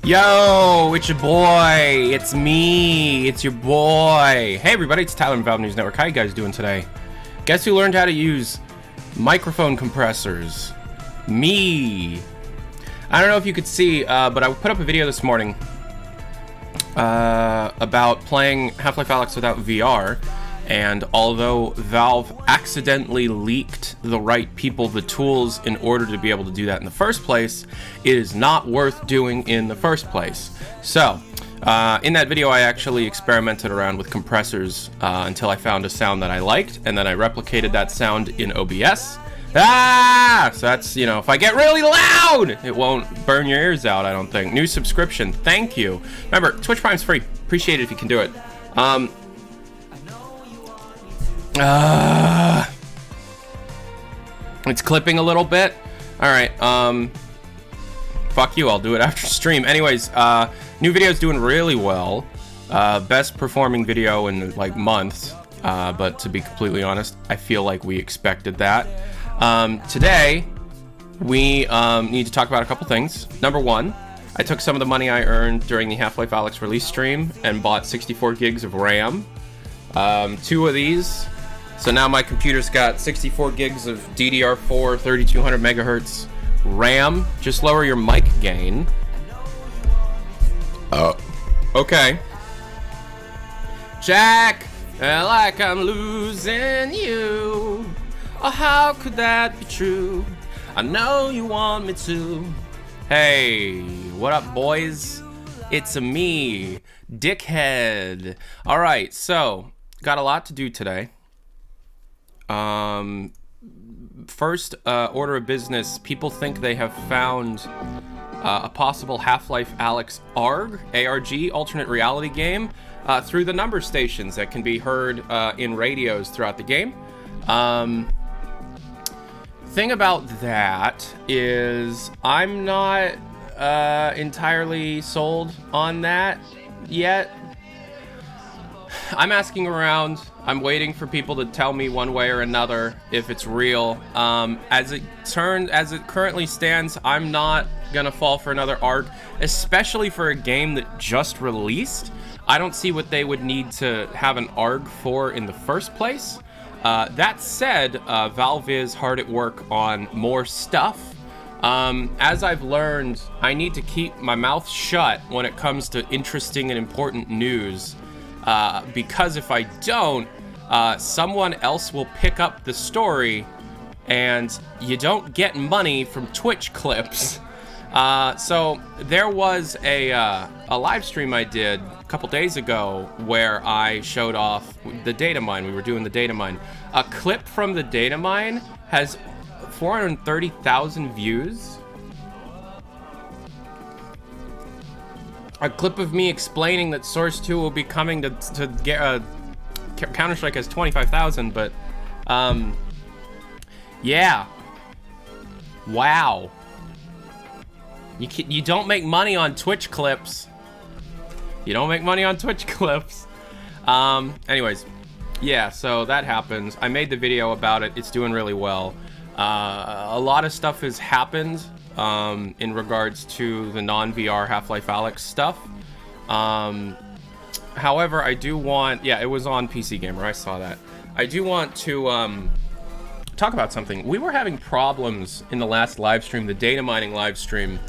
Yo, it's your boy. It's me. It's your boy. Hey, everybody. It's Tyler from Valve News Network. How you guys doing today? Guess who learned how to use microphone compressors? Me. I don't know if you could see, but I put up a video this morning about playing Half-Life Alyx without VR. And although Valve accidentally leaked the right people the tools in order to be able to do that in the first place, it is not worth doing in the first place. So, in that video I actually experimented around with compressors until I found a sound that I liked, and then I replicated that sound in OBS. So that's, you know, if I get really loud, it won't burn your ears out, I don't think. New subscription, thank you. Remember, Twitch Prime's free. Appreciate it if you can do it. It's clipping a little bit. Alright, fuck you, I'll do it after stream. Anyways, new video's doing really well. Best performing video in like months. But to be completely honest, I feel like we expected that. Today, we need to talk about a couple things. Number one, I took some of the money I earned during the Half-Life Alyx release stream and bought 64 gigs of RAM. 2 of these. So now my computer's got 64 gigs of DDR4 3200 megahertz RAM. Just lower your mic gain. Okay. Jack, like I'm losing you. Oh, how could that be true? I know you want me to. Hey, what up, boys? It's me, Dickhead. All right, so got a lot to do today. First order of business, people think they have found a possible Half-Life Alyx ARG, alternate reality game, through the number stations that can be heard in radios throughout the game. Thing about that is I'm not entirely sold on that yet. I'm asking around. I'm waiting for people to tell me one way or another if it's real. As it currently stands, I'm not gonna fall for another ARG, especially for a game that just released. I don't see what they would need to have an ARG for in the first place. That said, Valve is hard at work on more stuff. As I've learned, I need to keep my mouth shut when it comes to interesting and important news. Because if I don't, someone else will pick up the story, and you don't get money from Twitch clips. So there was a live stream I did a couple days ago where I showed off the data mine. We were doing the data mine. A clip from the data mine has 430,000 views. A clip of me explaining that Source 2 will be coming to get Counter-Strike has 25,000, but yeah, wow. You don't make money on Twitch clips. You don't make money on Twitch clips. Anyways, yeah, so that happens. I made the video about it. It's doing really well. A lot of stuff has happened in regards to the non-VR Half-Life Alyx stuff. However, I do want... Yeah, it was on PC Gamer. I saw that. I do want to talk about something. We were having problems in the last live stream, the data mining live stream.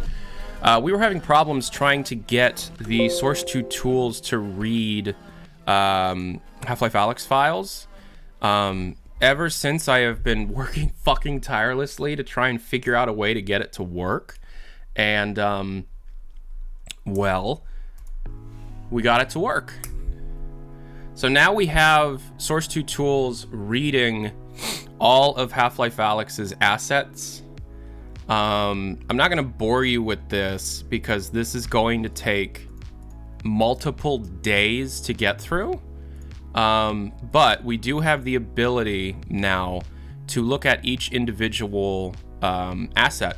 We were having problems trying to get the Source 2 tools to read Half-Life Alyx files. Ever since I have been working fucking tirelessly to try and figure out a way to get it to work. And, well, we got it to work. So now we have Source 2 tools reading all of Half-Life Alyx's assets. I'm not going to bore you with this because this is going to take multiple days to get through. But we do have the ability now to look at each individual asset,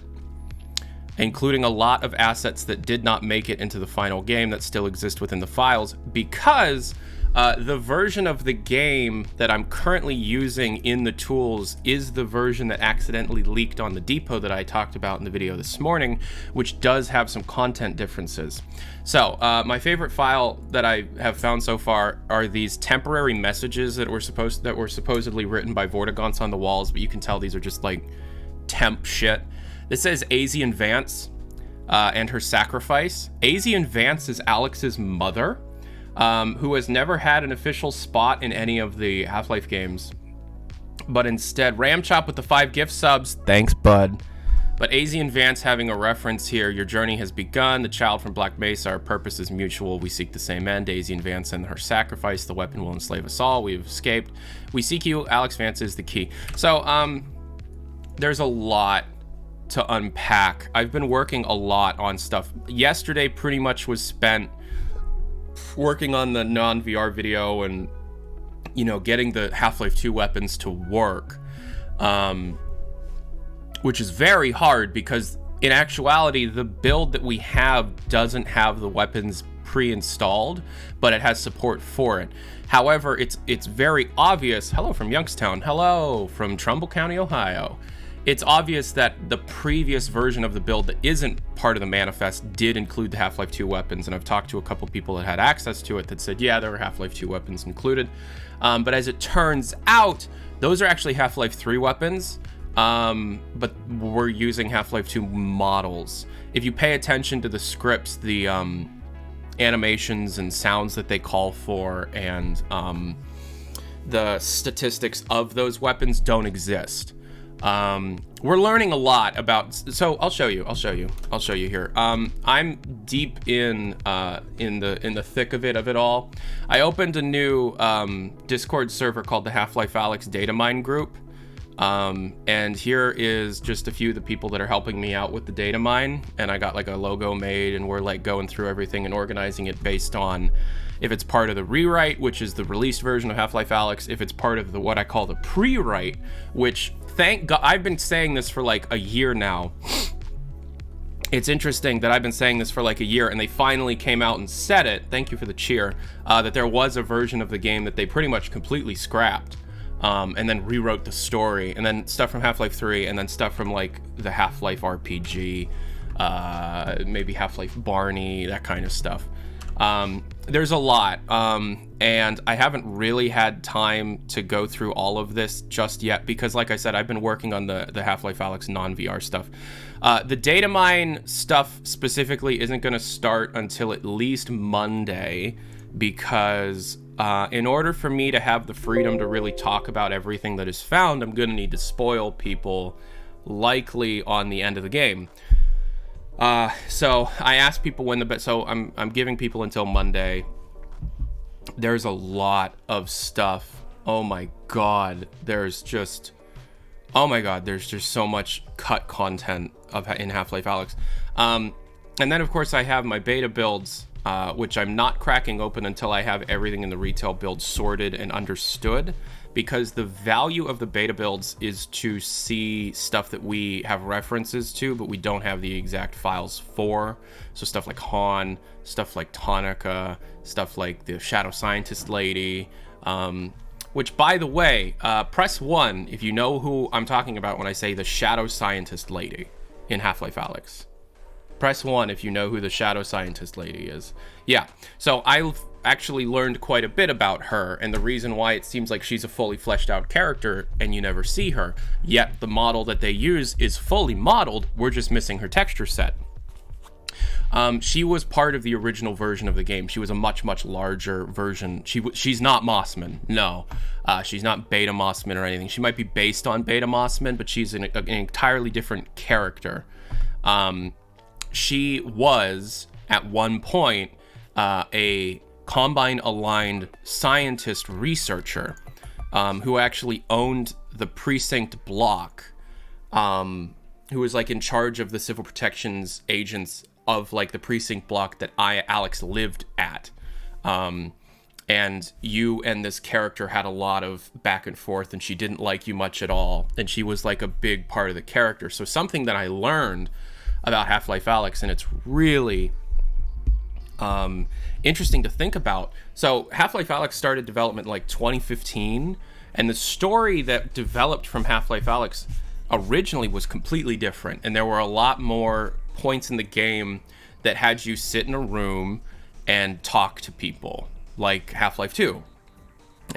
including a lot of assets that did not make it into the final game that still exist within the files, because the version of the game that I'm currently using in the tools is the version that accidentally leaked on the depot that I talked about in the video this morning, which does have some content differences. So my favorite file that I have found so far are these temporary messages that were supposedly written by Vortigaunt's on the walls, but you can tell these are just like temp shit. This says Azian Vance and her sacrifice. Azian Vance is Alyx's mother, who has never had an official spot in any of the Half-Life games, but instead Ramchop with the 5 gift subs. Thanks, bud. But Azian Vance having a reference here. Your journey has begun. The child from Black Mesa. Our purpose is mutual. We seek the same end. Azian Vance and her sacrifice. The weapon will enslave us all. We have escaped. We seek you. Alyx Vance is the key. So, there's a lot to unpack. I've been working a lot on stuff. Yesterday pretty much was spent working on the non-VR video and, you know, getting the Half-Life 2 weapons to work, which is very hard because in actuality the build that we have doesn't have the weapons pre-installed, but it has support for it. However, it's very obvious. Hello from Youngstown. Hello from Trumbull County, Ohio. It's obvious that the previous version of the build that isn't part of the manifest did include the Half-Life 2 weapons, and I've talked to a couple people that had access to it that said, yeah, there were Half-Life 2 weapons included. But as it turns out, those are actually Half-Life 3 weapons, but we're using Half-Life 2 models. If you pay attention to the scripts, the animations and sounds that they call for, and the statistics of those weapons don't exist. We're learning a lot about, so I'll show you here. I'm deep in the thick of it all. I opened a new Discord server called the Half-Life Alyx Data Mine Group, and here is just a few of the people that are helping me out with the data mine, and I got like a logo made, and we're like going through everything and organizing it based on if it's part of the rewrite, which is the released version of Half-Life Alyx, if it's part of the what I call the pre-write, which thank God, I've been saying this for like a year now. It's interesting that I've been saying this for like a year, and they finally came out and said it, thank you for the cheer, that there was a version of the game that they pretty much completely scrapped, and then rewrote the story, and then stuff from Half-Life 3, and then stuff from like the Half-Life RPG, maybe Half-Life Barney, that kind of stuff. There's a lot, and I haven't really had time to go through all of this just yet because, like I said, I've been working on the Half-Life Alyx non-VR stuff. The data mine stuff specifically isn't going to start until at least Monday because in order for me to have the freedom to really talk about everything that is found, I'm going to need to spoil people likely on the end of the game. So I asked people when so I'm giving people until Monday. There's a lot of stuff. Oh my God. There's just so much cut content in Half-Life Alyx. And then of course I have my beta builds, which I'm not cracking open until I have everything in the retail build sorted and understood, because the value of the beta builds is to see stuff that we have references to, but we don't have the exact files for. So stuff like Han, stuff like Tonica, stuff like the Shadow Scientist lady, which, by the way, press 1 if you know who I'm talking about when I say the Shadow Scientist lady in Half-Life Alyx. Press 1 if you know who the Shadow Scientist lady is. Yeah, so I've actually learned quite a bit about her, and the reason why it seems like she's a fully fleshed out character and you never see her, yet the model that they use is fully modeled, we're just missing her texture set. She was part of the original version of the game. She was a much, much larger version. She's not Mossman, no. She's not Beta Mossman or anything. She might be based on Beta Mossman, but she's an entirely different character. She was, at one point, a Combine-aligned scientist researcher who actually owned the precinct block, who was like in charge of the civil protections agents of like the precinct block that Alyx lived at. And you and this character had a lot of back and forth, and she didn't like you much at all, and she was like a big part of the character. So something that I learned about Half-Life Alyx, and it's really interesting to think about. So Half-Life Alyx started development in like 2015, and the story that developed from Half-Life Alyx originally was completely different, and there were a lot more points in the game that had you sit in a room and talk to people, like Half-Life 2.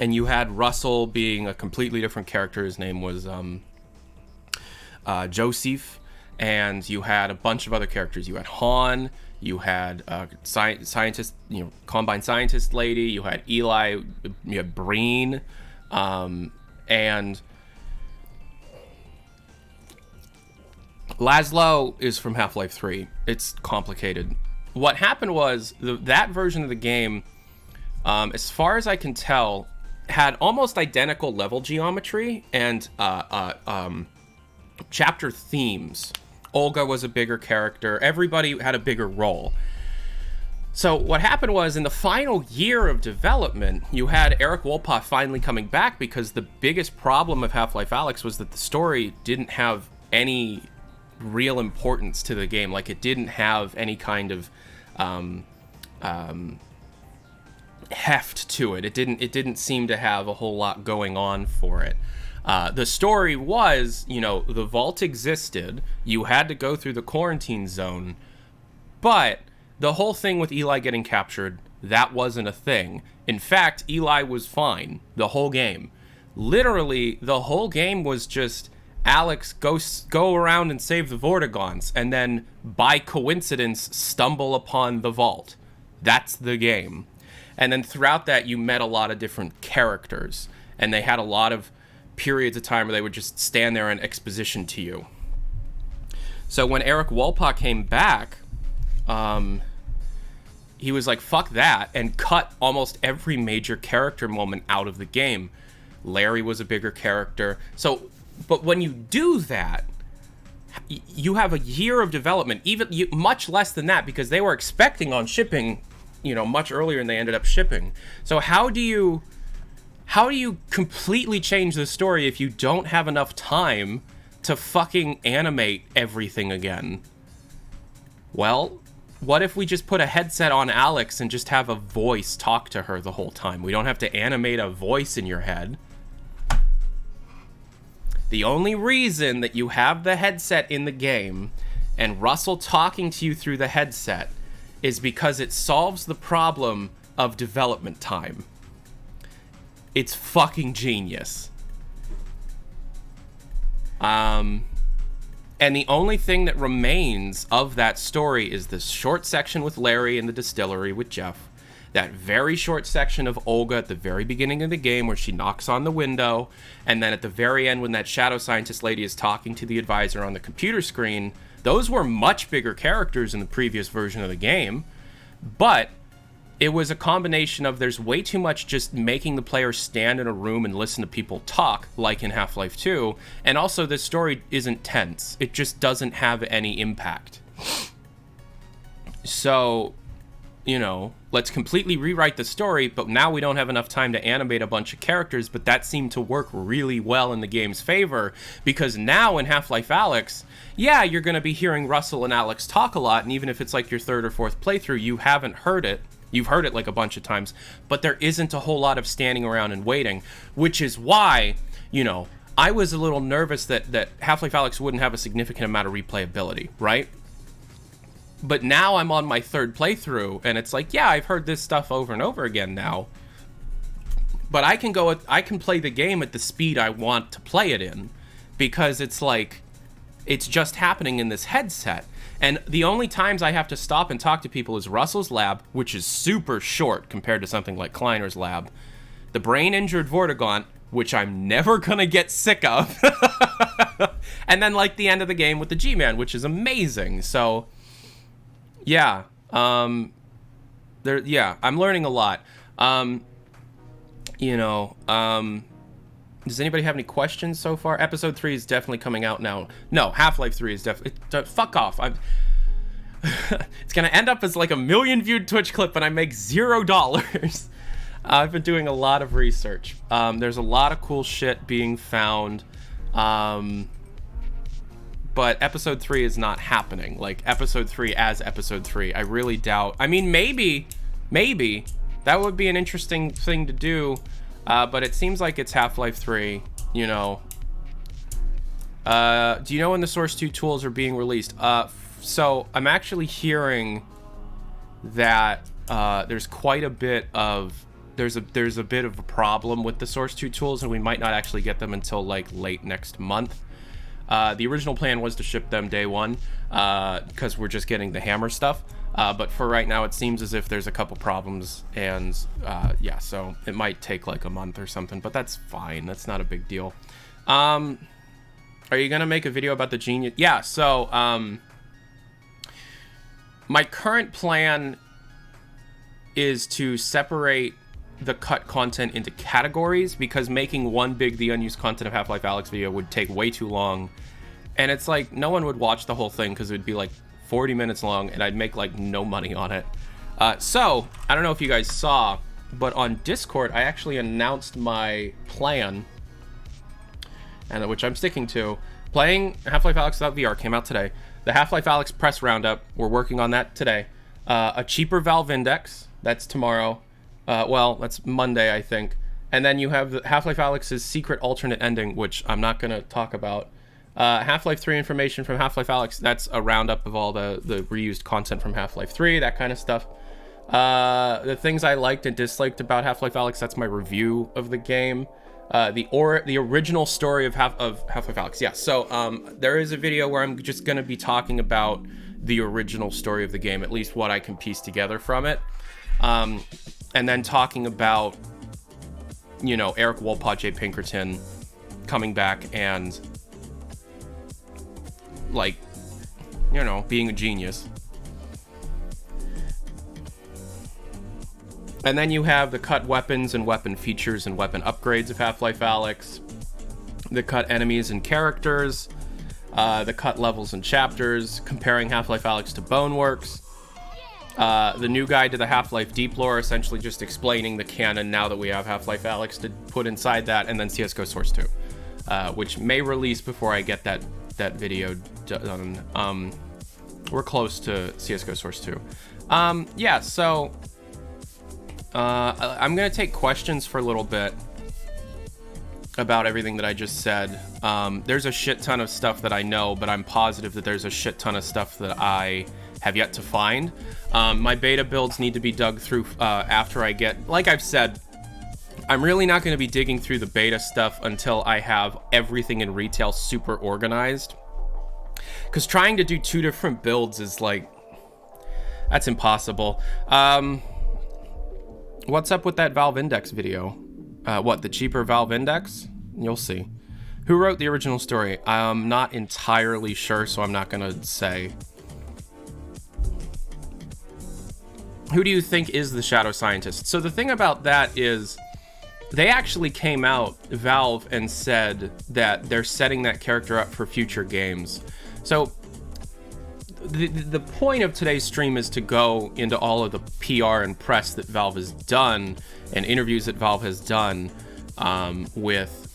And you had Russell being a completely different character. His name was Joseph, and you had a bunch of other characters. You had Han, you had scientist, Combine scientist lady, you had Eli, you had Breen, and Laszlo is from Half-Life 3. It's complicated. What happened was that version of the game, as far as I can tell, had almost identical level geometry and chapter themes. Olga was a bigger character. Everybody had a bigger role. So what happened was, in the final year of development, you had Eric Wolpaw finally coming back, because the biggest problem of Half-Life Alyx was that the story didn't have any real importance to the game. Like, it didn't have any kind of heft to it. It didn't seem to have a whole lot going on for it. The story was, the vault existed, you had to go through the quarantine zone, but the whole thing with Eli getting captured, that wasn't a thing. In fact, Eli was fine the whole game. Literally, the whole game was just Alyx go around and save the Vortigons, and then, by coincidence, stumble upon the vault. That's the game. And then throughout that, you met a lot of different characters, and they had a lot of periods of time where they would just stand there and exposition to you. So when Eric Wolpaw came back, he was like, fuck that, and cut almost every major character moment out of the game. Larry was a bigger character. But when you do that, you have a year of development, much less than that, because they were expecting on shipping, much earlier than they ended up shipping. So how do you completely change the story if you don't have enough time to fucking animate everything again? Well, what if we just put a headset on Alyx and just have a voice talk to her the whole time? We don't have to animate a voice in your head. The only reason that you have the headset in the game and Russell talking to you through the headset is because it solves the problem of development time. It's fucking genius. And the only thing that remains of that story is this short section with Larry in the distillery with Jeff. That very short section of Olga at the very beginning of the game where she knocks on the window. And then at the very end when that Shadow Scientist lady is talking to the advisor on the computer screen. Those were much bigger characters in the previous version of the game. But it was a combination of, there's way too much just making the player stand in a room and listen to people talk, like in Half-Life 2, and also this story isn't tense. It just doesn't have any impact. So you know, let's completely rewrite the story, but now we don't have enough time to animate a bunch of characters. But that seemed to work really well in the game's favor, because now in Half-Life Alyx, yeah, you're going to be hearing Russell and Alyx talk a lot, and even if it's like your third or fourth playthrough, you haven't heard it. You've heard it like a bunch of times, but there isn't a whole lot of standing around and waiting, which is why, you know, I was a little nervous that Half-Life Alyx wouldn't have a significant amount of replayability, right? But now I'm on my third playthrough, and it's like, yeah, I've heard this stuff over and over again now. But I can play the game at the speed I want to play it in, because it's like, it's just happening in this headset. And the only times I have to stop and talk to people is Russell's lab, which is super short compared to something like Kleiner's lab. The brain-injured Vortigaunt, which I'm never gonna get sick of. And then, like, the end of the game with the G-Man, which is amazing. So... yeah, I'm learning a lot. You know, does anybody have any questions so far? Episode 3 is definitely coming out now. No, Half-Life 3 is definitely... fuck off. It's gonna end up as like a 1 million viewed Twitch clip and I make $0. I've been doing a lot of research. There's a lot of cool shit being found. But episode 3 is not happening. Like, episode 3 as episode 3. I really doubt. I mean, maybe. That would be an interesting thing to do. But it seems like it's Half-Life 3, you know. Do you know when the Source 2 tools are being released? So, I'm actually hearing that there's quite a bit of... There's a bit of a problem with the Source 2 tools, and we might not actually get them until, like, late next month. The original plan was to ship them day one, because we're just getting the hammer stuff. But for right now, it seems as if there's a couple problems, and yeah, so it might take like a month or something, but that's fine. That's not a big deal. Are you gonna make a video about the Genius? Yeah, so my current plan is to separate the cut content into categories, because making one big the unused content of Half-Life Alyx video would take way too long, and it's like no one would watch the whole thing because it would be like 40 minutes long and I'd make like no money on it. So I don't know if you guys saw, but on Discord I actually announced my plan, and which I'm sticking to. Playing Half-Life Alyx without VR came out today. The Half-Life Alyx press roundup, we're working on that today. A cheaper Valve Index, that's tomorrow. Well, that's Monday, I think. And then you have the Half-Life Alyx's secret alternate ending, which I'm not going to talk about. Half-Life 3 information from Half-Life Alyx, that's a roundup of all the reused content from Half-Life 3, that kind of stuff. The things I liked and disliked about Half-Life Alyx, that's my review of the game. The original story of Half-Life Alyx, yeah. So there is a video where I'm just going to be talking about the original story of the game, at least what I can piece together from it. And then talking about, you know, Eric Wolpaw, J. Pinkerton coming back and, like, you know, being a genius. And then you have the cut weapons and weapon features and weapon upgrades of Half-Life Alyx, the cut enemies and characters, the cut levels and chapters, comparing Half-Life Alyx to Boneworks, the new guide to the Half-Life Deep lore, essentially just explaining the canon now that we have Half-Life Alyx to put inside that, and then CSGO Source 2, which may release before I get that video done. We're close to CSGO Source 2. Yeah, so I'm gonna take questions for a little bit about everything that I just said. There's a shit ton of stuff that I know, but I'm positive that there's a shit ton of stuff that I have yet to find. My beta builds need to be dug through after I get, like I've said, I'm really not going to be digging through the beta stuff until I have everything in retail super organized. Because trying to do 2 different builds is like, that's impossible. What's up with that Valve Index video? What, the cheaper Valve Index? You'll see. Who wrote the original story? I'm not entirely sure, so I'm not going to say. Who do you think is the Shadow Scientist? So the thing about that is, they actually came out, Valve, and said that they're setting that character up for future games. So the point of today's stream is to go into all of the PR and press that Valve has done and interviews that Valve has done with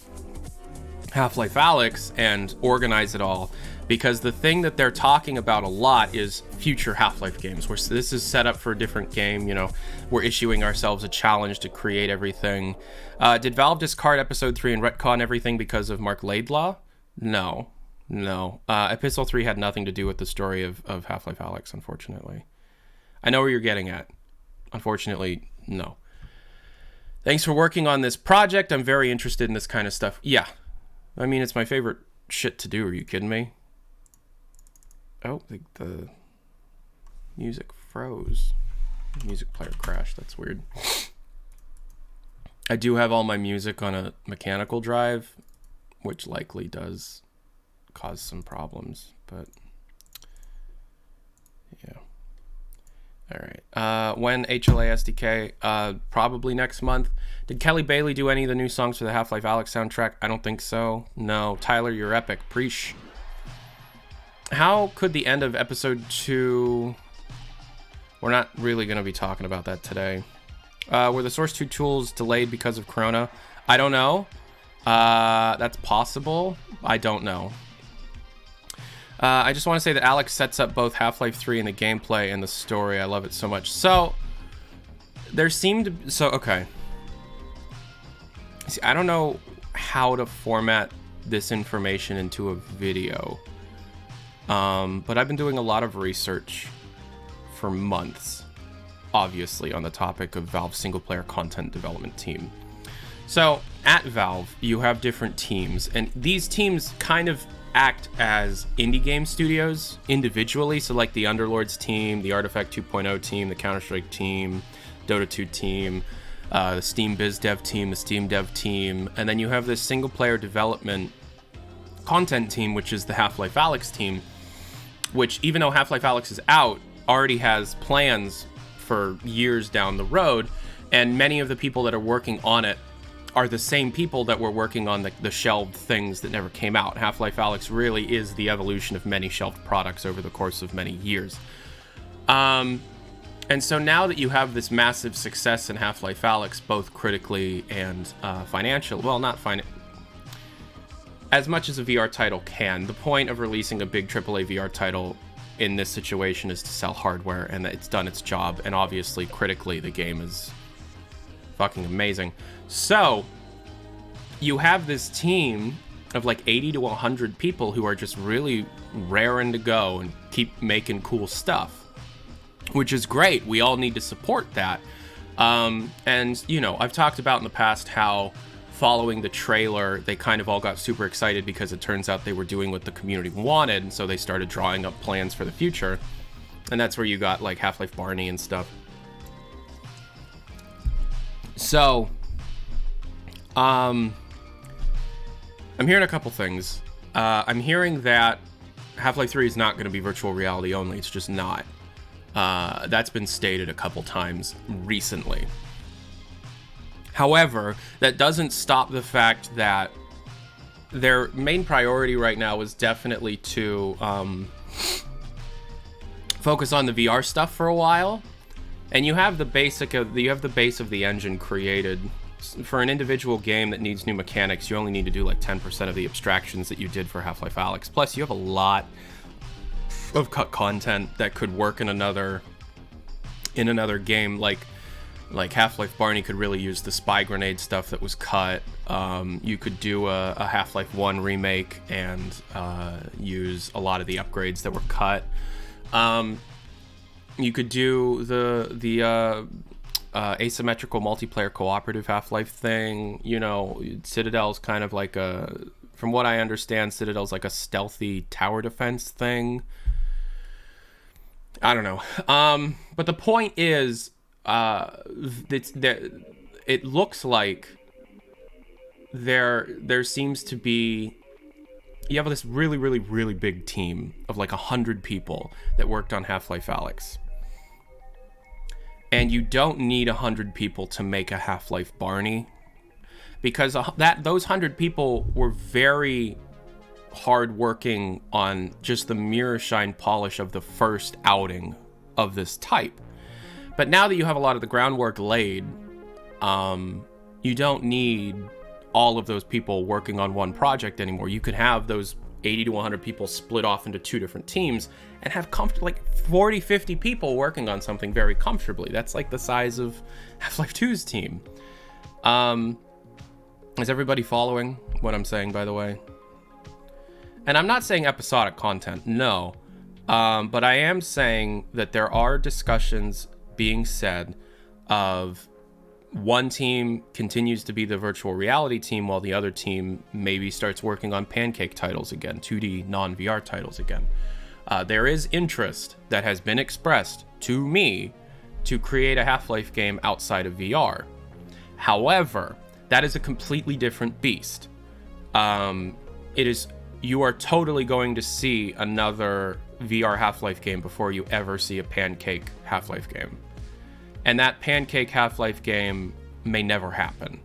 Half-Life Alyx and organize it all, because the thing that they're talking about a lot is future Half-Life games, where this is set up for a different game. You know, we're issuing ourselves a challenge to create everything. Did Valve discard episode 3 and retcon everything because of Mark Laidlaw? No. Epistle 3 had nothing to do with the story of Half-Life Alyx, unfortunately. I know where you're getting at. Unfortunately, no. Thanks for working on this project. I'm very interested in this kind of stuff. Yeah. I mean, it's my favorite shit to do. Are you kidding me? Oh, the music froze. Music player crashed. That's weird. I do have all my music on a mechanical drive, which likely does cause some problems, but yeah. All right. When HLA SDK? Probably next month. Did Kelly Bailey do any of the new songs for the Half-Life Alyx soundtrack? I don't think so. No. Tyler, you're epic. Preach. How could the end of episode 2... We're not really going to be talking about that today. Were the Source 2 tools delayed because of Corona? I don't know. That's possible. I don't know. I just want to say that Alyx sets up both Half-Life 3 and the gameplay and the story. I love it so much. So, there seemed to be... So, okay. See, I don't know how to format this information into a video. But I've been doing a lot of research for months, obviously, on the topic of Valve's single-player content development team. So, at Valve, you have different teams, and these teams kind of act as indie game studios individually. So, like the Underlords team, the Artifact 2.0 team, the Counter-Strike team, Dota 2 team, the Steam Biz Dev team, the Steam Dev team, and then you have this single-player development content team, which is the Half-Life Alyx team, which, even though Half-Life Alyx is out, already has plans for years down the road, and many of the people that are working on it are the same people that were working on the shelved things that never came out. Half-Life Alyx really is the evolution of many shelved products over the course of many years. And so now that you have this massive success in Half-Life Alyx, both critically and financially, well, not as much as a VR title can. The point of releasing a big AAA VR title in this situation is to sell hardware, and it's done its job, and obviously critically the game is fucking amazing. So you have this team of like 80 to 100 people who are just really raring to go and keep making cool stuff, which is great. We all need to support that. And you know, I've talked about in the past how following the trailer, they kind of all got super excited because it turns out they were doing what the community wanted, and so they started drawing up plans for the future. And that's where you got like Half-Life Barney and stuff. So, I'm hearing a couple things. I'm hearing that Half-Life 3 is not going to be virtual reality only. It's just not. That's been stated a couple times recently. However, that doesn't stop the fact that their main priority right now is definitely to focus on the VR stuff for a while. And you have the base of the engine created. For an individual game that needs new mechanics, you only need to do like 10% of the abstractions that you did for Half-Life Alyx. Plus, you have a lot of cut content that could work in another game. Like Half-Life Barney could really use the spy grenade stuff that was cut. You could do a Half-Life 1 remake and use a lot of the upgrades that were cut. You could do the asymmetrical multiplayer cooperative Half-Life thing. You know, Citadel's kind of like from what I understand, Citadel's like a stealthy tower defense thing. I don't know. But the point is, it looks like there seems to be, you have this really, really, really big team of like 100 people that worked on Half-Life Alyx. And you don't need 100 people to make a Half-Life Barney, because those 100 people were very hard working on just the mirror shine polish of the first outing of this type. But now that you have a lot of the groundwork laid, you don't need all of those people working on one project anymore. You could have those 80 to 100 people split off into two different teams and have like 40, 50 people working on something very comfortably. That's like the size of Half-Life 2's team. Is everybody following what I'm saying, by the way? And I'm not saying episodic content, no. But I am saying that there are discussions being said of one team continues to be the virtual reality team while the other team maybe starts working on pancake titles again, 2D non-VR titles again. There is interest that has been expressed to me to create a Half-Life game outside of VR. However, that is a completely different beast. You are totally going to see another VR Half-Life game before you ever see a pancake Half-Life game. And that pancake Half-Life game may never happen.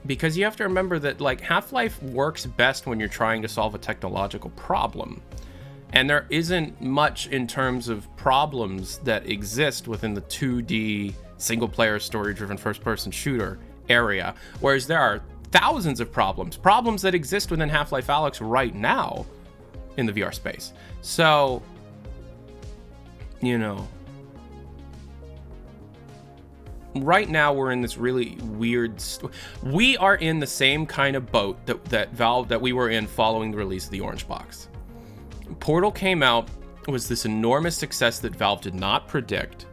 Because you have to remember that like Half-Life works best when you're trying to solve a technological problem. And there isn't much in terms of problems that exist within the 2D single-player story-driven first-person shooter area. Whereas there are thousands of problems that exist within Half-Life Alyx right now in the VR space. So, you know, right now we're in this really weird we are in the same kind of boat that we were in following the release of the Orange Box. Portal came out, was this enormous success that Valve did not predict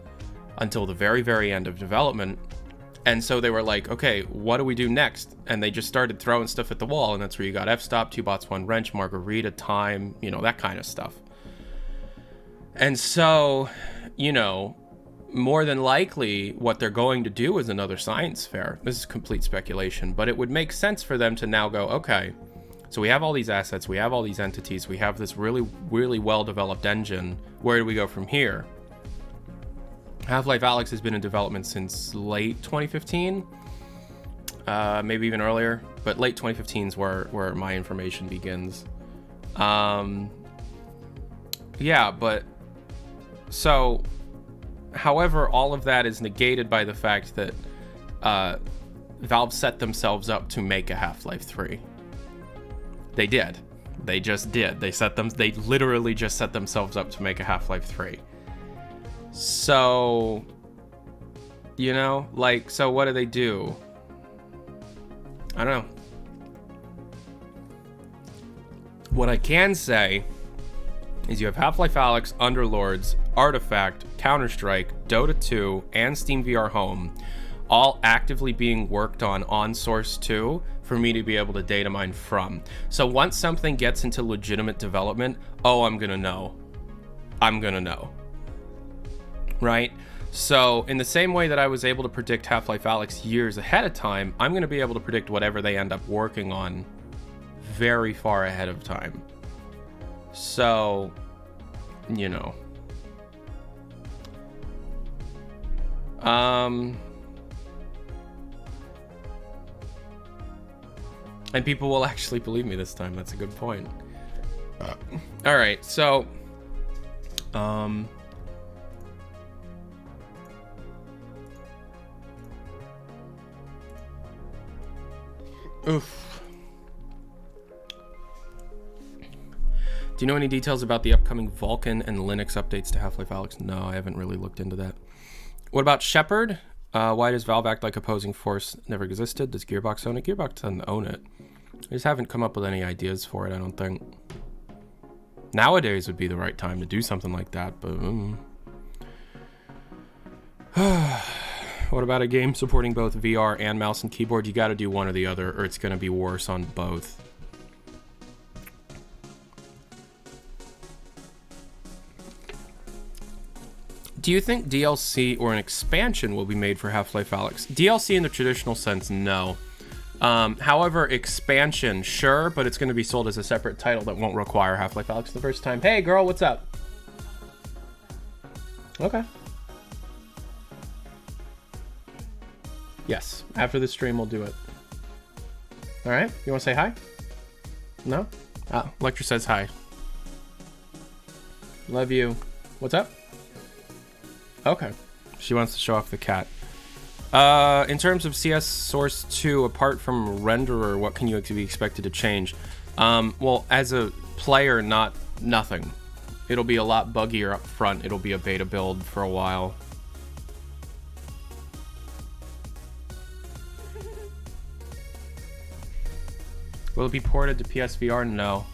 until the very, very end of development. And so they were like, okay, what do we do next? And they just started throwing stuff at the wall. And that's where you got F-Stop, 2 Bots, 1 Wrench, Margarita, Time, you know, that kind of stuff. And so, you know, more than likely what they're going to do is another science fair. This is complete speculation, but it would make sense for them to now go, okay, so we have all these assets, we have all these entities, we have this really, really well-developed engine. Where do we go from here? Half-Life Alyx has been in development since late 2015, maybe even earlier, but late 2015 is where my information begins. Yeah, but so, however, all of that is negated by the fact that Valve set themselves up to make a Half-Life 3. They did. They just did. They literally just set themselves up to make a Half-Life 3. So, you know, like, so what do they do? I don't know. What I can say is you have Half-Life Alyx, Underlords, Artifact, Counter-Strike, Dota 2, and Steam VR Home, all actively being worked on Source 2 for me to be able to data mine from. So once something gets into legitimate development, oh, I'm gonna know. Right? So in the same way that I was able to predict Half-Life Alyx years ahead of time, I'm gonna be able to predict whatever they end up working on very far ahead of time. So, you know. And people will actually believe me this time. That's a good point. All right, so oof. Do you know any details about the upcoming Vulkan and Linux updates to Half-Life Alyx? No, I haven't really looked into that. What about Shepard? Why does Valve act like opposing force never existed? Does Gearbox own it? Gearbox doesn't own it. I just haven't come up with any ideas for it, I don't think. Nowadays would be the right time to do something like that, but... What about a game supporting both VR and mouse and keyboard? You gotta do one or the other, or it's gonna be worse on both. Do you think DLC or an expansion will be made for Half-Life Alyx? DLC in the traditional sense, no. However, expansion, sure, but it's going to be sold as a separate title that won't require Half-Life Alyx the first time. Hey, girl, what's up? Okay. Yes, after the stream, we'll do it. All right, you want to say hi? No? Lecter says hi. Love you. What's up? Okay. She wants to show off the cat. In terms of CS Source 2, apart from renderer, what can you be expected to change? Well, as a player, nothing. It'll be a lot buggier up front. It'll be a beta build for a while. Will it be ported to PSVR? No.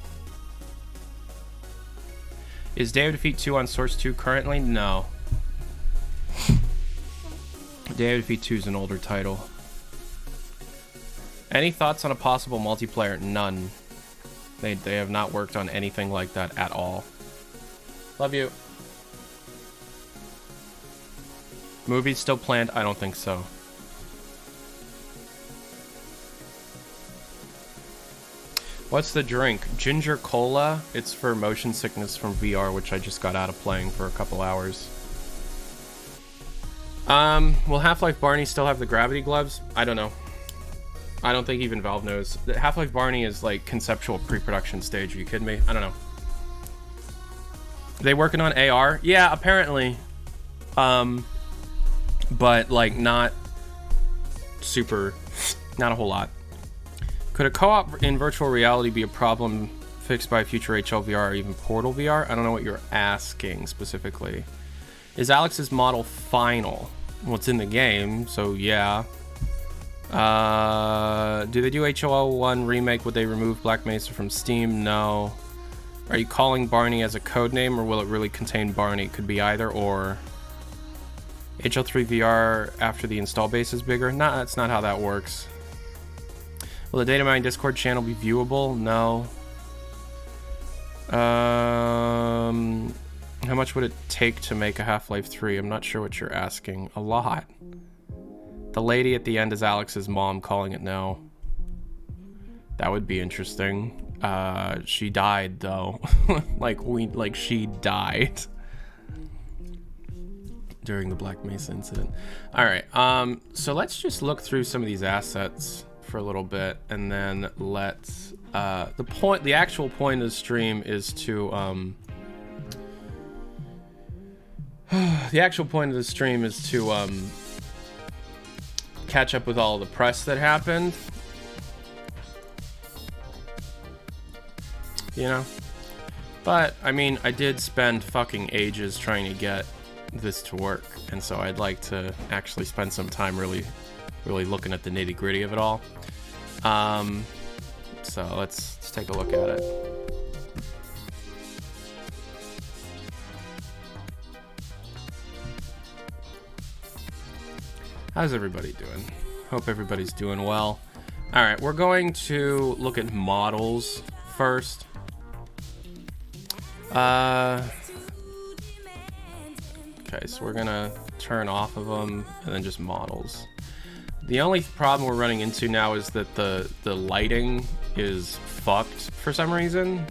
Is Day of Defeat 2 on Source 2 currently? No. Day of Defeat 2 is an older title. Any thoughts on a possible multiplayer? None. They have not worked on anything like that at all. Love you. Movies still planned? I don't think so. What's the drink? Ginger cola. It's for motion sickness from VR, which I just got out of playing for a couple hours. Will Half-Life Barney still have the gravity gloves? I don't know. I don't think even Valve knows. Half-Life Barney is like conceptual pre-production stage. Are you kidding me? I don't know. Are they working on AR? Yeah, apparently. But like not super, not a whole lot. Could a co-op in virtual reality be a problem fixed by future HLVR or even Portal VR? I don't know what you're asking specifically. Is Alyx's model final? Well, it's in the game, so yeah. Do they do HOL1 remake? Would they remove Black Mesa from Steam? No. Are you calling Barney as a code name, or will it really contain Barney? Could be either or. HL3 VR after the install base is bigger? Nah, that's not how that works. Will the Datamine Discord channel be viewable? No. How much would it take to make a Half-Life 3? I'm not sure what you're asking. A lot. The lady at the end is Alyx's mom calling it no. That would be interesting. She died though. She died during the Black Mesa incident. All right. So let's just look through some of these assets for a little bit, and then let's the actual point of the stream is to catch up with all the press that happened, you know. But I mean, I did spend fucking ages trying to get this to work, and so I'd like to actually spend some time really looking at the nitty-gritty of it all. So let's take a look at it. How's everybody doing? Hope everybody's doing well. All right, we're going to look at models first. Okay, so we're gonna turn off of them and then just models. The only problem we're running into now is that the lighting is fucked for some reason.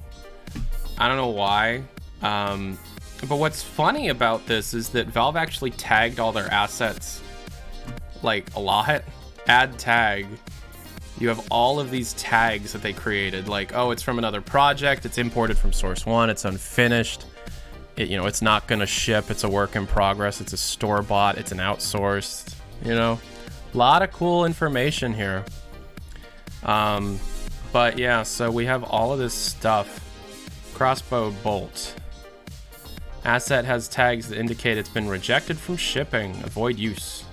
I don't know why. But what's funny about this is that Valve actually tagged all their assets like a lot. Add tag. You have all of these tags that they created, like, oh, it's from another project, it's imported from Source 1, it's unfinished, it's not gonna ship, it's a work in progress, it's a store-bought, it's an outsourced, a lot of cool information here. But yeah, so we have all of this stuff. Crossbow bolt. Asset has tags that indicate it's been rejected from shipping. Avoid use.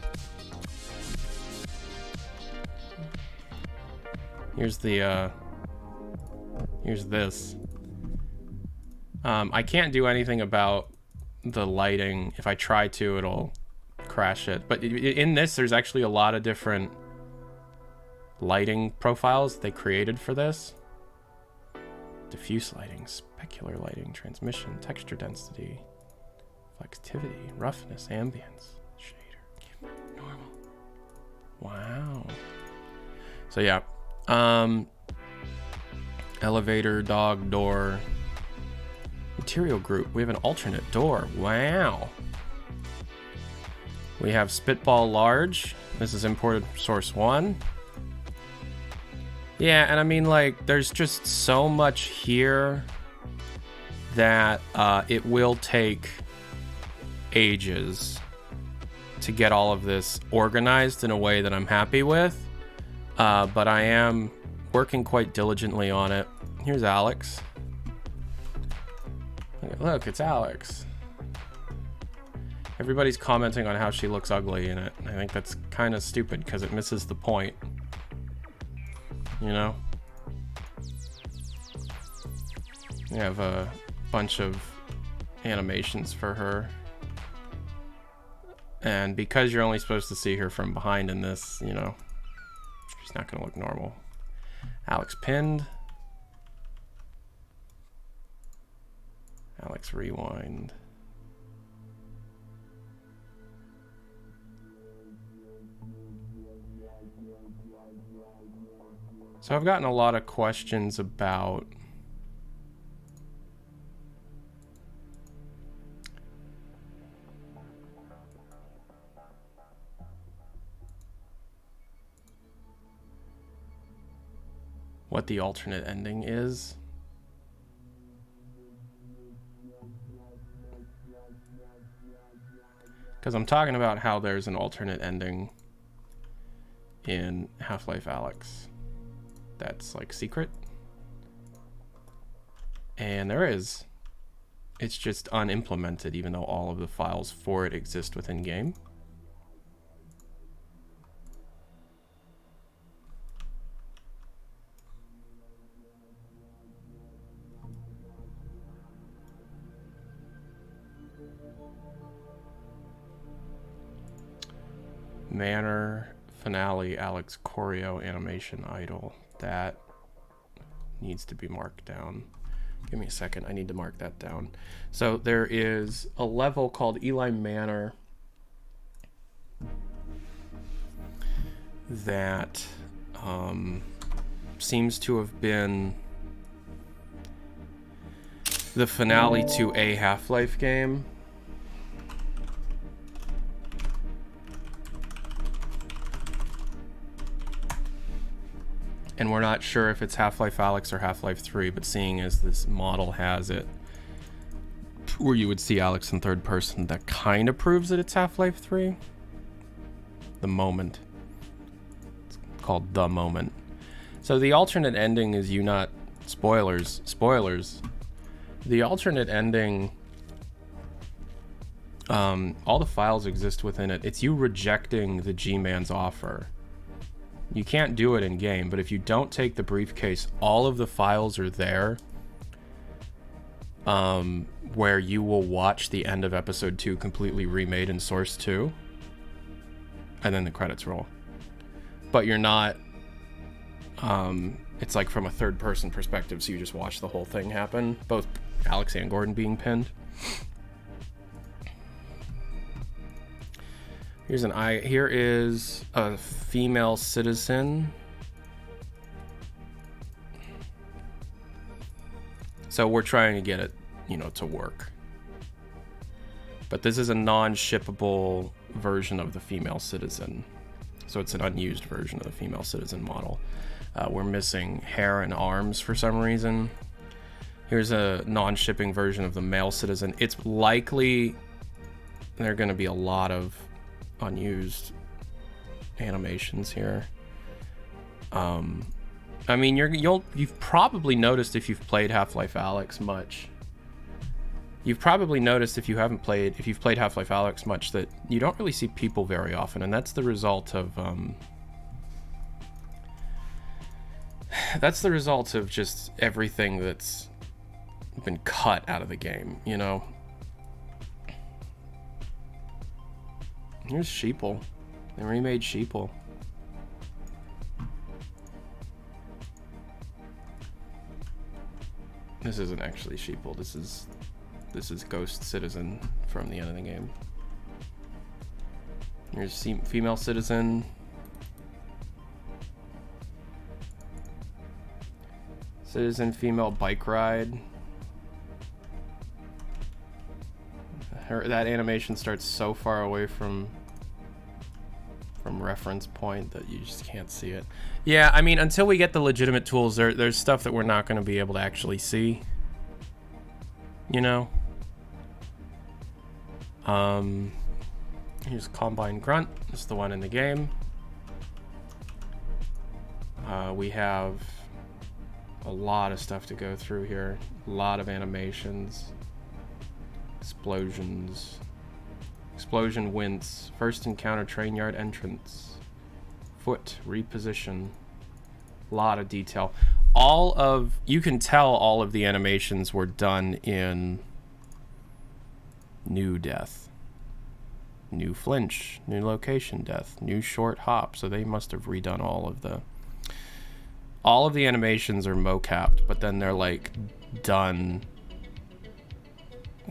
Here's this. I can't do anything about the lighting. If I try to, it'll crash it. But in this, there's actually a lot of different lighting profiles they created for this. Diffuse lighting, specular lighting, transmission, texture density, flexivity, roughness, ambience, shader, normal. Wow. So yeah. Elevator, dog, door, material group. We have an alternate door. Wow. We have spitball large. This is imported from Source 1. Yeah, and I mean, like, there's just so much here that it will take ages to get all of this organized in a way that I'm happy with. But I am working quite diligently on it. Here's Alyx. Look, it's Alyx. Everybody's commenting on how she looks ugly in it. I think that's kind of stupid because it misses the point. You know? We have a bunch of animations for her. And because you're only supposed to see her from behind in this, you know, she's not going to look normal. Alyx pinned. Alyx rewind. So I've gotten a lot of questions about what the alternate ending is. Because I'm talking about how there's an alternate ending in Half-Life Alyx that's like secret. And there is. It's just unimplemented, even though all of the files for it exist within game. Manor finale Alyx choreo animation idle. That needs to be marked down. Give me a second. I need to mark that down. So there is a level called Eli Manor that seems to have been the finale to a Half-Life game. And we're not sure if it's Half-Life Alyx or Half-Life 3, but seeing as this model has it, where you would see Alyx in third person, that kind of proves that it's Half-Life 3. The moment. It's called The Moment. So the alternate ending is you not... Spoilers. The alternate ending... all the files exist within it. It's you rejecting the G-Man's offer. You can't do it in game, but if you don't take the briefcase, all of the files are there, where you will watch the end of episode 2 completely remade in source 2, and then the credits roll. But you're not, it's like from a third person perspective, so you just watch the whole thing happen, both Alyx and Gordon being pinned. Here is a female citizen. So we're trying to get it, you know, to work. But this is a non-shippable version of the female citizen. So it's an unused version of the female citizen model. We're missing hair and arms for some reason. Here's a non-shipping version of the male citizen. It's likely there are going to be a lot of unused animations here. I mean, you've probably noticed if you've played Half-Life Alyx much. You've probably noticed if you've played Half-Life Alyx much, that you don't really see people very often, and that's the result of just everything that's been cut out of the game, you know. Here's Sheeple. They remade Sheeple. This isn't actually Sheeple. This is Ghost Citizen from the end of the game. Here's female citizen. Citizen female bike ride. That animation starts so far away from from reference point that you just can't see it. Yeah, I mean, until we get the legitimate tools, there's stuff that we're not going to be able to actually see. You know? Here's Combine Grunt. This is the one in the game. We have a lot of stuff to go through here. A lot of animations. Explosions. Explosion wince. First encounter train yard entrance. Foot reposition. A lot of detail. You can tell all of the animations were done in new death. New flinch. New location death. New short hop. So they must have redone all of the animations are mocapped, but then they're like done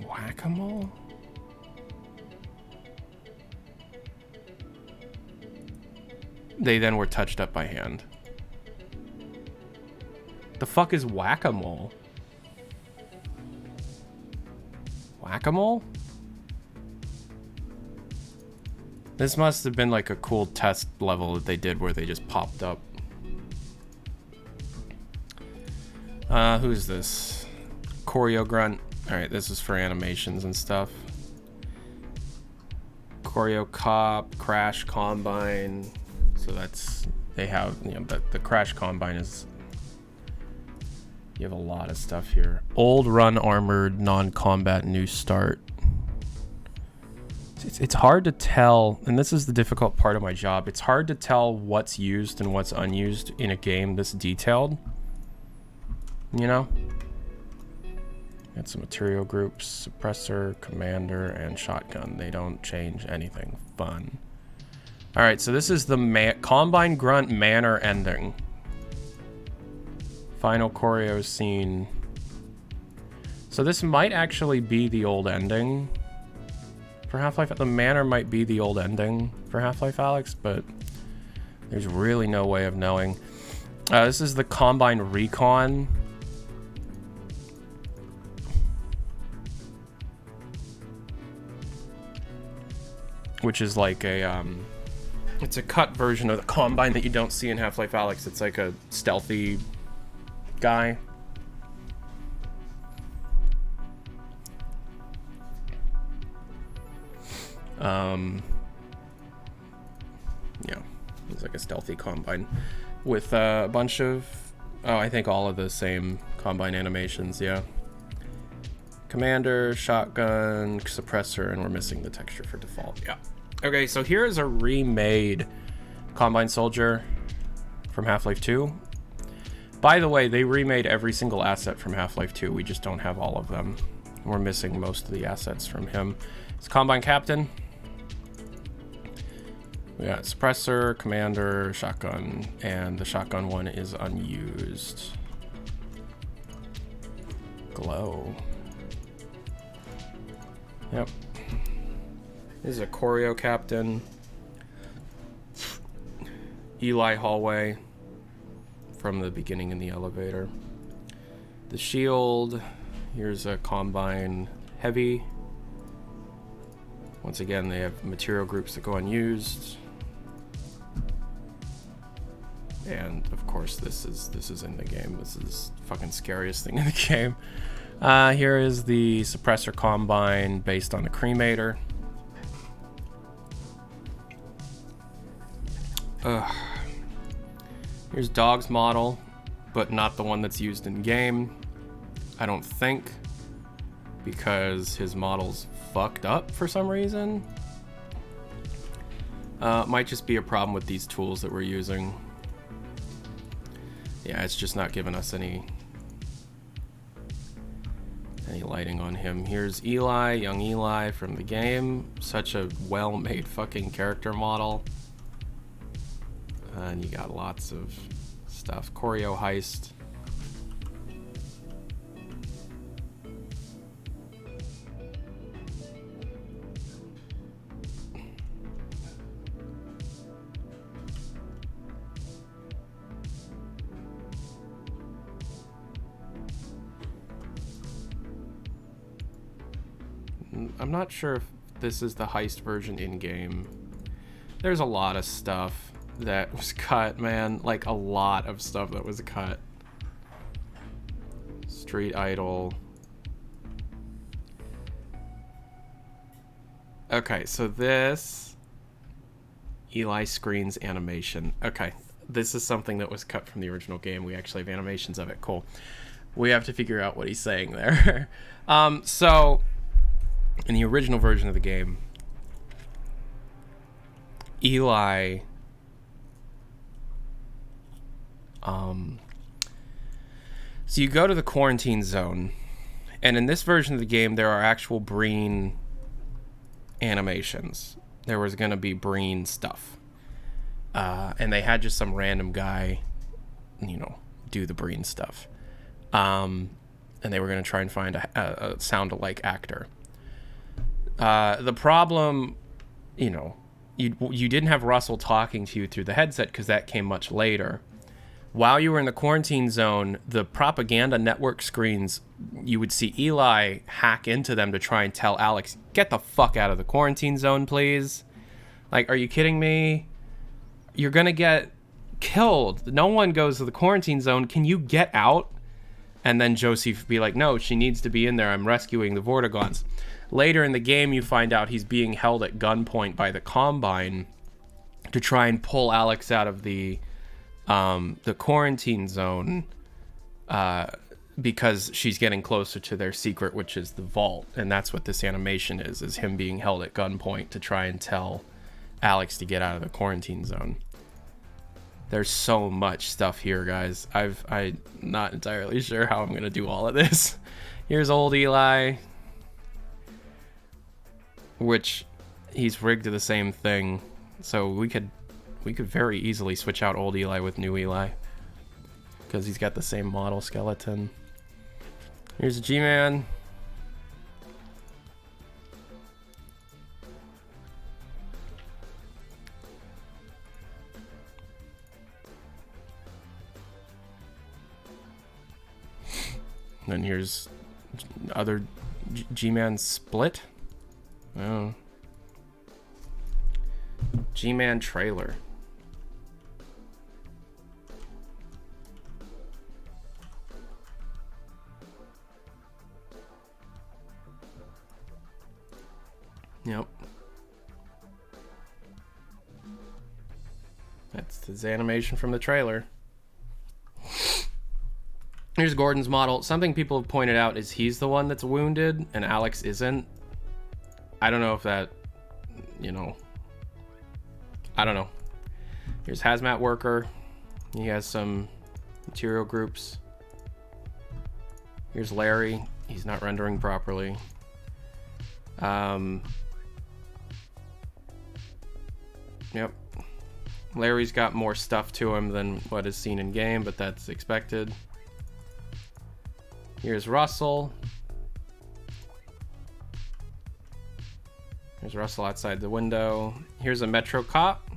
whack-a-mole? They then were touched up by hand. The fuck is whack-a-mole? Whack-a-mole? This must have been like a cool test level that they did where they just popped up. Who's this? Choreo Grunt. Alright, this is for animations and stuff. Choreo Cop, Crash Combine. So that's, they have, you know, the Crash Combine is, you have a lot of stuff here. Old Run Armored, Non-Combat, New Start. It's hard to tell, and this is the difficult part of my job. It's hard to tell what's used and what's unused in a game this detailed. You know? Got some material groups, suppressor, commander, and shotgun. They don't change anything. Fun. Alright, so this is the Combine Grunt Manor ending. Final choreo scene. So this might actually be the old ending for Half-Life. The Manor might be the old ending for Half-Life Alyx, but there's really no way of knowing. This is the Combine Recon. Which is like a, it's a cut version of the Combine that you don't see in Half-Life Alyx. It's like a stealthy guy. Yeah, it's like a stealthy Combine with a bunch of, I think all of the same Combine animations, yeah. Commander, shotgun, suppressor, and we're missing the texture for default. Yeah. Okay, so here is a remade Combine Soldier from Half-Life 2. By the way, they remade every single asset from Half-Life 2. We just don't have all of them. We're missing most of the assets from him. It's Combine Captain. We got suppressor, commander, shotgun, and the shotgun one is unused. Glow. Yep. This is a choreo captain. Eli hallway from the beginning in the elevator. The shield. Here's a Combine heavy. Once again, they have material groups that go unused. And of course, this is in the game. This is the fucking scariest thing in the game. Here is the suppressor Combine based on the cremator. Here's Dog's model, but not the one that's used in game. I don't think, because his model's fucked up for some reason. Might just be a problem with these tools that we're using. Yeah, it's just not giving us any lighting on him. Here's Eli, young Eli from the game. Such a well-made fucking character model. And you got lots of stuff. Choreo heist. I'm not sure if this is the heist version in-game. There's a lot of stuff that was cut, man. Like, a lot of stuff that was cut. Street Idol. Okay, so this... Eli screens animation. Okay, this is something that was cut from the original game. We actually have animations of it. Cool. We have to figure out what he's saying there. So, in the original version of the game, Eli... So you go to the quarantine zone, and in this version of the game, there are actual Breen animations. There was going to be Breen stuff. And they had just some random guy, you know, do the Breen stuff. And they were going to try and find a sound-alike actor. The problem, you know, you didn't have Russell talking to you through the headset because that came much later. While you were in the quarantine zone, the propaganda network screens, you would see Eli hack into them to try and tell Alyx, get the fuck out of the quarantine zone, please. Like, are you kidding me? You're gonna get killed. No one goes to the quarantine zone. Can you get out? And then Josie be like, no, she needs to be in there. I'm rescuing the Vortigons. Later in the game, you find out he's being held at gunpoint by the Combine to try and pull Alyx out of the quarantine zone because she's getting closer to their secret, which is the vault. And that's what this animation is him being held at gunpoint to try and tell Alyx to get out of the quarantine zone. There's so much stuff here, guys. I'm not entirely sure how I'm going to do all of this. Here's old Eli, which he's rigged to the same thing. So we could very easily switch out old Eli with new Eli because he's got the same model skeleton. Here's a G-Man. And then here's other G-Man split. Oh. G-Man trailer. Yep. That's his animation from the trailer. Here's Gordon's model. Something people have pointed out is he's the one that's wounded and Alyx isn't. I don't know if that, you know, I don't know. Here's Hazmat Worker. He has some material groups. Here's Larry. He's not rendering properly. Yep. Larry's got more stuff to him than what is seen in game, but that's expected. Here's Russell. There's Russell outside the window. Here's a Metro Cop.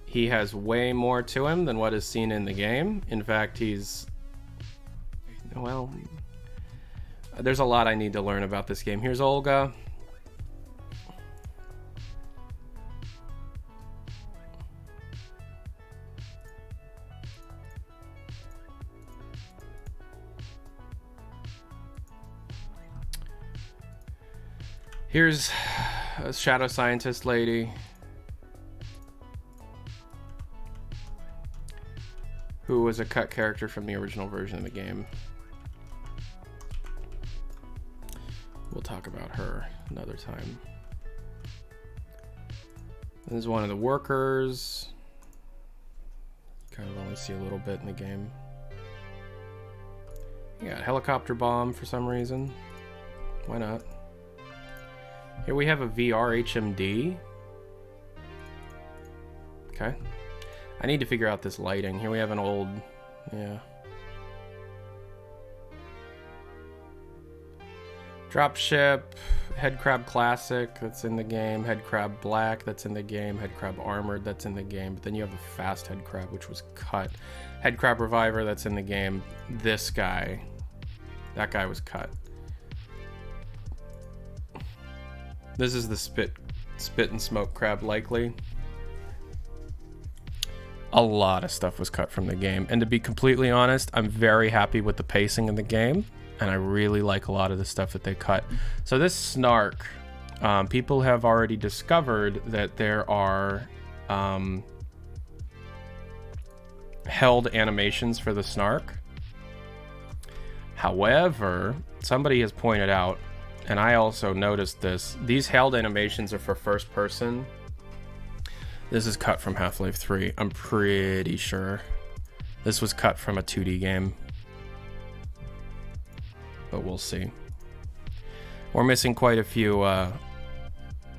He has way more to him than what is seen in the game. In fact, he's... well... there's a lot I need to learn about this game. Here's Olga. Here's a shadow scientist lady who was a cut character from the original version of the game. We'll talk about her another time. This is one of the workers. Kind of only see a little bit in the game. You got helicopter bomb for some reason. Why not? Here we have a VR HMD. Okay. I need to figure out this lighting. Here we have an old... yeah. Dropship. Headcrab Classic, that's in the game. Headcrab Black, that's in the game. Headcrab Armored, that's in the game. But then you have the Fast Headcrab, which was cut. Headcrab Reviver, that's in the game. This guy. That guy was cut. This is the spit and smoke crab, likely. A lot of stuff was cut from the game. And to be completely honest, I'm very happy with the pacing in the game. And I really like a lot of the stuff that they cut. So this snark, people have already discovered that there are held animations for the snark. However, somebody has pointed out, and I also noticed this, these held animations are for first person. This is cut from Half-Life 3, I'm pretty sure. This was cut from a 2D game. But we'll see. We're missing quite a few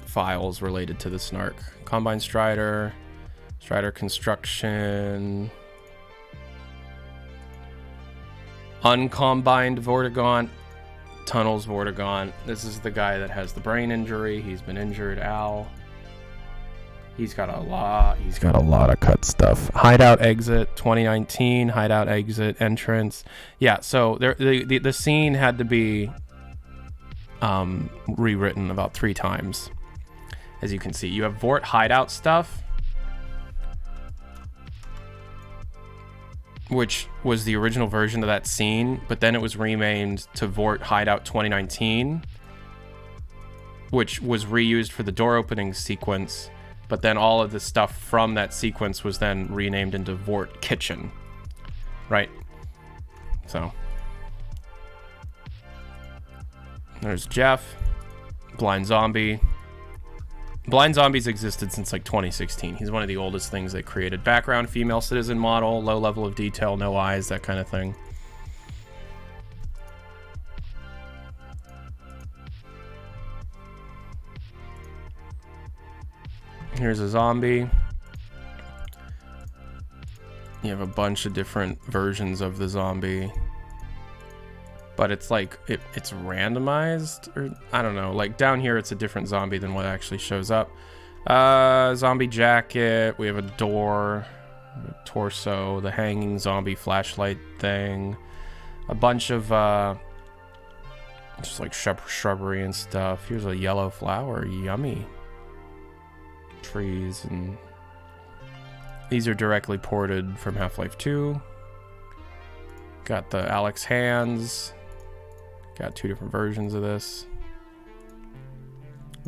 files related to the snark. Combine Strider, Strider Construction, Uncombined Vortigaunt, Tunnels Vortigaunt. This is the guy that has the brain injury. He's been injured, Al. He's got a lot of cut stuff. Hideout Exit 2019, Hideout Exit Entrance. Yeah, so the scene had to be rewritten about 3 times. As you can see, you have Vort Hideout stuff, which was the original version of that scene, but then it was renamed to Vort Hideout 2019, which was reused for the door opening sequence. But then all of the stuff from that sequence was then renamed into Vort Kitchen. Right? So. There's Jeff. Blind Zombie. Blind Zombie's existed since like 2016. He's one of the oldest things they created. Background, female citizen model, low level of detail, no eyes, that kind of thing. Here's a zombie. You have a bunch of different versions of the zombie. But it's like, it's randomized, or I don't know. Like down here, it's a different zombie than what actually shows up. Zombie jacket. We have a door, a torso, the hanging zombie flashlight thing. A bunch of just like shrubbery and stuff. Here's a yellow flower. Yummy. Trees, and these are directly ported from Half-Life 2. Got the Alyx hands. Got 2 different versions of this.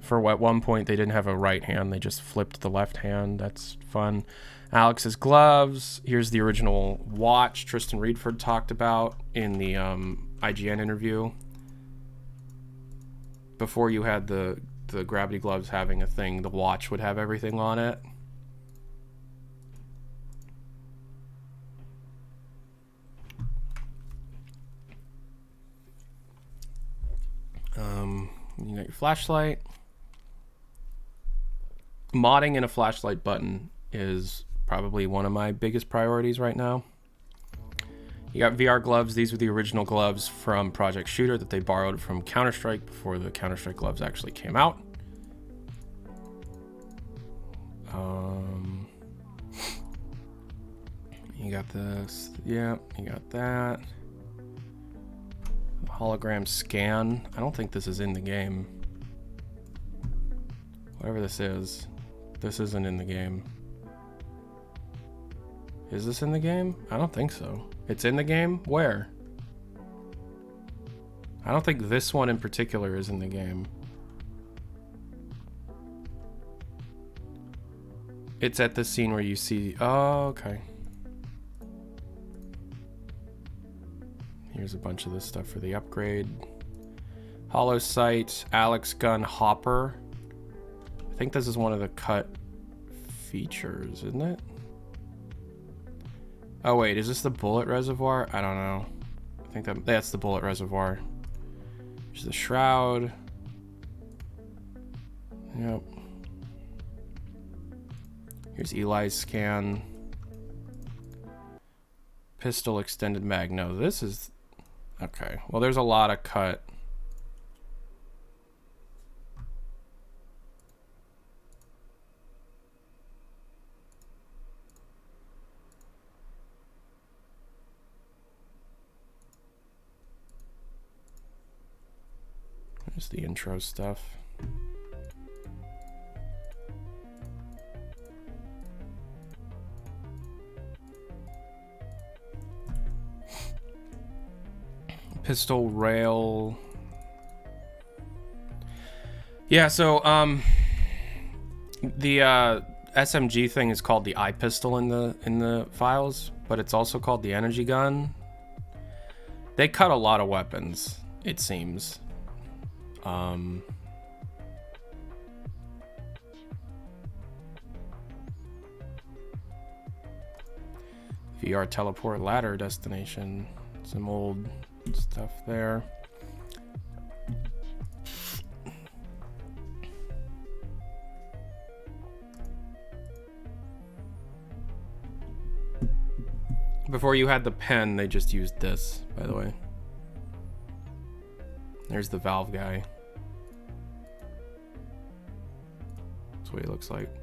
For at one point they didn't have a right hand, they just flipped the left hand. That's fun. Alyx's gloves. Here's the original watch Tristan Reedford talked about in the IGN interview. Before you had the gravity gloves having a thing, the watch would have everything on it. You got your flashlight. Modding in a flashlight button is probably one of my biggest priorities right now. You got VR gloves. These were the original gloves from Project Shooter that they borrowed from Counter-Strike before the Counter-Strike gloves actually came out. You got this. Yeah, you got that. Hologram scan. I don't think this is in the game. Whatever this isn't in the game. Is this in the game? I don't think so. It's in the game? Where? I don't think this one in particular is in the game. It's at the scene where you see... Oh, okay. Here's a bunch of this stuff for the upgrade. Hollow sight, Alyx gun hopper. I think this is one of the cut features, isn't it? Oh wait, is this the bullet reservoir? I don't know. I think that's the bullet reservoir. There's the shroud. Yep. Here's Eli's scan. Pistol extended mag. No, this is... Okay. Well, there's a lot of cut. There's the intro stuff. Pistol rail. Yeah, so the SMG thing is called the eye pistol in the files, but it's also called the energy gun. They cut a lot of weapons, it seems. VR teleport ladder destination. Some old stuff there. Before you had the pen, they just used this, by the way. There's the Valve guy. That's what he looks like.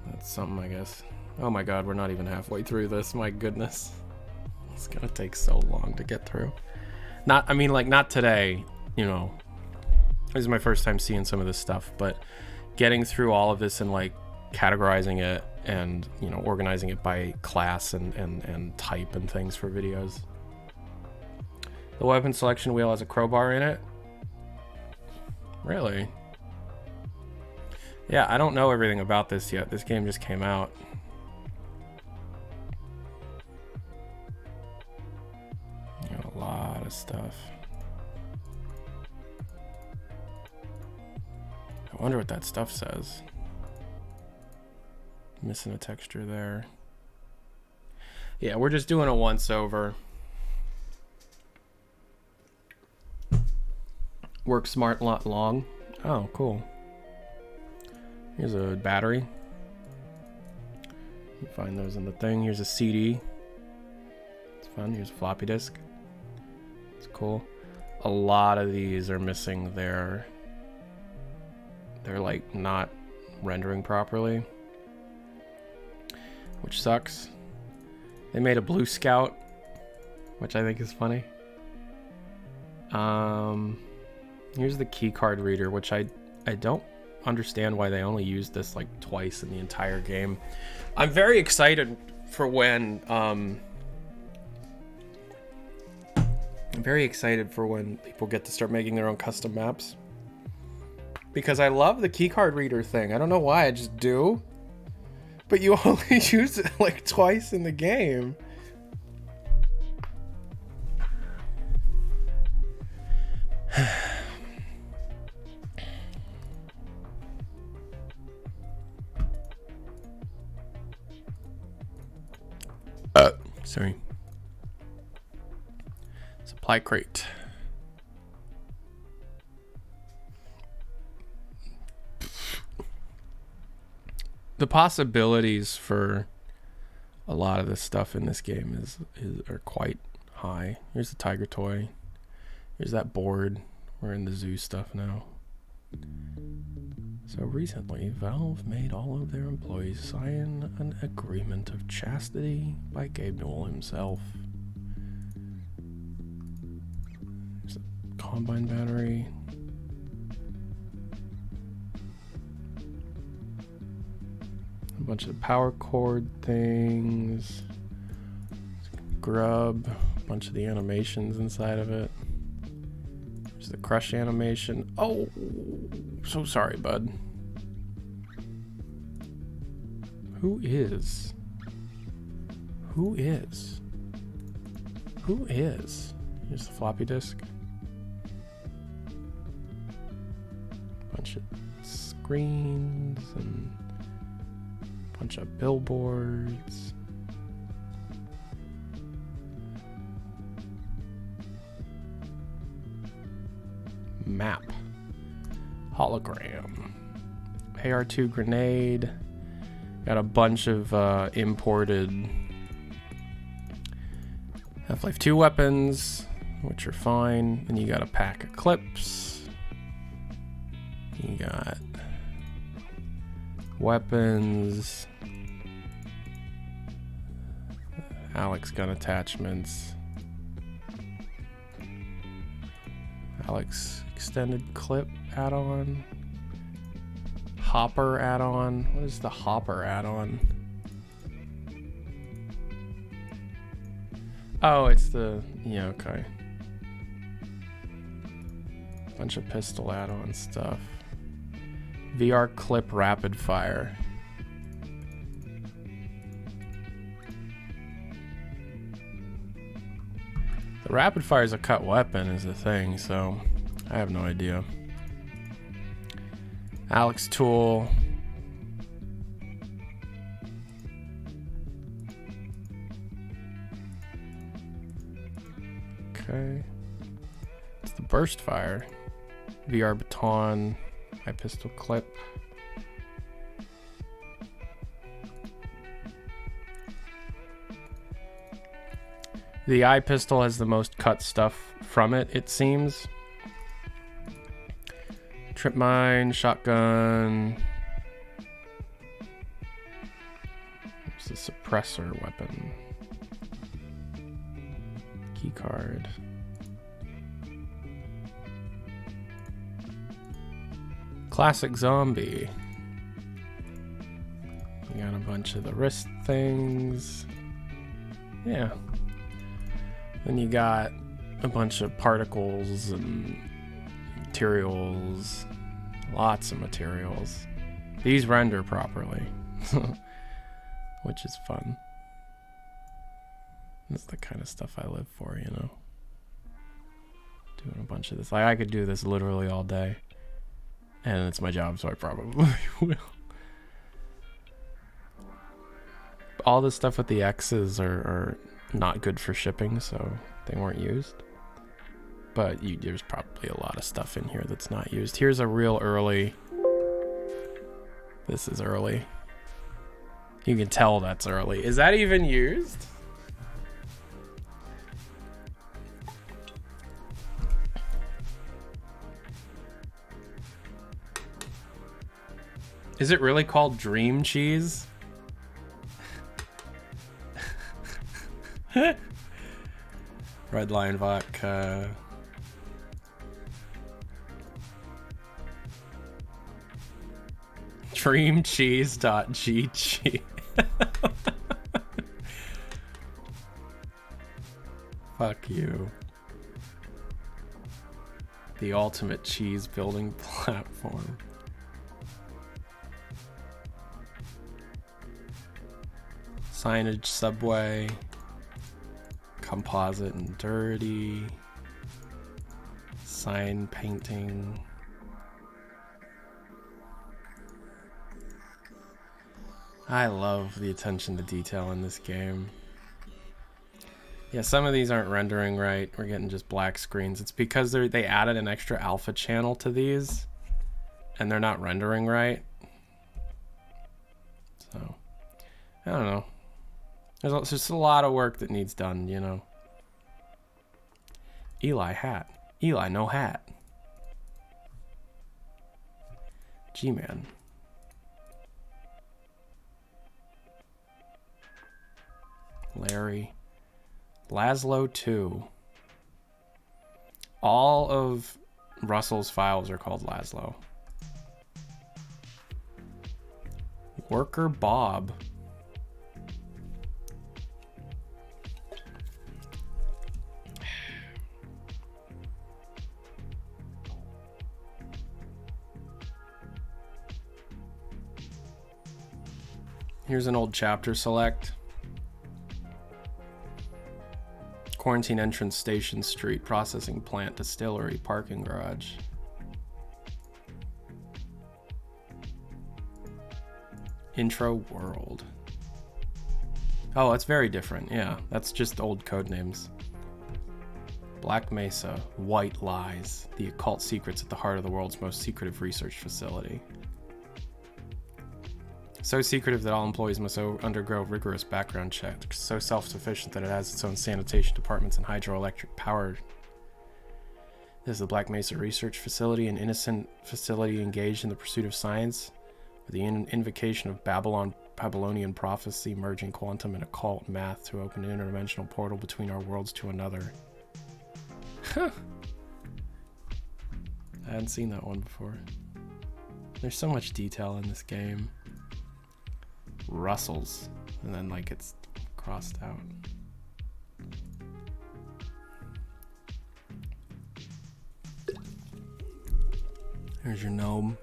That's something, I guess. Oh my god, we're not even halfway through this. My goodness. It's gonna take so long to get through. I mean, like, not today, you know. This is my first time seeing some of this stuff, but getting through all of this and, like, categorizing it and, you know, organizing it by class and type and things for videos. The weapon selection wheel has a crowbar in it. Really? Yeah, I don't know everything about this yet. This game just came out. You know, a lot of stuff. I wonder what that stuff says. Missing a texture there. Yeah, we're just doing a once over. Work smart, lot long. Oh, cool. Here's a battery. You find those in the thing. Here's a CD. It's fun. Here's a floppy disk. It's cool. A lot of these are missing their... They're like not rendering properly, which sucks. They made a blue scout, which I think is funny. Here's the key card reader, which I don't understand why they only used this like twice in the entire game. I'm very excited for when people get to start making their own custom maps. Because I love the keycard reader thing. I don't know why, I just do. But you only use it like twice in the game. Sorry. Supply crate. The possibilities for a lot of this stuff in this game are quite high. Here's the tiger toy. Here's that board. We're in the zoo stuff now. So recently, Valve made all of their employees sign an agreement of chastity by Gabe Newell himself. There's a combine battery. A bunch of power cord things. Grub. A bunch of the animations inside of it. There's the crush animation. Oh, so sorry, bud. Who is? Here's the floppy disk. Bunch of screens and bunch of billboards. Map. Hologram. AR2 grenade. Got a bunch of imported Half-Life 2 weapons, which are fine. And you got a pack of clips. You got weapons. Alyx gun attachments. Alyx extended clip add-on. Hopper add-on. What is the hopper add-on? Oh, it's the... Yeah, okay. Bunch of pistol add-on stuff. VR clip rapid fire. The rapid fire is a cut weapon is the thing, so I have no idea. Alyx tool. Okay. It's the burst fire. VR baton. High pistol clip. The eye pistol has the most cut stuff from it, it seems. Trip mine, shotgun. It's a suppressor weapon. Key card. Classic zombie. We got a bunch of the wrist things. Yeah. Then you got a bunch of particles and materials. Lots of materials. These render properly. Which is fun. That's the kind of stuff I live for, you know. Doing a bunch of this. Like, I could do this literally all day. And it's my job, so I probably will. All the stuff with the X's are not good for shipping, so they weren't used. But there's probably a lot of stuff in here that's not used. Here's a real early. This is early. You can tell that's early. Is that even used? Is it really called Dream Cheese? Red Lion vodka. Dreamcheese.gg. Fuck you. The ultimate cheese building platform. Signage, Subway. Composite and dirty. Sign painting. I love the attention to detail in this game. Yeah, some of these aren't rendering right. We're getting just black screens. It's because they added an extra alpha channel to these, and they're not rendering right. So, I don't know. There's just a lot of work that needs done, you know. Eli hat. Eli no hat. G-Man. Larry. Laszlo 2. All of Russell's files are called Laszlo. Worker Bob. Here's an old chapter select. Quarantine entrance, station, street, processing plant, distillery, parking garage. Intro world. Oh, that's very different. Yeah, that's just old code names. Black Mesa, White Lies, the occult secrets at the heart of the world's most secretive research facility. So secretive that all employees must undergo rigorous background checks. So self-sufficient that it has its own sanitation departments and hydroelectric power. This is the Black Mesa Research Facility, an innocent facility engaged in the pursuit of science, with the invocation of Babylonian prophecy, merging quantum and occult math to open an interdimensional portal between our worlds to another. Huh. I hadn't seen that one before. There's so much detail in this game. Russell's, and then like it's crossed out. There's your gnome.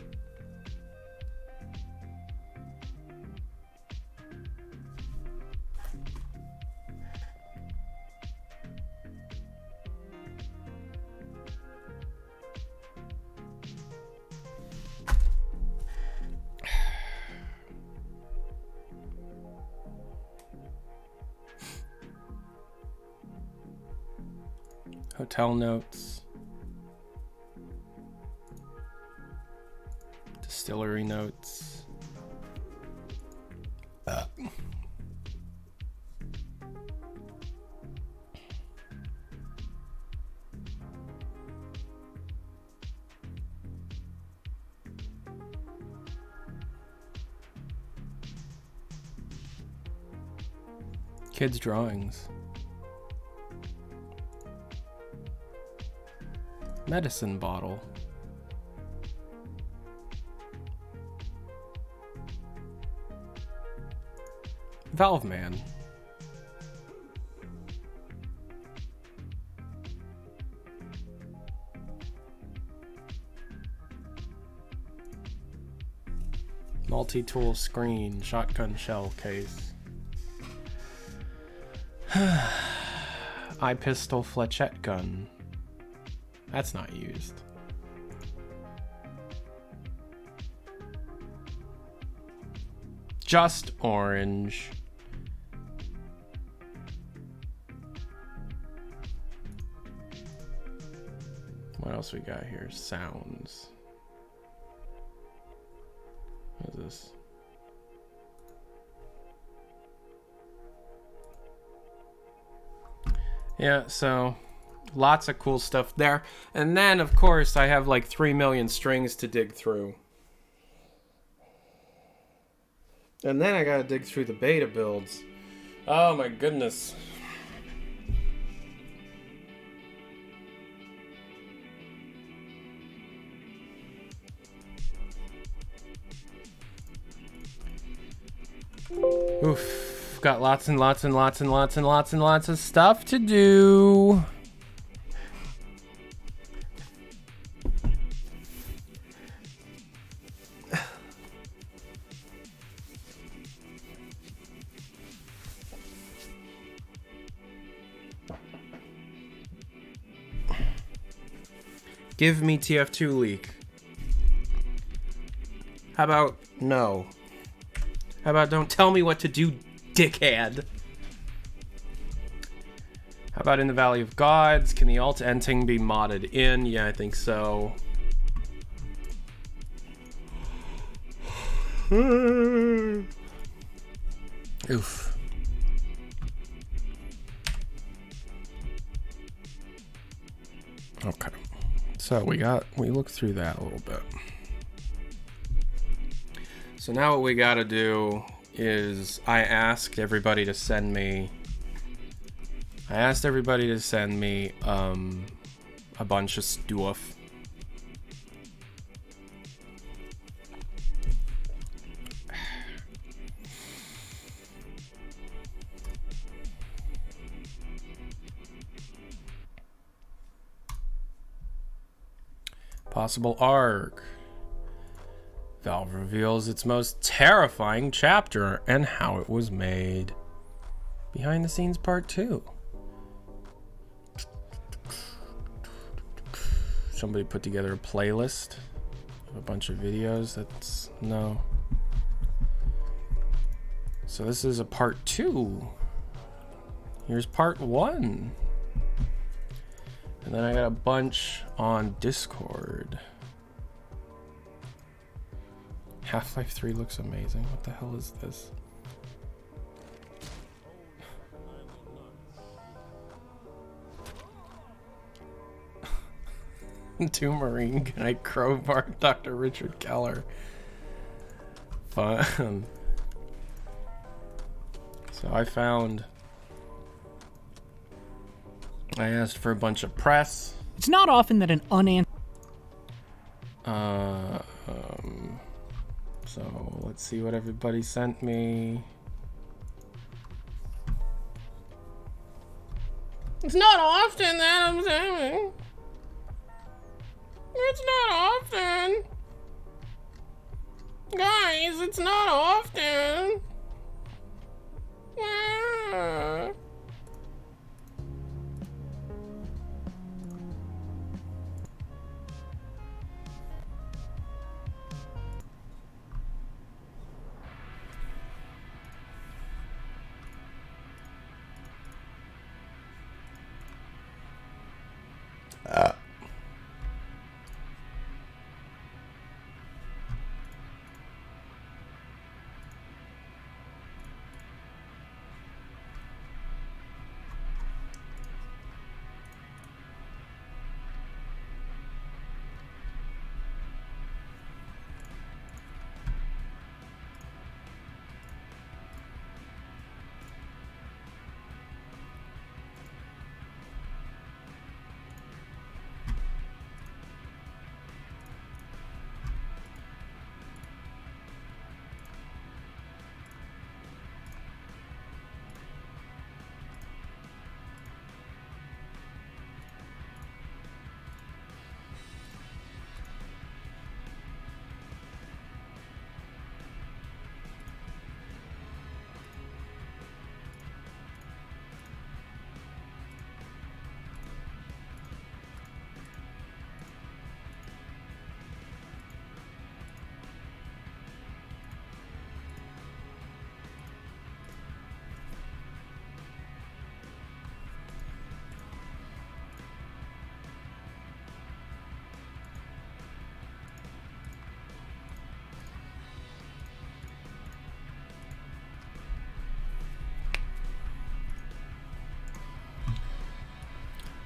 Hotel notes. Distillery notes. Kids' drawings. Medicine bottle. Valve Man. Multi-tool screen, shotgun shell case. Eye pistol flechette gun. That's not used. Just orange. What else we got here? Sounds. What is this? Yeah, so lots of cool stuff there. And then, of course, I have like 3 million strings to dig through. And then I gotta dig through the beta builds. Oh my goodness. Oof. Got lots and lots and lots and lots and lots and lots of stuff to do. Give me TF2 leak. How about no? How about don't tell me what to do, dickhead? How about in the Valley of Gods? Can the alt ending be modded in? Yeah, I think so. Oof. Okay. So we looked through that a little bit. So now what we gotta do is I asked everybody to send me a bunch of stuff. Possible arc. Valve reveals its most terrifying chapter and how it was made. Behind the scenes part 2. Somebody put together a playlist of a bunch of videos. That's no. So this is a part 2. Here's part 1. And then I got a bunch on Discord. Half-Life 3 looks amazing. What the hell is this? Two Marine guy crowbar Dr. Richard Keller. Fun. So I asked for a bunch of press. It's not often that an unanswered. So let's see what everybody sent me. It's not often that I'm saying. It's not often. Guys, it's not often. Ah.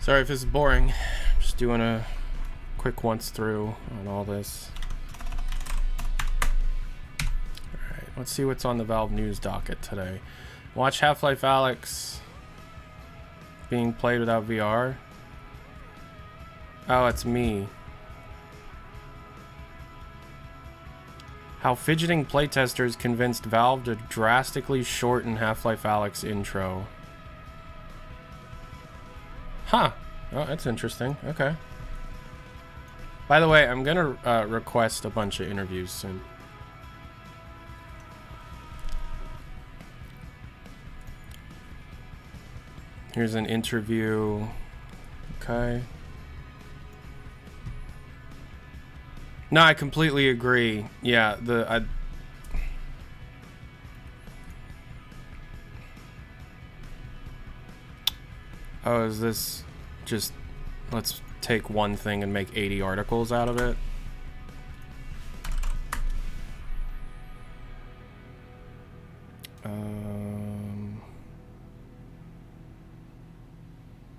Sorry if this is boring. Just doing a quick once through on all this. Alright, let's see what's on the Valve news docket today. Watch Half-Life Alyx being played without VR. Oh, it's me. How fidgeting playtesters convinced Valve to drastically shorten Half-Life Alyx intro. Huh. Oh, that's interesting. Okay. By the way, I'm gonna request a bunch of interviews soon. Here's an interview. Okay. No, I completely agree. Yeah, Oh, is this just, let's take one thing and make 80 articles out of it?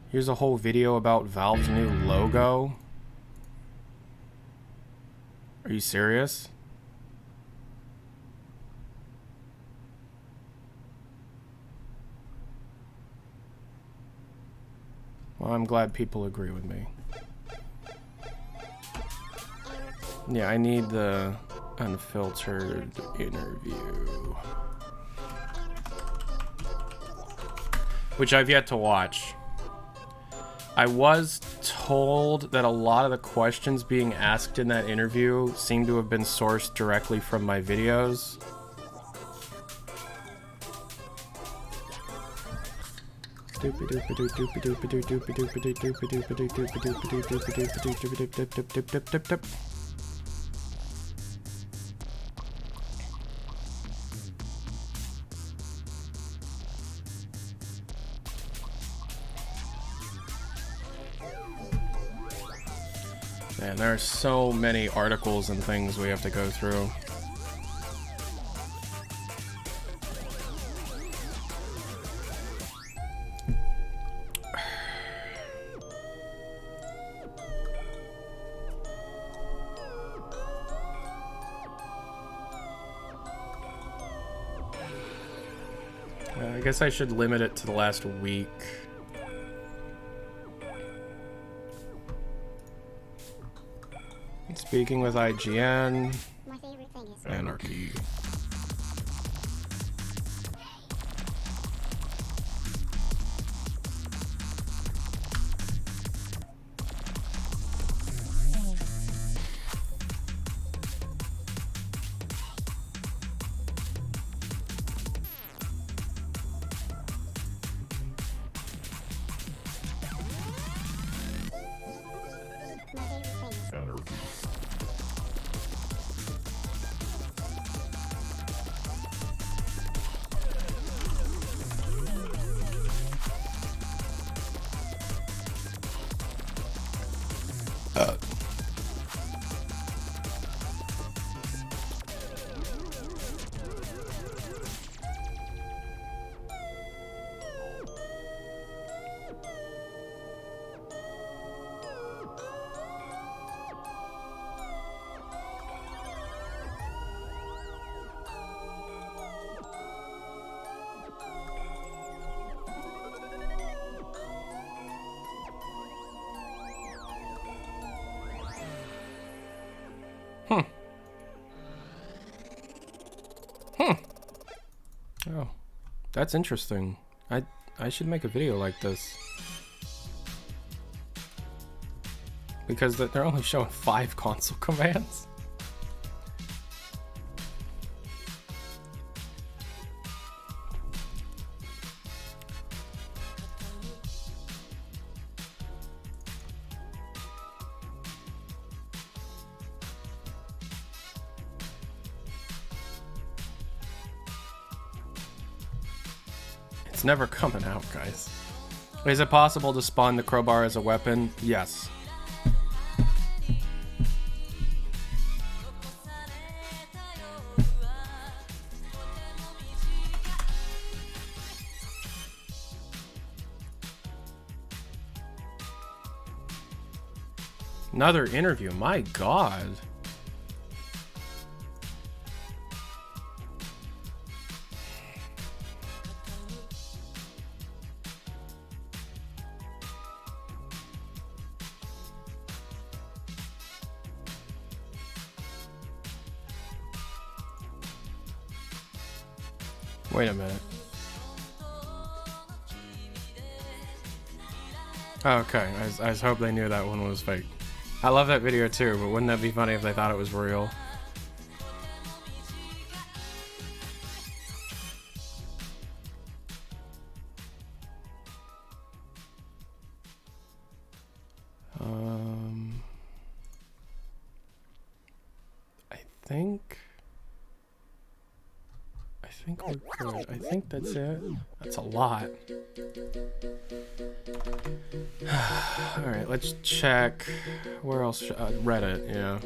Here's a whole video about Valve's new logo. Are you serious? Well, I'm glad people agree with me. Yeah, I need the unfiltered interview. Which I've yet to watch. I was told that a lot of the questions being asked in that interview seem to have been sourced directly from my videos. Man, there are so many articles and things we have to go through. I guess I should limit it to the last week. Speaking with IGN. My favorite thing is Anarchy. Oh, that's interesting. I should make a video like this. Because they're only showing 5 console commands. It's never coming out, guys. Is it possible to spawn the crowbar as a weapon? Yes. Another interview, my god. Wait a minute. Okay, I just hope they knew that one was fake. I love that video too, but wouldn't that be funny if they thought it was real? I think we're good. I think that's it. That's a lot. Alright, let's check. Where else? Reddit, yeah.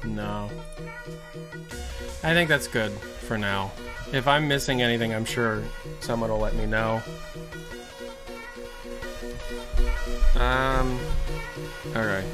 No. I think that's good for now. If I'm missing anything, I'm sure someone will let me know. Alright.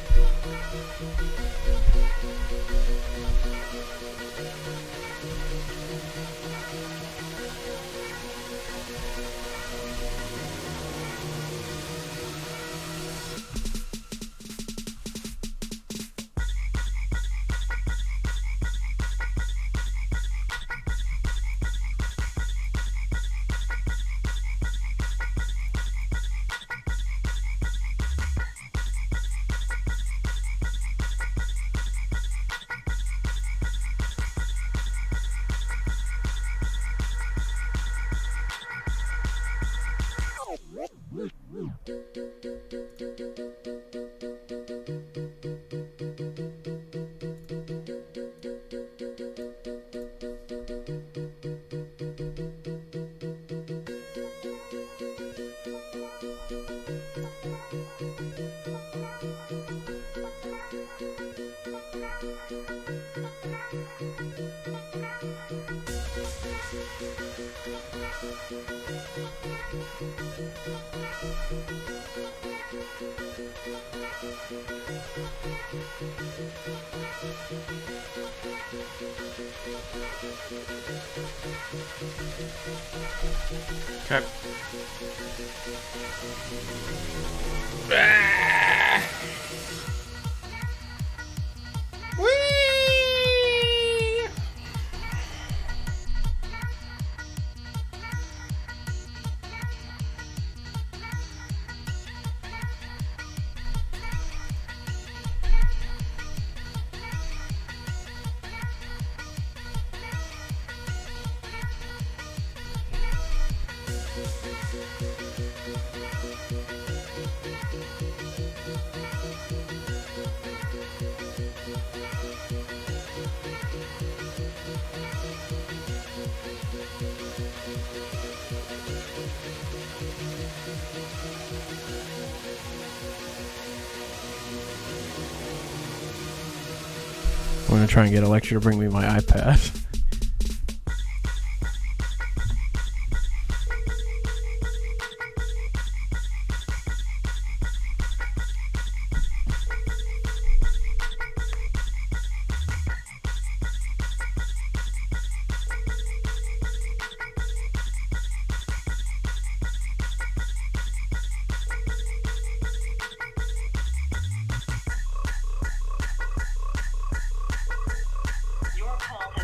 Okay. I'm gonna try and get Alexa to bring me my iPad.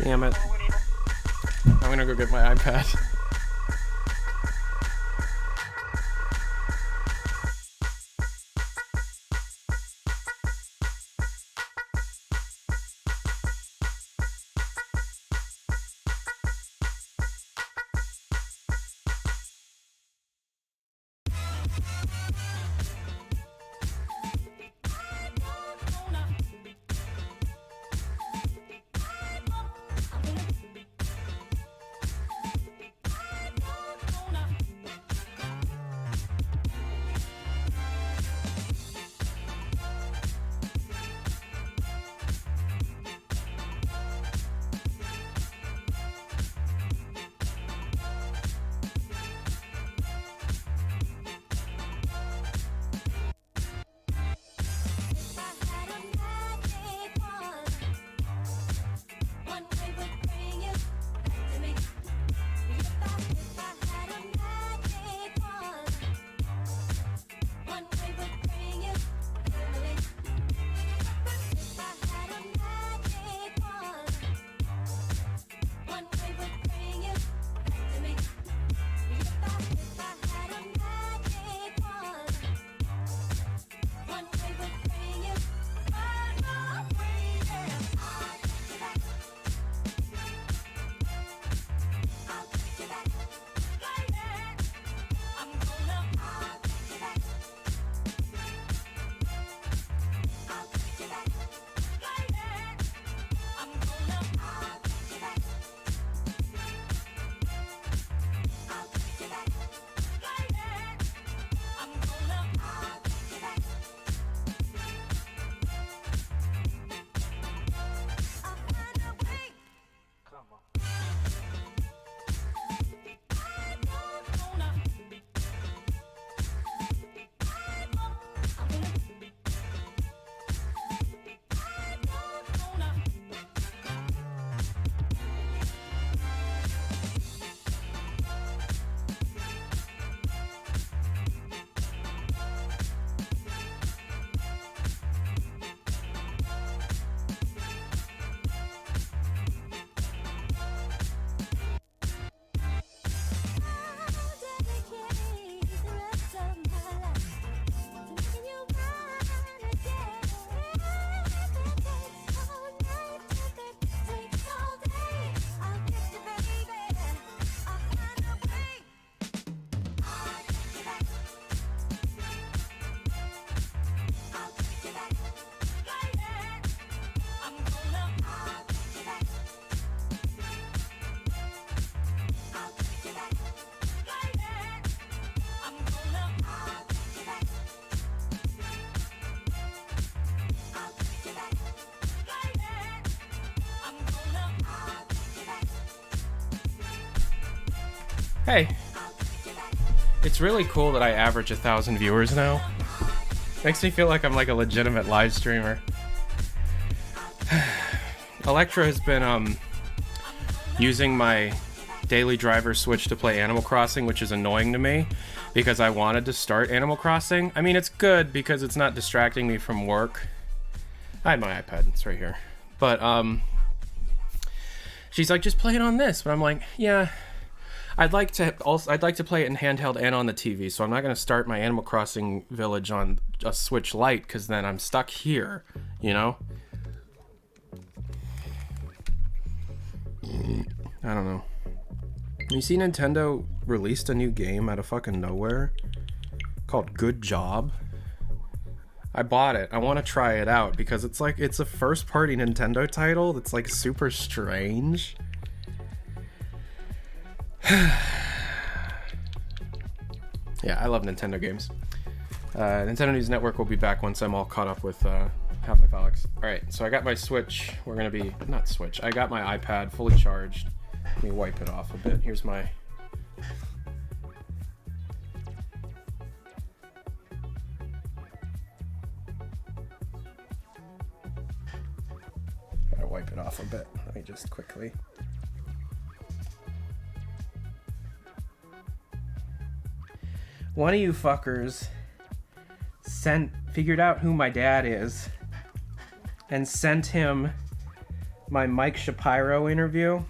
Damn it. I'm gonna go get my iPad. Hey, it's really cool that I average 1,000 viewers now. Makes me feel like I'm like a legitimate live streamer. Electra has been using my daily driver switch to play Animal Crossing, which is annoying to me because I wanted to start Animal Crossing. I mean, it's good because it's not distracting me from work. I had my iPad, it's right here. But she's like, just play it on this. But I'm like, yeah, I'd like to play it in handheld and on the TV. So I'm not gonna start my Animal Crossing village on a Switch Lite because then I'm stuck here, you know? I don't know. You see Nintendo released a new game out of fucking nowhere called Good Job? I bought it. I want to try it out because it's like, it's a first party Nintendo title that's like super strange. Yeah, I love Nintendo games. Nintendo News Network will be back once I'm all caught up with Half-Life Alyx. All right, so I got my Switch. We're gonna be, not Switch, I got my iPad fully charged. Let me wipe it off a bit. Here's my... Gotta wipe it off a bit. Let me just quickly... One of you fuckers figured out who my dad is and sent him my Mike Shapiro interview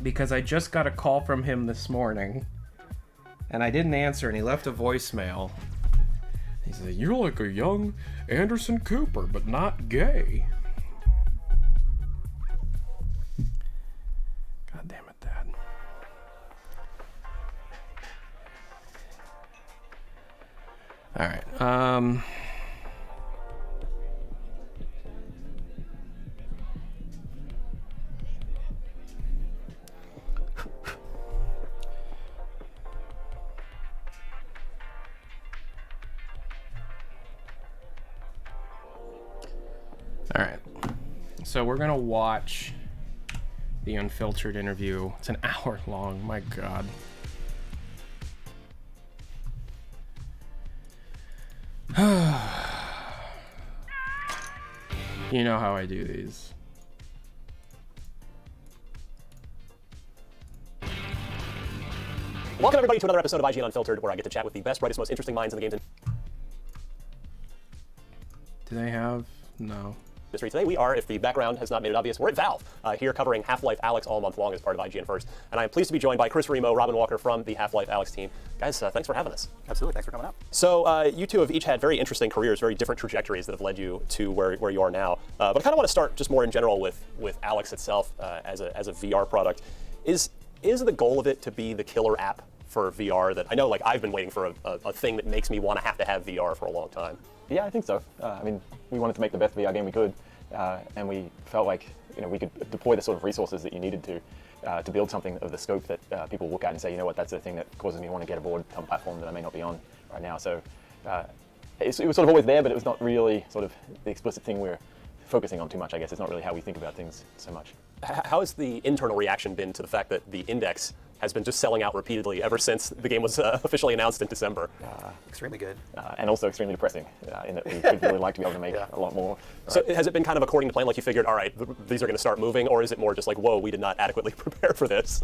because I just got a call from him this morning and I didn't answer and he left a voicemail. He said, "You're like a young Anderson Cooper, but not gay." God damn it, Dad. All right. All right. So we're gonna watch the unfiltered interview. It's an hour long. My God. You know how I do these. Welcome everybody to another episode of IGN Unfiltered, where I get to chat with the best, brightest, most interesting minds in the games Do they have? No. industry. Today we are, if the background has not made it obvious, we're at Valve, here covering Half-Life Alyx all month long as part of IGN First. And I'm pleased to be joined by Chris Remo, Robin Walker from the Half-Life Alyx team. Guys, thanks for having us. Absolutely, thanks for coming out. So you two have each had very interesting careers, very different trajectories that have led you to where you are now. But I kind of want to start just more in general with Alyx itself as a VR product. Is the goal of it to be the killer app for VR that I know, like, I've been waiting for a thing that makes me want to have VR for a long time? Yeah, I think so. I mean, we wanted to make the best VR game we could, and we felt like we could deploy the sort of resources that you needed to build something of the scope that people look at and say, you know what, that's the thing that causes me to want to get aboard some platform that I may not be on right now. So it was sort of always there, but it was not really sort of the explicit thing we're focusing on too much, I guess. It's not really how we think about things so much. How has the internal reaction been to the fact that the Index has been just selling out repeatedly ever since the game was officially announced in December? Extremely good. And also extremely depressing, in that we would really like to be able to make a lot more. So has it been kind of according to plan, like you figured, all right, these are going to start moving, or is it more just like, whoa, we did not adequately prepare for this?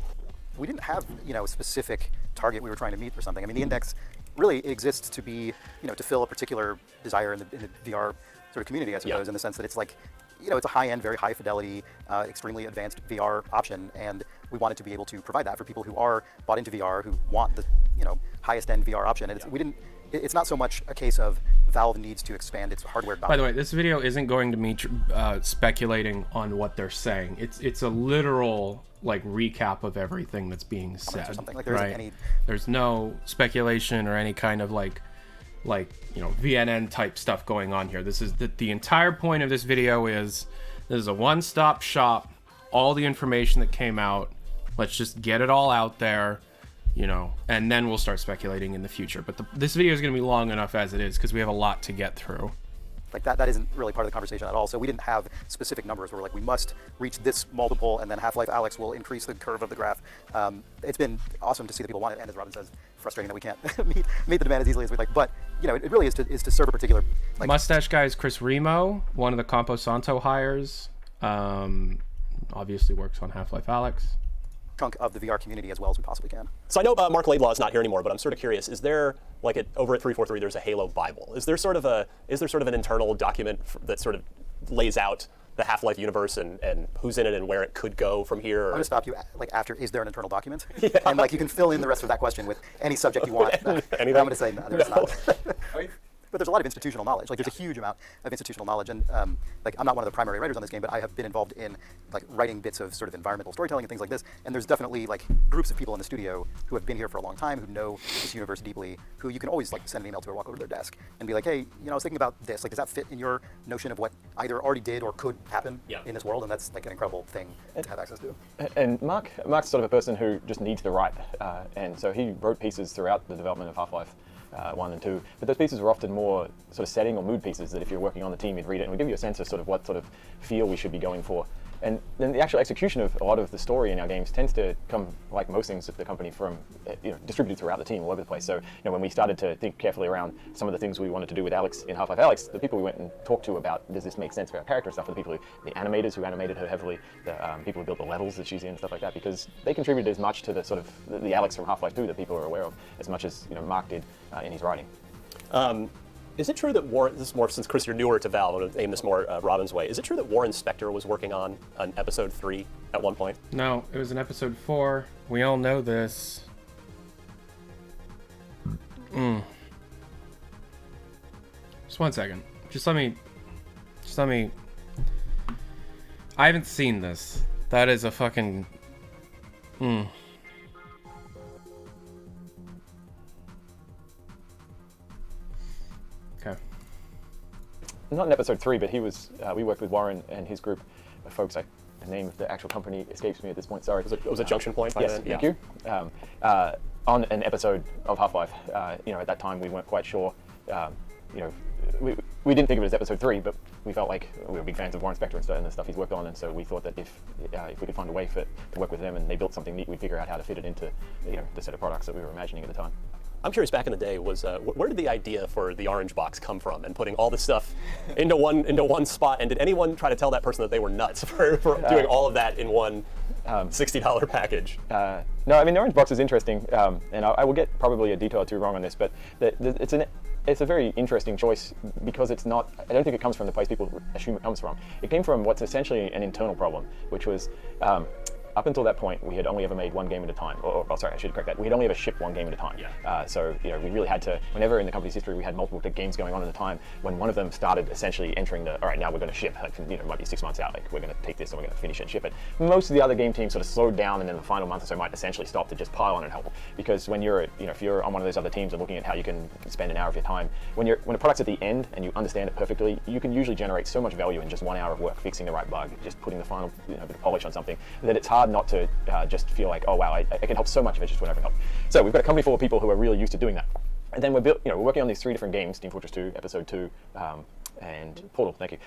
We didn't have, a specific target we were trying to meet or something. I mean, the Index really exists to be, to fill a particular desire in the VR sort of community, I suppose, in the sense that it's like, it's a high-end, very high-fidelity, extremely advanced VR option, and we wanted to be able to provide that for people who are bought into VR, who want the, highest-end VR option. And it's not so much a case of Valve needs to expand its hardware. By the way, this video isn't going to me speculating on what they're saying. It's a literal recap of everything that's being said. Or something. Like there isn't any. There's no speculation or any kind of VNN type stuff going on here. This is the entire point of this video is this is a one-stop shop. All the information that came out, let's just get it all out there, and then we'll start speculating in the future. But this video is going to be long enough as it is because we have a lot to get through. That isn't really part of the conversation at all. So we didn't have specific numbers where we must reach this multiple and then Half-Life Alyx will increase the curve of the graph. It's been awesome to see that people want it, and as Robin says, frustrating that we can't meet the demand as easily as we'd like. But it really is to serve a particular Mustache guy is Chris Remo, one of the Campo Santo hires. Obviously works on Half-Life Alyx. Chunk of the VR community as well as we possibly can. So I know Mark Laidlaw is not here anymore, but I'm sort of curious, is there, over at 343, there's a Halo Bible. Is there sort of an internal document that sort of lays out the Half-Life universe and who's in it and where it could go from here? I'm going to stop you after, is there an internal document? Yeah. And you can fill in the rest of that question with any subject you want. Anything? I'm going to say no, there's not. But there's a lot of institutional knowledge. There's a huge amount of institutional knowledge, and I'm not one of the primary writers on this game, but I have been involved in writing bits of sort of environmental storytelling and things like this. And there's definitely groups of people in the studio who have been here for a long time, who know this universe deeply, who you can always send an email to or walk over to their desk and be like, hey, I was thinking about this. Does that fit in your notion of what either already did or could happen in this world? And that's an incredible thing to have access to. And Mark's sort of a person who just needs to write, and so he wrote pieces throughout the development of Half-Life. 1 and 2. But those pieces were often more sort of setting or mood pieces that if you're working on the team, you'd read it and it would give you a sense of sort of what sort of feel we should be going for. And then the actual execution of a lot of the story in our games tends to come, like most things of the company, from distributed throughout the team all over the place. So when we started to think carefully around some of the things we wanted to do with Alyx in Half-Life Alyx, the people we went and talked to about does this make sense for our character and stuff, are the people the animators who animated her heavily, the people who built the levels that she's in and stuff like that, because they contributed as much to the sort of the Alyx from Half-Life 2 that people are aware of as much as Mark did in his writing. Is it true that Warren, this is more since Chris, you're newer to Valve, I'm going to aim this more Robin's way. Is it true that Warren Spector was working on an episode 3 at one point? No, it was in episode 4. We all know this. Just one second. Just let me. I haven't seen this. That is a fucking. Okay. Not in episode 3, but he was. We worked with Warren and his group of folks. The name of the actual company escapes me at this point. Sorry. Was it Junction Point? By yes. then? Thank you. On an episode of Half-Life, at that time we weren't quite sure. We didn't think of it as episode 3, but we felt like we were big fans of Warren Spector and the stuff he's worked on, and so we thought that if we could find a way to work with them and they built something neat, we'd figure out how to fit it into the set of products that we were imagining at the time. I'm curious, back in the day, was where did the idea for the orange box come from, and putting all this stuff into one spot? And did anyone try to tell that person that they were nuts for doing all of that in one $60 package? No, I mean, the orange box is interesting, and I will get probably a detail or two wrong on this, but it's a very interesting choice because it's not. I don't think it comes from the place people assume it comes from. It came from what's essentially an internal problem, which was. Up until that point, we had only ever made one game at a time. Sorry, I should correct that. We had only ever shipped one game at a time. Yeah. So we really had to. Whenever in the company's history we had multiple games going on at a time, when one of them started essentially entering all right, now we're going to ship. It might be 6 months out. Like we're going to take this and we're going to finish it and ship it. Most of the other game teams sort of slowed down, and then the final month or so might essentially stop to just pile on and help. Because when you're, if you're on one of those other teams and looking at how you can spend an hour of your time, when a product's at the end and you understand it perfectly, you can usually generate so much value in just 1 hour of work, fixing the right bug, just putting the final bit of polish on something, that it's hard not to. Just feel like, oh wow, I can help so much if it's just whatever help. So we've got a company full of people who are really used to doing that. And then we're working on these 3 different games, Team Fortress 2, Episode 2, and Portal, thank you.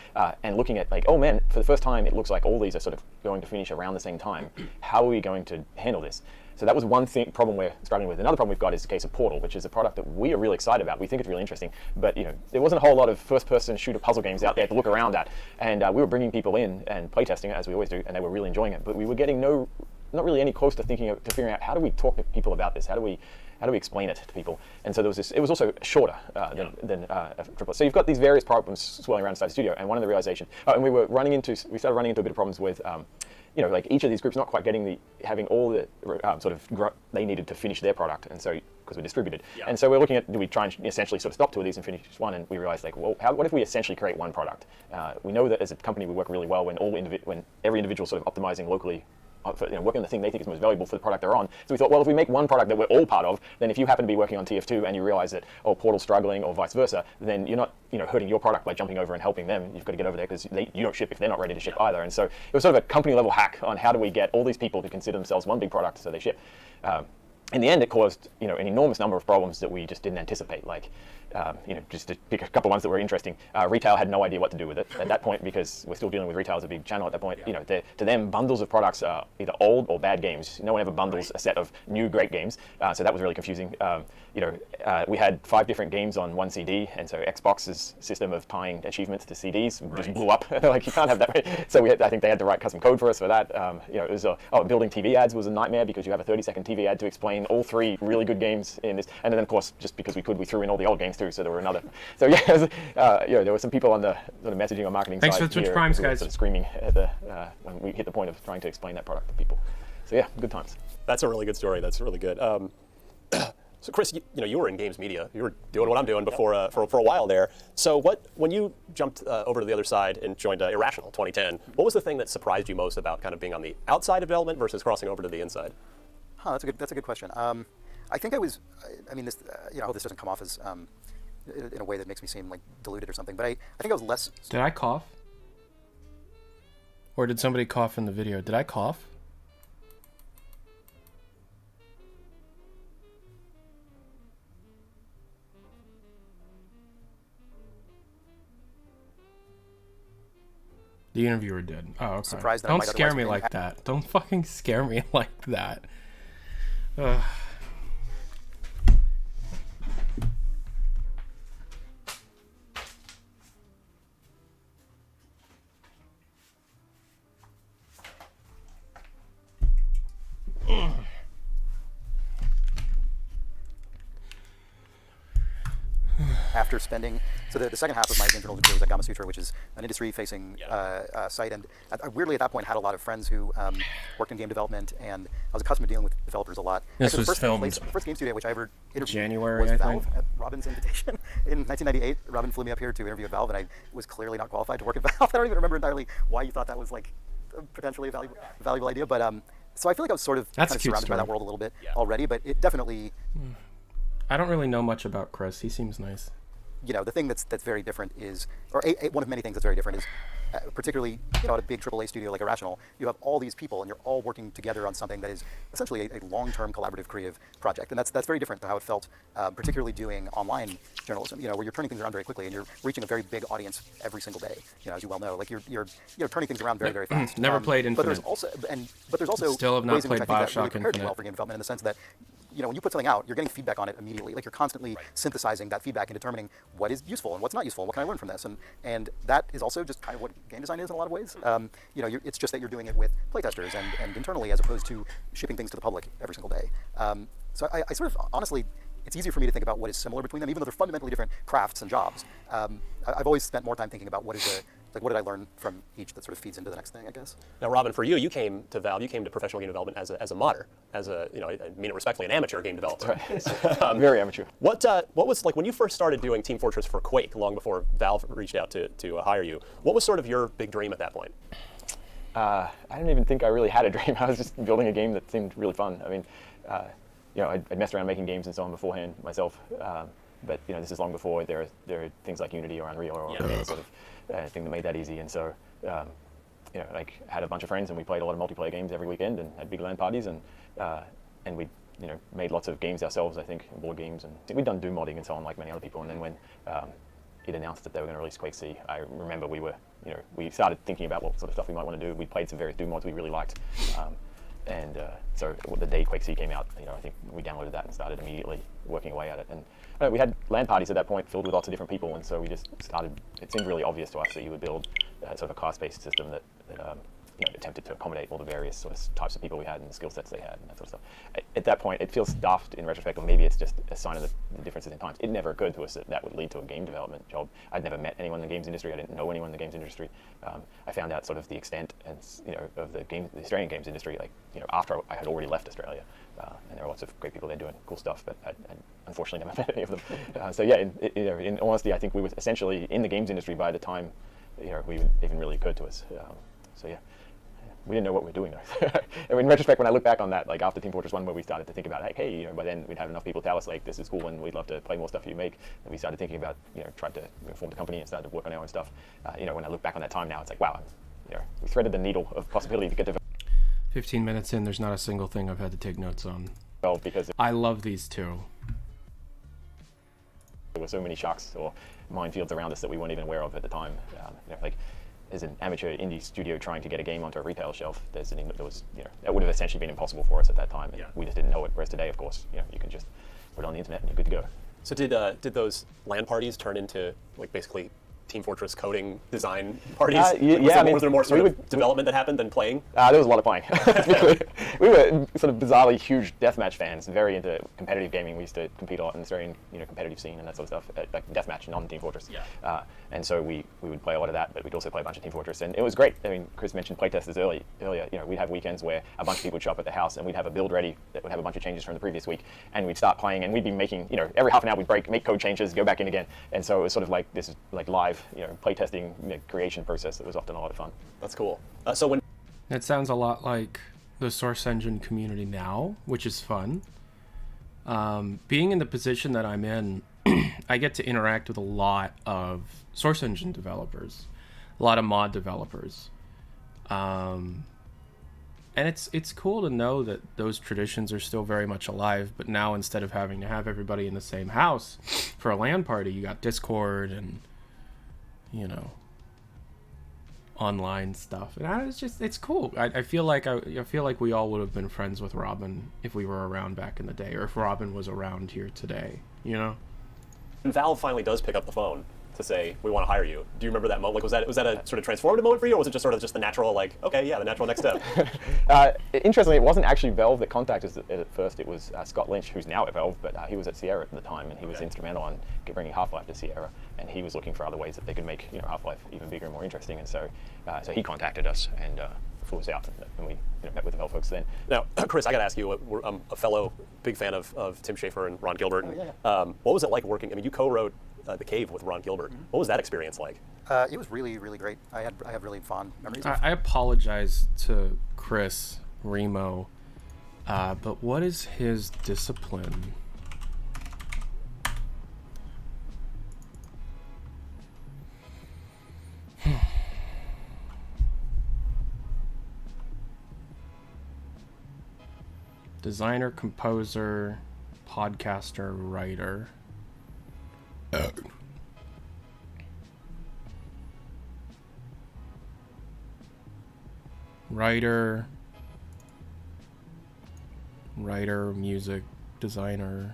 And looking at like, oh man, for the first time it looks like all these are sort of going to finish around the same time. How are we going to handle this? So that was one problem we're struggling with. Another problem we've got is the case of Portal, which is a product that we are really excited about. We think it's really interesting, but there wasn't a whole lot of first-person shooter puzzle games out there to look around at. And we were bringing people in and playtesting it as we always do, and they were really enjoying it. But we were getting not really any close to figuring out how do we talk to people about this? How do we explain it to people? And so there was this. It was also shorter than Triple. So you've got these various problems swirling around inside the studio, and one of the realizations, and we started running into a bit of problems with. Like each of these groups not quite having all the they needed to finish their product, and so because we're distributed, and so we're looking at do we try and essentially sort of stop 2 of these and finish one, and we realized like, well, what if we essentially create one product? We know that as a company we work really well when every individual sort of optimizing locally. Working on the thing they think is most valuable for the product they're on. So we thought, well, if we make one product that we're all part of, then if you happen to be working on TF2 and you realize that, Portal's struggling or vice versa, then you're not, hurting your product by jumping over and helping them. You've got to get over there because you don't ship if they're not ready to ship either. And so it was sort of a company level hack on how do we get all these people to consider themselves one big product so they ship. In the end, it caused an enormous number of problems that we just didn't anticipate. Like, just to pick a couple of ones that were interesting. Retail had no idea what to do with it at that point because we're still dealing with retail as a big channel at that point. To them, bundles of products are either old or bad games. No one ever bundles a set of new great games, so that was really confusing. We had 5 different games on one CD, and so Xbox's system of tying achievements to CDs just blew up. Like you can't have that. So I think they had to write custom code for us for that. It was building TV ads was a nightmare because you have a 30-second TV ad to explain all 3 really good games in this, and then of course just because we could, we threw in all the old games too. So there were another. So there were some people on the sort of messaging or marketing Thanks side for the Twitch here Primes, who were guys. sort of screaming at when we hit the point of trying to explain that product to people. So yeah, good times. That's a really good story. That's really good. So Chris, you were in games media. You were doing what I'm doing before for a while there. So when you jumped over to the other side and joined Irrational 2010, what was the thing that surprised you most about kind of being on the outside of development versus crossing over to the inside? That's a good question. I think I was. I mean, this. I hope this doesn't come off as in a way that makes me seem like deluded or something. But I think I was less. Did I cough? Or did somebody cough in the video? Did I cough? The interviewer did. Oh, okay. Surprised that I Don't might scare otherwise me bring like that. Don't fucking scare me like that. Ugh. After spending, so the second half of my game journalism career was at Gama Sutra, which is an industry-facing site, and I weirdly at that point had a lot of friends who worked in game development, and I was accustomed to dealing with developers a lot. This Actually, was filmed the first game studio at which I ever interviewed January, was I Valve think. at Robin's invitation in 1998. Robin flew me up here to interview at Valve, and I was clearly not qualified to work at Valve. I don't even remember entirely why you thought that was like potentially a valuable idea, but so I feel like I was sort of That's kind a of cute surrounded by story. that world a little bit already, but it definitely. I don't really know much about Chris. He seems nice. You know, the thing that's very different is, or one of many things that's very different is, particularly, you know, at a big AAA studio like Irrational, you have all these people and you're all working together on something that is essentially a long-term collaborative creative project, and that's very different to how it felt, particularly doing online journalism. You know, where you're turning things around very quickly and you're reaching a very big audience every single day. You know, as you well know, like you're turning things around very fast. Never played But there's Infinite. also Still have not ways in which I played think that really Bioshock prepared you Infinite. well for game development in the sense that, you know, when you put something out, you're getting feedback on it immediately. Like you're constantly synthesizing that feedback and determining what is useful and what's not useful, and what can I learn from this, and that is also just kind of what game design is in a lot of ways. You know, it's just that you're doing it with playtesters and internally as opposed to shipping things to the public every single day. So I sort of honestly, it's easier for me to think about what is similar between them, even though they're fundamentally different crafts and jobs. I've always spent more time thinking about what did I learn from each that sort of feeds into the next thing, I guess. Now, Robin, for you, you came to Valve, you came to professional game development as a modder, as a, you know, I mean it respectfully, an amateur game developer. Very amateur. What was, like, when you first started doing Team Fortress for Quake, long before Valve reached out to hire you, what was sort of your big dream at that point? I don't even think I really had a dream. I was just building a game that seemed really fun. I mean, you know, I'd messed around making games and so on beforehand myself, but you know, this is long before there are things like Unity or Unreal or any sort of thing that made that easy. And so, you know, like had a bunch of friends and we played a lot of multiplayer games every weekend and had big LAN parties and we, you know, made lots of games ourselves. I think board games, and we'd done Doom modding and so on like many other people. And then when it announced that they were going to release Quake C, I remember we started thinking about what sort of stuff we might want to do. We played some various Doom mods we really liked. So the day Quake C came out, you know, I think we downloaded that and started immediately working away at it. And we had LAN parties at that point filled with lots of different people, and so we just started. It seemed really obvious to us that you would build sort of a class-based system that you know, attempted to accommodate all the various sort of types of people we had and the skill sets they had and that sort of stuff. At that point, it feels daft in retrospect, or maybe it's just a sign of the differences in times. It never occurred to us that that would lead to a game development job. I'd never met anyone in the games industry. I didn't know anyone in the games industry. I found out sort of the extent and, you know, of the Australian games industry, like, you know, after I had already left Australia. And there are lots of great people there doing cool stuff, but I unfortunately never met any of them. So yeah, in honesty, I think we were essentially in the games industry by the time, you know, we even really occurred to us. So yeah, we didn't know what we were doing though. And in retrospect, when I look back on that, like after Team Fortress 1, where we started to think about, like, hey, you know, by then we'd have enough people tell us, like, this is cool and we'd love to play more stuff you make. And we started thinking about, you know, tried to form the company and started to work on our own stuff. You know, when I look back on that time now, it's like, wow, you know, we threaded the needle of possibility to get to 15 minutes in, there's not a single thing I've had to take notes on. Valve because I love these two. there were so many sharks or minefields around us that we weren't even aware of at the time. You know, like, as an amateur indie studio trying to get a game onto a retail shelf, there was, you know, that would have essentially been impossible for us at that time. And we just didn't know it. Whereas today, of course, you know, you can just put it on the internet and you're good to go. So did those LAN parties turn into, like, basically Team Fortress coding design parties? Was there more sort of development that happened than playing? There was a lot of playing. We were sort of bizarrely huge deathmatch fans, very into competitive gaming. We used to compete a lot in the Australian, you know, competitive scene and that sort of stuff, like deathmatch, non-Team Fortress. And so we would play a lot of that, but we'd also play a bunch of Team Fortress, and it was great. I mean, Chris mentioned playtesters earlier. You know, we'd have weekends where a bunch of people would show up at the house, and we'd have a build ready that would have a bunch of changes from the previous week, and we'd start playing, and we'd be making, you know, every half an hour we'd make code changes, go back in again, and so it was sort of like this, like, live, you know, playtesting, you know, creation process that was often a lot of fun. That's cool. So when It sounds a lot like the Source Engine community now, which is fun. Being in the position that I'm in, I get to interact with a lot of Source Engine developers, a lot of mod developers. And it's cool to know that those traditions are still very much alive, but now instead of having to have everybody in the same house for a LAN party, you got Discord and, you know, online stuff, and it's cool. I feel like we all would have been friends with Robin if we were around back in the day, or if Robin was around here today, you know. And Valve finally does pick up the phone to say, we want to hire you. Do you remember that moment? Like, was that a sort of transformative moment for you, or was it just sort of just the natural, like, okay, yeah, the natural next step? Interestingly, it wasn't actually Valve that contacted us at first. It was Scott Lynch, who's now at Valve, but he was at Sierra at the time, and he was instrumental in bringing Half-Life to Sierra, and he was looking for other ways that they could make Half-Life even bigger and more interesting, and so he contacted us and flew us out, and we met with the Valve folks then. Now, Chris, I got to ask you, I'm a fellow big fan of Tim Schafer and Ron Gilbert. What was it like working? I mean, you co-wrote The Cave with Ron Gilbert. What was that experience like? It was really, really great. I have really fond memories. I apologize to Chris Remo, but what is his discipline? Designer, composer, podcaster, writer. Writer, music, designer.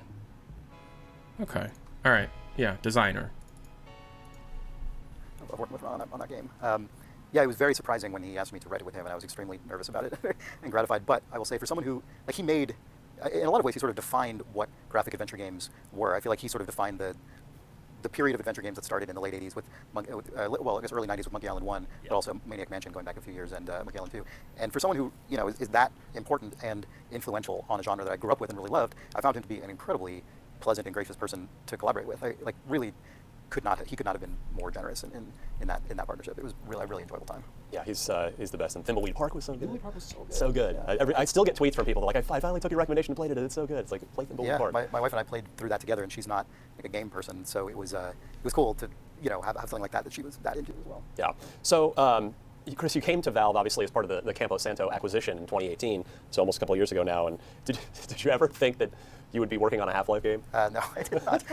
Okay. All right. Yeah, designer. I love working with Ron on that game. Yeah, it was very surprising when he asked me to write it with him, and I was extremely nervous about it and gratified. But I will say, for someone who, like, he made, in a lot of ways, he sort of defined what graphic adventure games were. I feel like he sort of defined the period of adventure games that started in the late 80s with, I guess early 90s with Monkey Island 1, but also Maniac Mansion going back a few years, and Monkey Island 2. And for someone who, is that important and influential on a genre that I grew up with and really loved, I found him to be an incredibly pleasant and gracious person to collaborate with. He could not have been more generous in that partnership. It was really a really enjoyable time. Yeah, he's the best. And Thimbleweed Park was so good. Thimbleweed Park was so good. I still get tweets from people like, I finally took your recommendation and played it. It's so good. It's like, play Thimbleweed Park. My wife and I played through that together, and she's not like a game person, so it was cool to have something like that she was that into as well. Yeah. So Chris, you came to Valve obviously as part of the Campo Santo acquisition in 2018, so almost a couple of years ago now. And did you ever think that you would be working on a Half-Life game? No, I did not.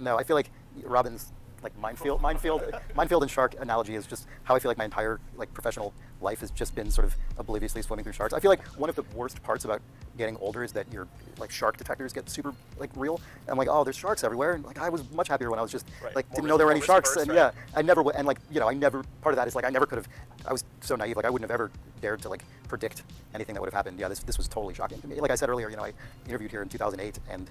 No, I feel like Robin's minefield and shark analogy is just how I feel like my entire professional life has just been sort of obliviously swimming through sharks. I feel like one of the worst parts about getting older is that your shark detectors get super real. And I'm like, oh, there's sharks everywhere, and I was much happier when I was just didn't know there were any sharks. And yeah, I never and I never, part of that is I never could have. I was so naive, I wouldn't have ever dared to predict anything that would have happened. Yeah, this was totally shocking to me. Like I said earlier, I interviewed here in 2008, and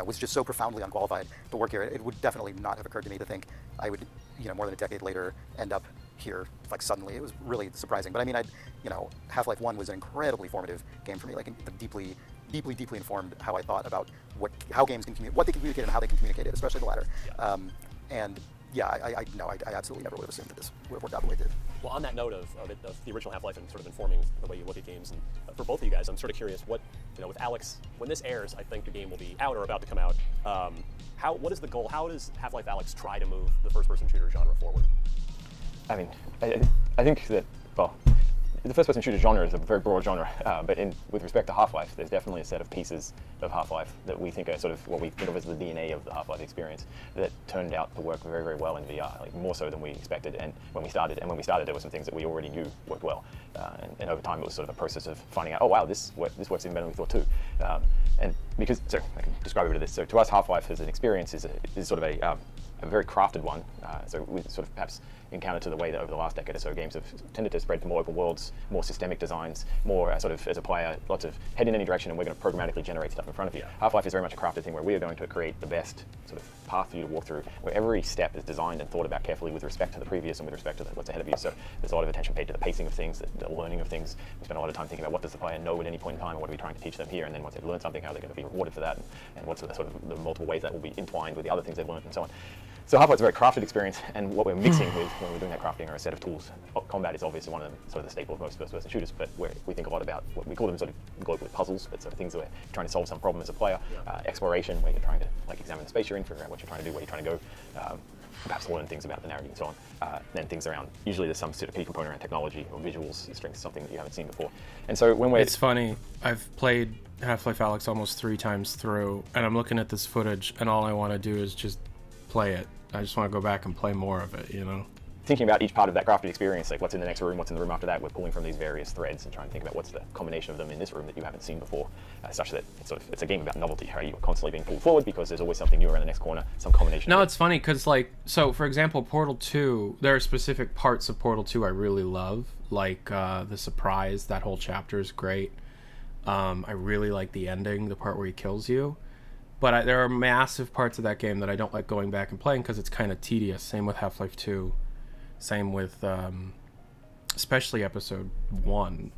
was just so profoundly unqualified to work here. It would definitely not have occurred to me to think I would, more than a decade later, end up here suddenly. It was really surprising. But I mean, Half-Life 1 was an incredibly formative game for me. Deeply informed how I thought about how games can what they can communicate and how they can communicate it, especially the latter. And yeah, I absolutely never would have assumed that this would have worked out the way it did. Well, on that note of the original Half-Life and sort of informing the way you look at games, and for both of you guys, I'm sort of curious what, with Alyx, when this airs, I think the game will be out or about to come out. What is the goal? How does Half-Life Alyx try to move the first-person shooter genre forward? I mean, I think that, the first-person shooter genre is a very broad genre, but with respect to Half-Life, there's definitely a set of pieces of Half-Life that we think are sort of what we think of as the DNA of the Half-Life experience that turned out to work very, very well in VR, more so than we expected. And when we started, there were some things that we already knew worked well, and over time it was sort of a process of finding out, oh wow, this works even better than we thought too. And because, so I can describe it as this. So to us, Half-Life as an experience is sort of a very crafted one. So we sort of perhaps encountered to the way that over the last decade or so, games have tended to spread to more open worlds, more systemic designs, more sort of, as a player, lots of head in any direction, and we're going to programmatically generate stuff in front of you. Half-Life is very much a crafted thing where we are going to create the best sort of path for you to walk through, where every step is designed and thought about carefully with respect to the previous and with respect to what's ahead of you. So there's a lot of attention paid to the pacing of things, the learning of things. We spend a lot of time thinking about what does the player know at any point in time, and what are we trying to teach them here, and then once they've learned something, how are they going to be rewarded for that, and what's the sort of the multiple ways that will be entwined with the other things they've learned, and so on. So Half-Life's a very crafted experience, and what we're mixing with when we're doing that crafting are a set of tools. Combat is obviously one of them, sort of the staple of most first-person shooters, but where we think a lot about what we call them sort of globally puzzles, but sort of things that we're trying to solve some problem as a player. Exploration, where you're trying to examine the space you're in, figure out what you're trying to do, where you're trying to go, perhaps learn things about the narrative and so on. Then things around, usually there's some sort of key component around technology or visuals, strengths, something that you haven't seen before. And so when we're... It's funny, I've played Half-Life Alyx almost 3 times through, and I'm looking at this footage, and all I want to do is just play it. I just want to go back and play more of it, thinking about each part of that crafted experience, like what's in the next room, what's in the room after that, we're pulling from these various threads and trying to think about what's the combination of them in this room that you haven't seen before, such that it's a game about novelty, how you're constantly being pulled forward because there's always something new around the next corner, some combination. No, it's funny because, like, so for example, Portal 2, there are specific parts of Portal 2 I really love, like the surprise. That whole chapter is great. I really like the ending, the part where he kills you. But there are massive parts of that game that I don't like going back and playing because it's kind of tedious. Same with Half-Life 2. Same with especially Episode 1.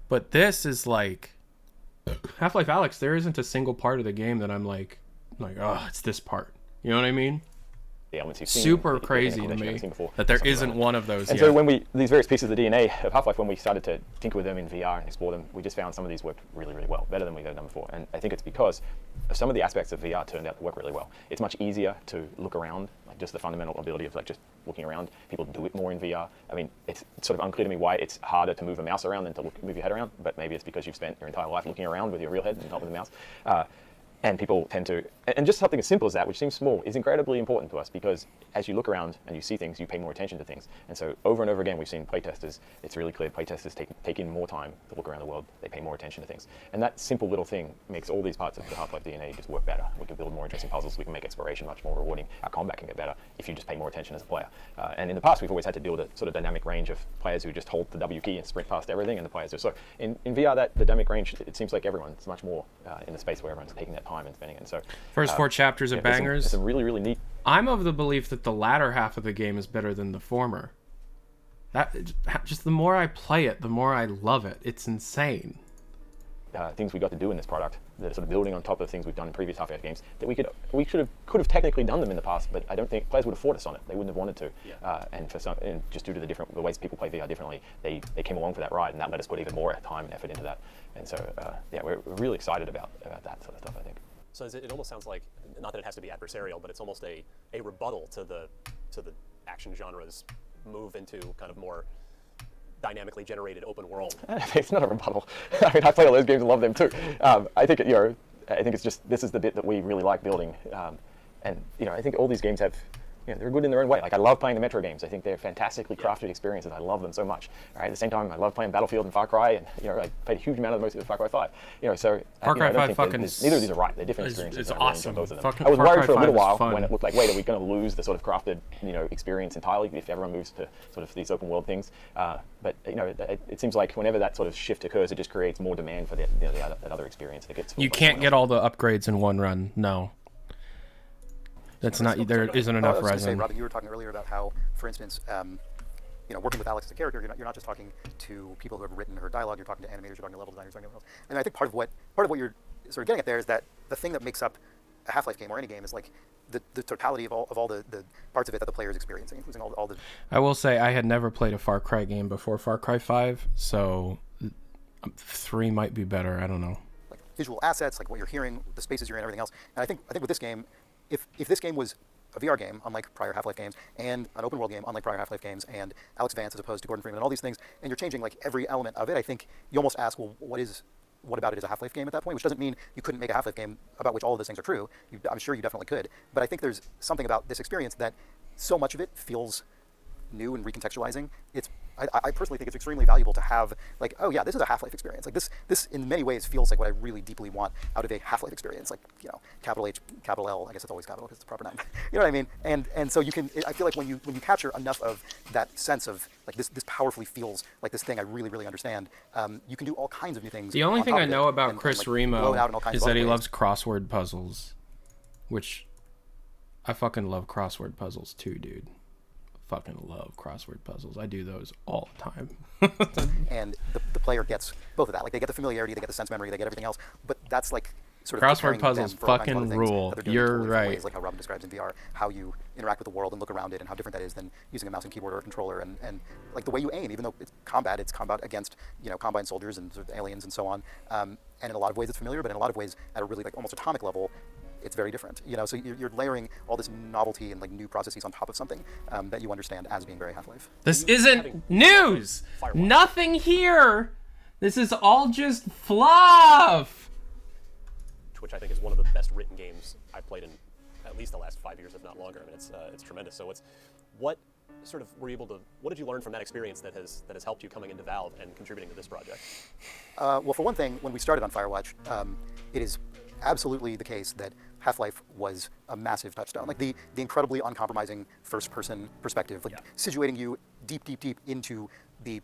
But this is like Half-Life Alyx, there isn't a single part of the game that I'm like, oh, it's this part. You know what I mean? The elements you've seen, super crazy to me that there isn't one of those and yet. so when these various pieces of the DNA of Half-Life, when we started to tinker with them in VR and explore them, we just found some of these worked really, really well, better than we've ever done before. And I think it's because some of the aspects of VR turned out to work really well. It's much easier to look around, like just the fundamental ability of like just looking around. People do it more in VR. I mean, it's sort of unclear to me why it's harder to move a mouse around than to move your head around, but maybe it's because you've spent your entire life looking around with your real head and not with a mouse. And people tend to, and just something as simple as that, which seems small, is incredibly important to us because as you look around and you see things, you pay more attention to things. And so over and over again, we've seen playtesters, it's really clear playtesters take in more time to look around the world, they pay more attention to things. And that simple little thing makes all these parts of the Half-Life DNA just work better. We can build more interesting puzzles, we can make exploration much more rewarding, our combat can get better if you just pay more attention as a player. And in the past, we've always had to deal with a sort of dynamic range of players who just hold the W key and sprint past everything, and the players do. So in VR, the dynamic range, it seems like everyone's much more in the space where everyone's taking that time and spending it. And so First 4 chapters are bangers. It's some really, really neat. I'm of the belief that the latter half of the game is better than the former. That just the more I play it, the more I love it. It's insane. Things we got to do in this product that are sort of building on top of things we've done in previous Half-Life games that we could have technically done them in the past, but I don't think players would have fought us on it. They wouldn't have wanted to. Yeah. And just due to the ways people play VR differently, they came along for that ride, and that let us put even more time and effort into that. And so we're really excited about that sort of stuff, I think. So it almost sounds like, not that it has to be adversarial, but it's almost a rebuttal to the action genre's move into kind of more dynamically generated open world. It's not a rebuttal. I mean, I play all those games and love them too. I think it's just, this is the bit that we really like building. And I think all these games have, they're good in their own way. Like, I love playing the Metro games. I think they're fantastically crafted experiences. I love them so much. All right, at the same time, I love playing Battlefield and Far Cry, and I played a huge amount of the most of Far Cry 5. So Far Cry 5 fucking neither of these are right. They're different experiences. It's and I really awesome. enjoy both of them. Fucking I was Far worried Cry for a little 5 is while fun. when it looked like, wait, are we going to lose the sort of crafted experience entirely if everyone moves to sort of these open world things? But it seems like whenever that sort of shift occurs, it just creates more demand for that other experience that gets. You can't get all the upgrades in one run. No. That's not. There isn't enough I was going to say, resin. Robin, you were talking earlier about how, for instance, working with Alyx as a character, you're not just talking to people who have written her dialogue. You're talking to animators. You're talking to level designers. You're talking to everyone else. And I think part of what you're sort of getting at there is that the thing that makes up a Half-Life game or any game is like the totality of all the parts of it that the player is experiencing, including all the. I will say I had never played a Far Cry game before Far Cry 5, so 3 might be better. I don't know. Like visual assets, like what you're hearing, the spaces you're in, everything else. And I think with this game, if this game was a VR game, unlike prior Half-Life games, and an open world game, unlike prior Half-Life games, and Alyx Vance as opposed to Gordon Freeman, and all these things, and you're changing like every element of it, I think you almost ask, well, what about it is a Half-Life game at that point? Which doesn't mean you couldn't make a Half-Life game about which all of those things are true. I'm sure you definitely could. But I think there's something about this experience that so much of it feels new and recontextualizing. I personally think it's extremely valuable to have, like, oh yeah, this is a Half-Life experience. Like this in many ways feels like what I really deeply want out of a Half-Life experience. Like, capital H, capital L. I guess it's always capital because it's the proper noun. You know what I mean? And so you can. I feel like when you capture enough of that sense of like this powerfully feels like this thing I really really understand. You can do all kinds of new things. The only thing I know about and, Chris like, Remo is that he ways. loves crossword puzzles, which I fucking love crossword puzzles too, dude. Fucking love crossword puzzles. I do those all the time. And the player gets both of that. Like, they get the familiarity, they get the sense memory, they get everything else. But that's like sort of Crossword preparing puzzles them for all kinds of fucking other things rule. that they're doing in You're totally different right. ways, like how Robin describes in VR, how you interact with the world and look around it, and how different that is than using a mouse and keyboard or a controller, and like the way you aim, even though it's combat against Combine soldiers and sort of aliens and so on. And in a lot of ways it's familiar, but in a lot of ways at a really like almost atomic level, it's very different. So you're layering all this novelty and like new processes on top of something that you understand as being very Half-Life. This isn't news. Nothing here. This is all just fluff. Which I think is one of the best written games I've played in at least the last 5 years, if not longer. I mean, it's tremendous. So what what did you learn from that experience that has helped you coming into Valve and contributing to this project? Well, for one thing, when we started on Firewatch, it is absolutely the case that Half-Life was a massive touchstone. Like the incredibly uncompromising first-person perspective, like situating you deep into the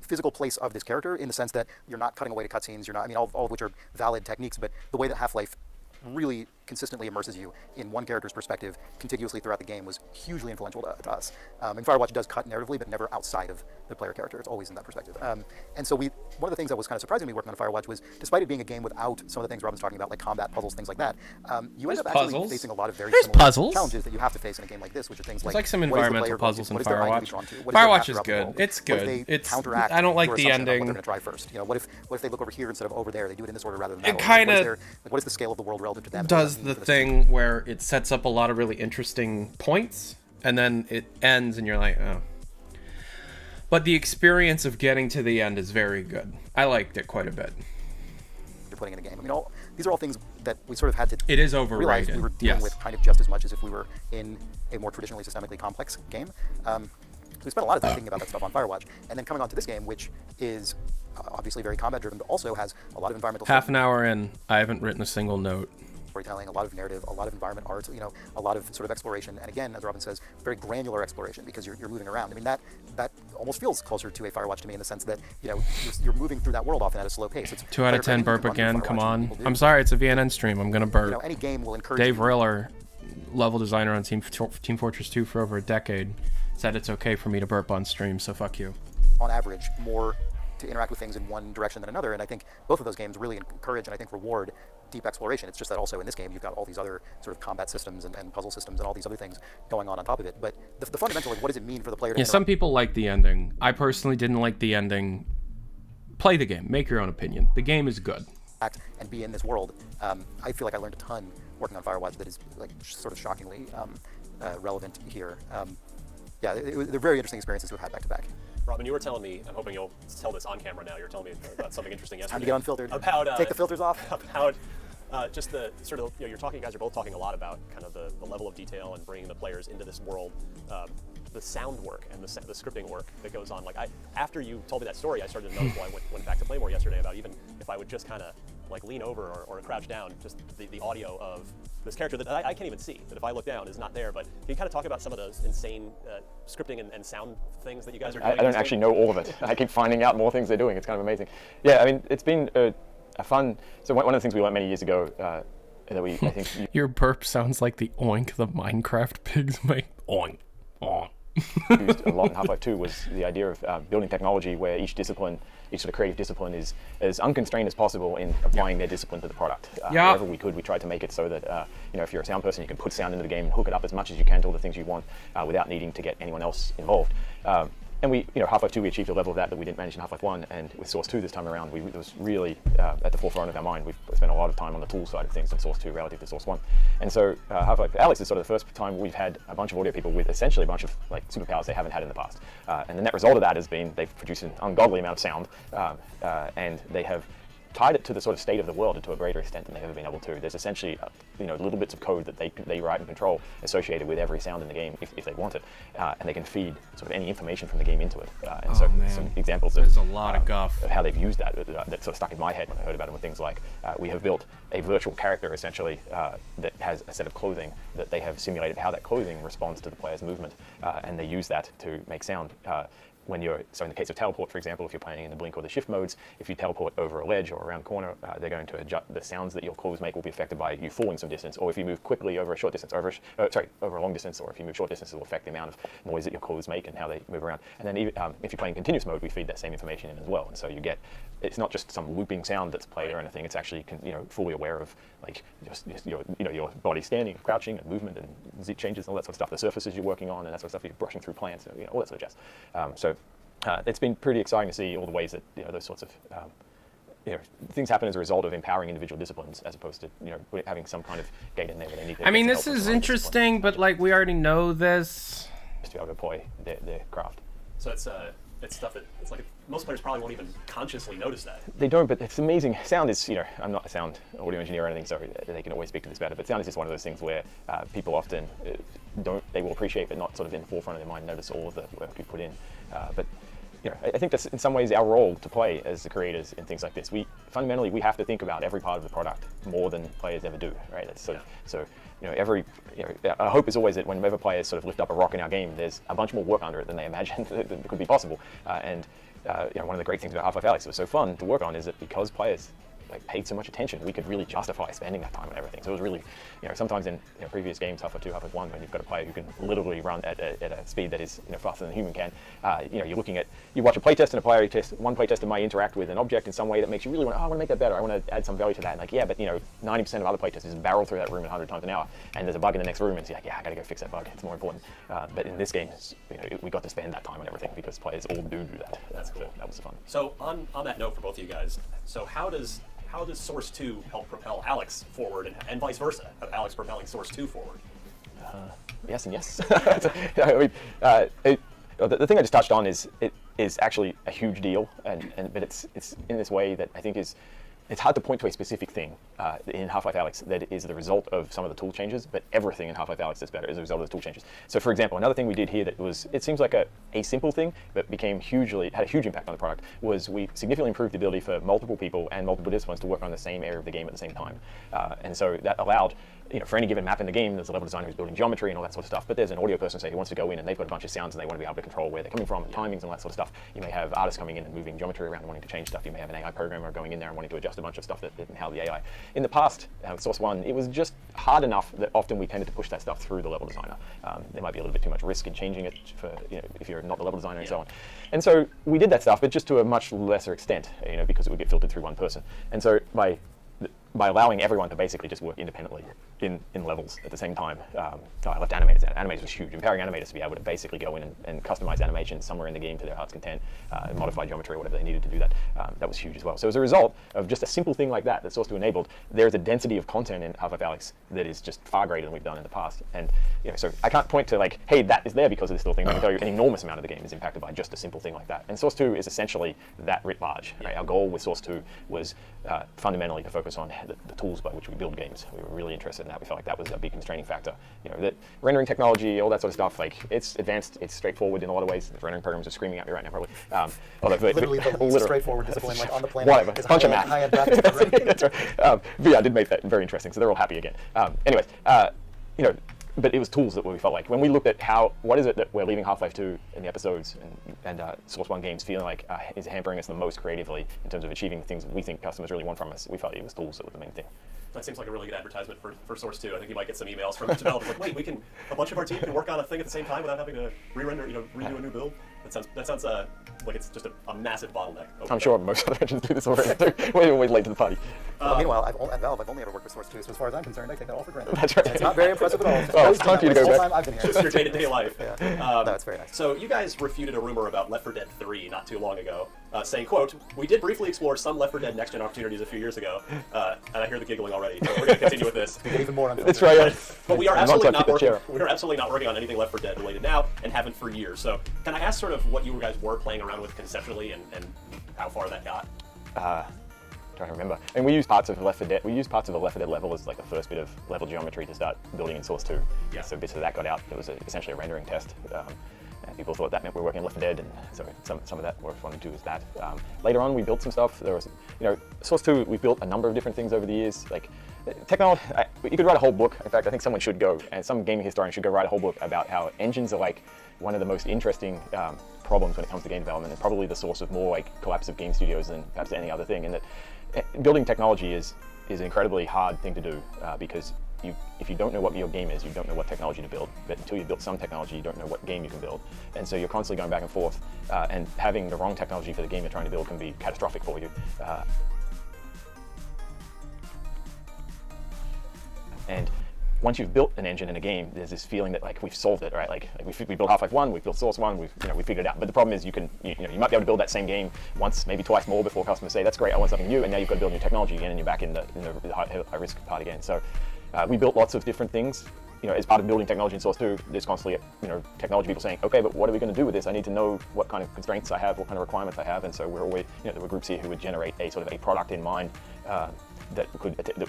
physical place of this character, in the sense that you're not cutting away to cutscenes, you're not, I mean, all of which are valid techniques, but the way that Half-Life really consistently immerses you in one character's perspective contiguously throughout the game was hugely influential to us. And Firewatch does cut narratively, but never outside of the player character. It's always in that perspective. And so one of the things that was kind of surprising to me working on Firewatch was, despite it being a game without some of the things Robin's talking about, like combat, puzzles, things like that, you end up actually facing a lot of very similar challenges that you have to face in a game like this, which are things like some environmental puzzles in Firewatch. Firewatch is good. It's good. I don't like the ending. What they're going to try first. What if they look over here instead of over there? They do it in this order rather than that. It kind of what is the scale of the world relative to them? Does the thing where it sets up a lot of really interesting points and then it ends and you're like, oh. But the experience of getting to the end is very good. I liked it quite a bit. You're putting in a game. I mean, these are all things that we sort of had to. It is overrated. Realize we were dealing with kind of just as much as if we were in a more traditionally systemically complex game. So we spent a lot of time thinking about that stuff on Firewatch, and then coming on to this game, which is obviously very combat driven, but also has a lot of environmental. Half an hour in, I haven't written a single note. Storytelling, a lot of narrative, a lot of environment art, a lot of sort of exploration, and again, as Robin says, very granular exploration, because you're moving around. I mean, that almost feels closer to a Firewatch to me, in the sense that you're moving through that world often at a slow pace. It's 2 out of 10 burp again. Come on. I'm sorry, it's a VNN stream. I'm gonna burp. Any game will encourage Dave Riller, level designer on Team Fortress 2 for over a decade, said it's okay for me to burp on stream. So fuck you. On average, more to interact with things in one direction than another, and I think both of those games really encourage and I think reward deep exploration. It's just that also in this game you've got all these other sort of combat systems and puzzle systems and all these other things going on top of it. But the fundamental, like, what does it mean for the player to some people like the ending. I personally didn't like the ending. Play the game. Make your own opinion. The game is good. Act and be in this world. I feel like I learned a ton working on Firewatch that is like sort of shockingly relevant here. They're very interesting experiences to have had back to back. Robin, you were telling me, I'm hoping you'll tell this on camera now, you were telling me about something interesting yesterday. Time to get unfiltered. About, take the filters off. About just the sort of, you guys are both talking a lot about kind of the level of detail and bringing the players into this world, the sound work and the scripting work that goes on. Like, after you told me that story, I started to notice while I went back to play more yesterday about even if I would just kind of like lean over or crouch down, just the audio of this character that I can't even see, that if I look down is not there. But can you kind of talk about some of those insane scripting and sound things that you guys are doing? I don't actually know all of it. I keep finding out more things they're doing. It's kind of amazing. Yeah, I mean, it's been a fun. So one of the things we learned many years ago that I think your burp sounds like the oink the Minecraft pigs make. Oink, oink. Used a lot in Half-Life 2 was the idea of building technology where each sort of creative discipline is as unconstrained as possible in applying their discipline to the product. Wherever we could, we tried to make it so that if you're a sound person, you can put sound into the game and hook it up as much as you can to all the things you want without needing to get anyone else involved. And we, Half-Life 2, we achieved a level of that we didn't manage in Half-Life 1, and with Source 2 this time around, it was really at the forefront of our mind. We've spent a lot of time on the tool side of things in Source 2 relative to Source 1. And so Half-Life Alyx is sort of the first time we've had a bunch of audio people with essentially a bunch of like superpowers they haven't had in the past. And the net result of that has been they've produced an ungodly amount of sound, and they have tied it to the sort of state of the world and to a greater extent than they've ever been able to. There's essentially little bits of code that they write and control associated with every sound in the game if they want it, and they can feed sort of any information from the game into it. And some examples of, a lot of guff of how they've used that sort of stuck in my head when I heard about it, with things like we have built a virtual character essentially that has a set of clothing that they have simulated how that clothing responds to the player's movement, and they use that to make sound. So in the case of teleport, for example, if you're playing in the blink or the shift modes, if you teleport over a ledge or around a corner, they're going to adjust the sounds that your clothes make will be affected by you falling some distance, or if you move quickly over a short distance, over a long distance, or if you move short distance, it will affect the amount of noise that your clothes make and how they move around. And then even, if you're playing continuous mode, we feed that same information in as well. And so you get, it's not just some looping sound that's played or anything. It's actually fully aware of like just your body standing, crouching, and movement and Z changes and all that sort of stuff. The surfaces you're working on and that sort of stuff. You're brushing through plants, all that sort of jazz. It's been pretty exciting to see all the ways that those sorts of things happen as a result of empowering individual disciplines, as opposed to having some kind of gate in there where they need to. I mean, this is interesting, but like we already know this. Just to be able to deploy their craft. So it's it's stuff that it's like most players probably won't even consciously notice that. They don't, but it's amazing. Sound is, I'm not a sound audio engineer or anything, so they can always speak to this better, but sound is just one of those things where people often they will appreciate, but not sort of in the forefront of their mind notice all of the work we put in. But I think that's in some ways our role to play as the creators in things like this. Fundamentally, we have to think about every part of the product more than players ever do, right? That's sort of, so, our hope is always that whenever players sort of lift up a rock in our game, there's a bunch more work under it than they imagined that could be possible. One of the great things about Half-Life Alyx that was so fun to work on is that because players paid so much attention, we could really justify spending that time on everything. So it was really, sometimes in previous games, Half-Life 2, Half-Life 1, when you've got a player who can literally run at a speed that is faster than a human can, you're looking at, you watch a playtest and a player test, one playtester might interact with an object in some way that makes you really want, I want to make that better, I want to add some value to that. And but 90% of other playtesters barrel through that room 100 times an hour, and there's a bug in the next room, and it's I gotta go fix that bug, it's more important. But in this game, we got to spend that time on everything because players all do that. That's cool. So that was fun. So on that note for both of you guys, so how does Source 2 help propel Alyx forward, and vice versa? Alyx propelling Source 2 forward? Yes and yes. The thing I just touched on is it is actually a huge deal, but it's in this way that I think it's hard to point to a specific thing in Half-Life Alyx that is the result of some of the tool changes, but everything in Half-Life Alyx that's better is a result of the tool changes. So for example, another thing we did here that it seems like a simple thing, but had a huge impact on the product, was we significantly improved the ability for multiple people and multiple disciplines to work on the same area of the game at the same time. And so that allowed, for any given map in the game, there's a level designer who's building geometry and all that sort of stuff, but there's an audio person, say, who wants to go in and they've got a bunch of sounds and they want to be able to control where they're coming from and timings and all that sort of stuff. You may have artists coming in and moving geometry around and wanting to change stuff. You may have an AI programmer going in there and wanting to adjust a bunch of stuff and how the AI. In the past, with Source 1, it was just hard enough that often we tended to push that stuff through the level designer. There might be a little bit too much risk in changing it for, if you're not the level designer and so on. And so we did that stuff, but just to a much lesser extent, because it would get filtered through one person. And so by allowing everyone to basically just work independently in levels at the same time. I left animators out. Animators was huge. Empowering animators to be able to basically go in and customize animations somewhere in the game to their heart's content, modify geometry or whatever they needed to do that. That was huge as well. So as a result of just a simple thing like that Source 2 enabled, there's a density of content in Half-Life Alyx that is just far greater than we've done in the past. And so I can't point to hey, that is there because of this little thing. I can tell you an enormous amount of the game is impacted by just a simple thing like that. And Source 2 is essentially that writ large. Right? Our goal with Source 2 was fundamentally to focus on the tools by which we build games. We were really interested in that. We felt like that was a big constraining factor. That rendering technology, all that sort of stuff, it's advanced, it's straighthtforward in a lot of ways. The rendering programs are screaming at me right now, probably. Literally the least straightforward discipline on the planet. Whatever. Bunch of math. High-end graphics. That's right. VR did make that very interesting, so they're all happy again. Anyways, but it was tools that we felt like when we looked at what is it that we're leaving Half-Life 2 in the episodes and Source 1 games feeling like is hampering us the most creatively in terms of achieving the things we think customers really want from us. We felt it was tools that were the main thing. That seems like a really good advertisement for Source 2. I think you might get some emails from developers like, wait, a bunch of our team can work on a thing at the same time without having to re-render, redo a new build. That sounds like it's just a massive bottleneck. I'm sure most other engines do this already. We're always late to the party. Meanwhile, at Valve, I've only ever worked with Source 2, so as far as I'm concerned, I take that all for granted. That's right. It's not very impressive at all. It's time for you to go back. I've been here. Just your day-to-day life. No, it's very nice. So you guys refuted a rumor about Left 4 Dead 3 not too long ago, saying, quote, "We did briefly explore some Left 4 Dead next-gen opportunities a few years ago," and I hear the giggling already, so we're going to continue with this. We get even more unfiltered. That's right. But we are absolutely not working on anything Left 4 Dead related now, and haven't for years. So can I ask sort of what you guys were playing around with conceptually and how far that got? Trying to remember. And we used parts of Left 4 Dead. We used parts of the Left 4 Dead level as like the first bit of level geometry to start building in Source 2. Yeah. So bits of that got out. It was essentially a rendering test. And people thought that meant we were working on Left 4 Dead, and so some of that we're wanting to do is that. Later on, we built some stuff. There was, Source 2. We built a number of different things over the years. Like technology, you could write a whole book. In fact, I think someone should go, and some gaming historian should go write a whole book about how engines are like one of the most interesting problems when it comes to game development, and probably the source of more like collapse of game studios than perhaps any other thing. And that building technology is an incredibly hard thing to do because if you don't know what your game is, you don't know what technology to build. But until you build some technology, you don't know what game you can build. And so you're constantly going back and forth, and having the wrong technology for the game you're trying to build can be catastrophic for you. And once you've built an engine in a game, there's this feeling that like we've solved it, right? Like we built Half-Life 1, we built Source 1, we figured it out. But the problem is you might be able to build that same game once, maybe twice more before customers say, that's great, I want something new, and now you've got to build new technology again, and you're back in the high risk part again. So we built lots of different things as part of building technology in Source 2, there's constantly, technology people saying, okay, but what are we going to do with this? I need to know what kind of constraints I have, what kind of requirements I have, and so we're always, there were groups here who would generate a sort of a product in mind that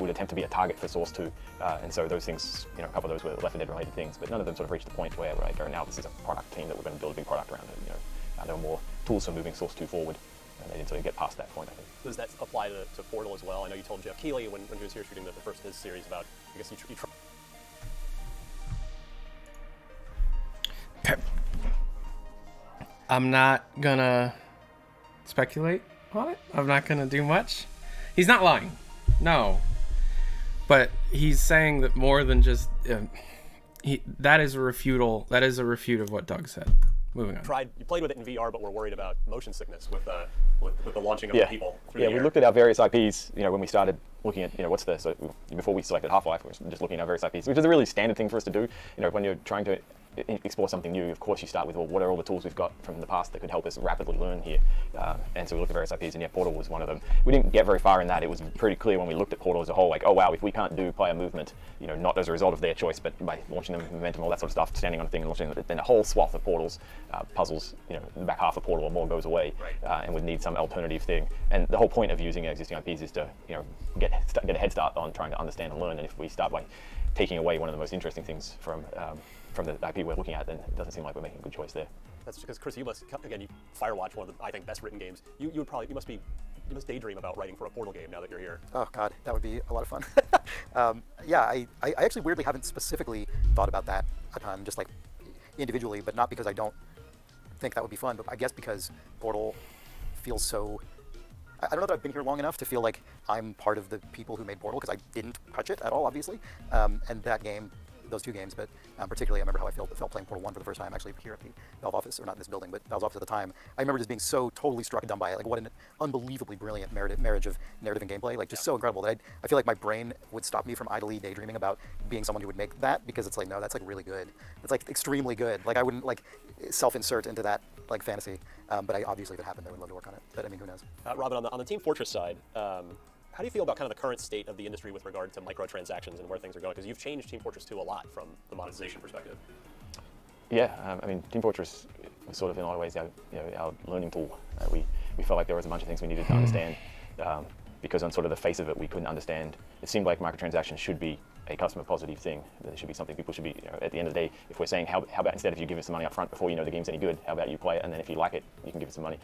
would attempt to be a target for Source 2, and so those things, a couple of those were Left 4 Dead related things, but none of them sort of reached the point where we're like, oh, now this is a product team that we're going to build a big product around it. There were more tools for moving Source 2 forward, and they didn't sort of get past that point, I think. Does that apply to Portal as well? I know you told Jeff Keighley when he was here shooting the first of his series about, I guess you Okay. I'm not gonna speculate on it. I'm not gonna do much. He's not lying. No. But he's saying that more than just... that is a refutal. That is a refute of what Doug said. Moving on. You played with it in VR, but we're worried about motion sickness with the launching of the people. Yeah, we looked at our various IPs, when we started looking at, before we selected Half-Life, we were just looking at our various IPs, which is a really standard thing for us to do. When you're trying to explore something new, of course you start with, well, what are all the tools we've got from the past that could help us rapidly learn here? And so we looked at various IPs, and Portal was one of them. We didn't get very far in that. It was pretty clear when we looked at Portal as a whole, like, oh wow, if we can't do player movement, not as a result of their choice, but by launching them, momentum, all that sort of stuff, standing on a thing and launching them, then a whole swath of Portals, puzzles, the back half of Portal or more goes away, and would need some alternative thing. And the whole point of using existing IPs is to, get a head start on trying to understand and learn. And if we start by taking away one of the most interesting things from the IP we're looking at, then it doesn't seem like we're making a good choice there. That's because, Chris, you Firewatch, one of the, I think, best written games. You must daydream about writing for a Portal game now that you're here. Oh God, that would be a lot of fun. Yeah, I actually weirdly haven't specifically thought about that a ton, just like individually, but not because I don't think that would be fun, but I guess because Portal feels so... I don't know that I've been here long enough to feel like I'm part of the people who made Portal, because I didn't touch it at all, obviously. And that game, those two games, but particularly I remember how I felt playing Portal 1 for the first time, actually here at the Valve office, or not in this building, but Valve's office at the time. I remember just being so totally struck dumb by it, like what an unbelievably brilliant marriage of narrative and gameplay, like just so incredible that I feel like my brain would stop me from idly daydreaming about being someone who would make that, because it's like, no, that's like really good. It's like extremely good. Like I wouldn't like self-insert into that like fantasy, but obviously if it happened, I would love to work on it, but I mean, who knows. Robin, on the Team Fortress side, how do you feel about kind of the current state of the industry with regard to microtransactions and where things are going? Because you've changed Team Fortress 2 a lot from the monetization perspective. Yeah, I mean, Team Fortress was sort of in a lot of ways our learning tool. We felt like there was a bunch of things we needed to understand, because on sort of the face of it, we couldn't understand. It seemed like microtransactions should be a customer positive thing. That it should be something people should be, at the end of the day, if we're saying, how about instead if you give us some money up front before you know the game's any good, how about you play it, and then if you like it, you can give us some money.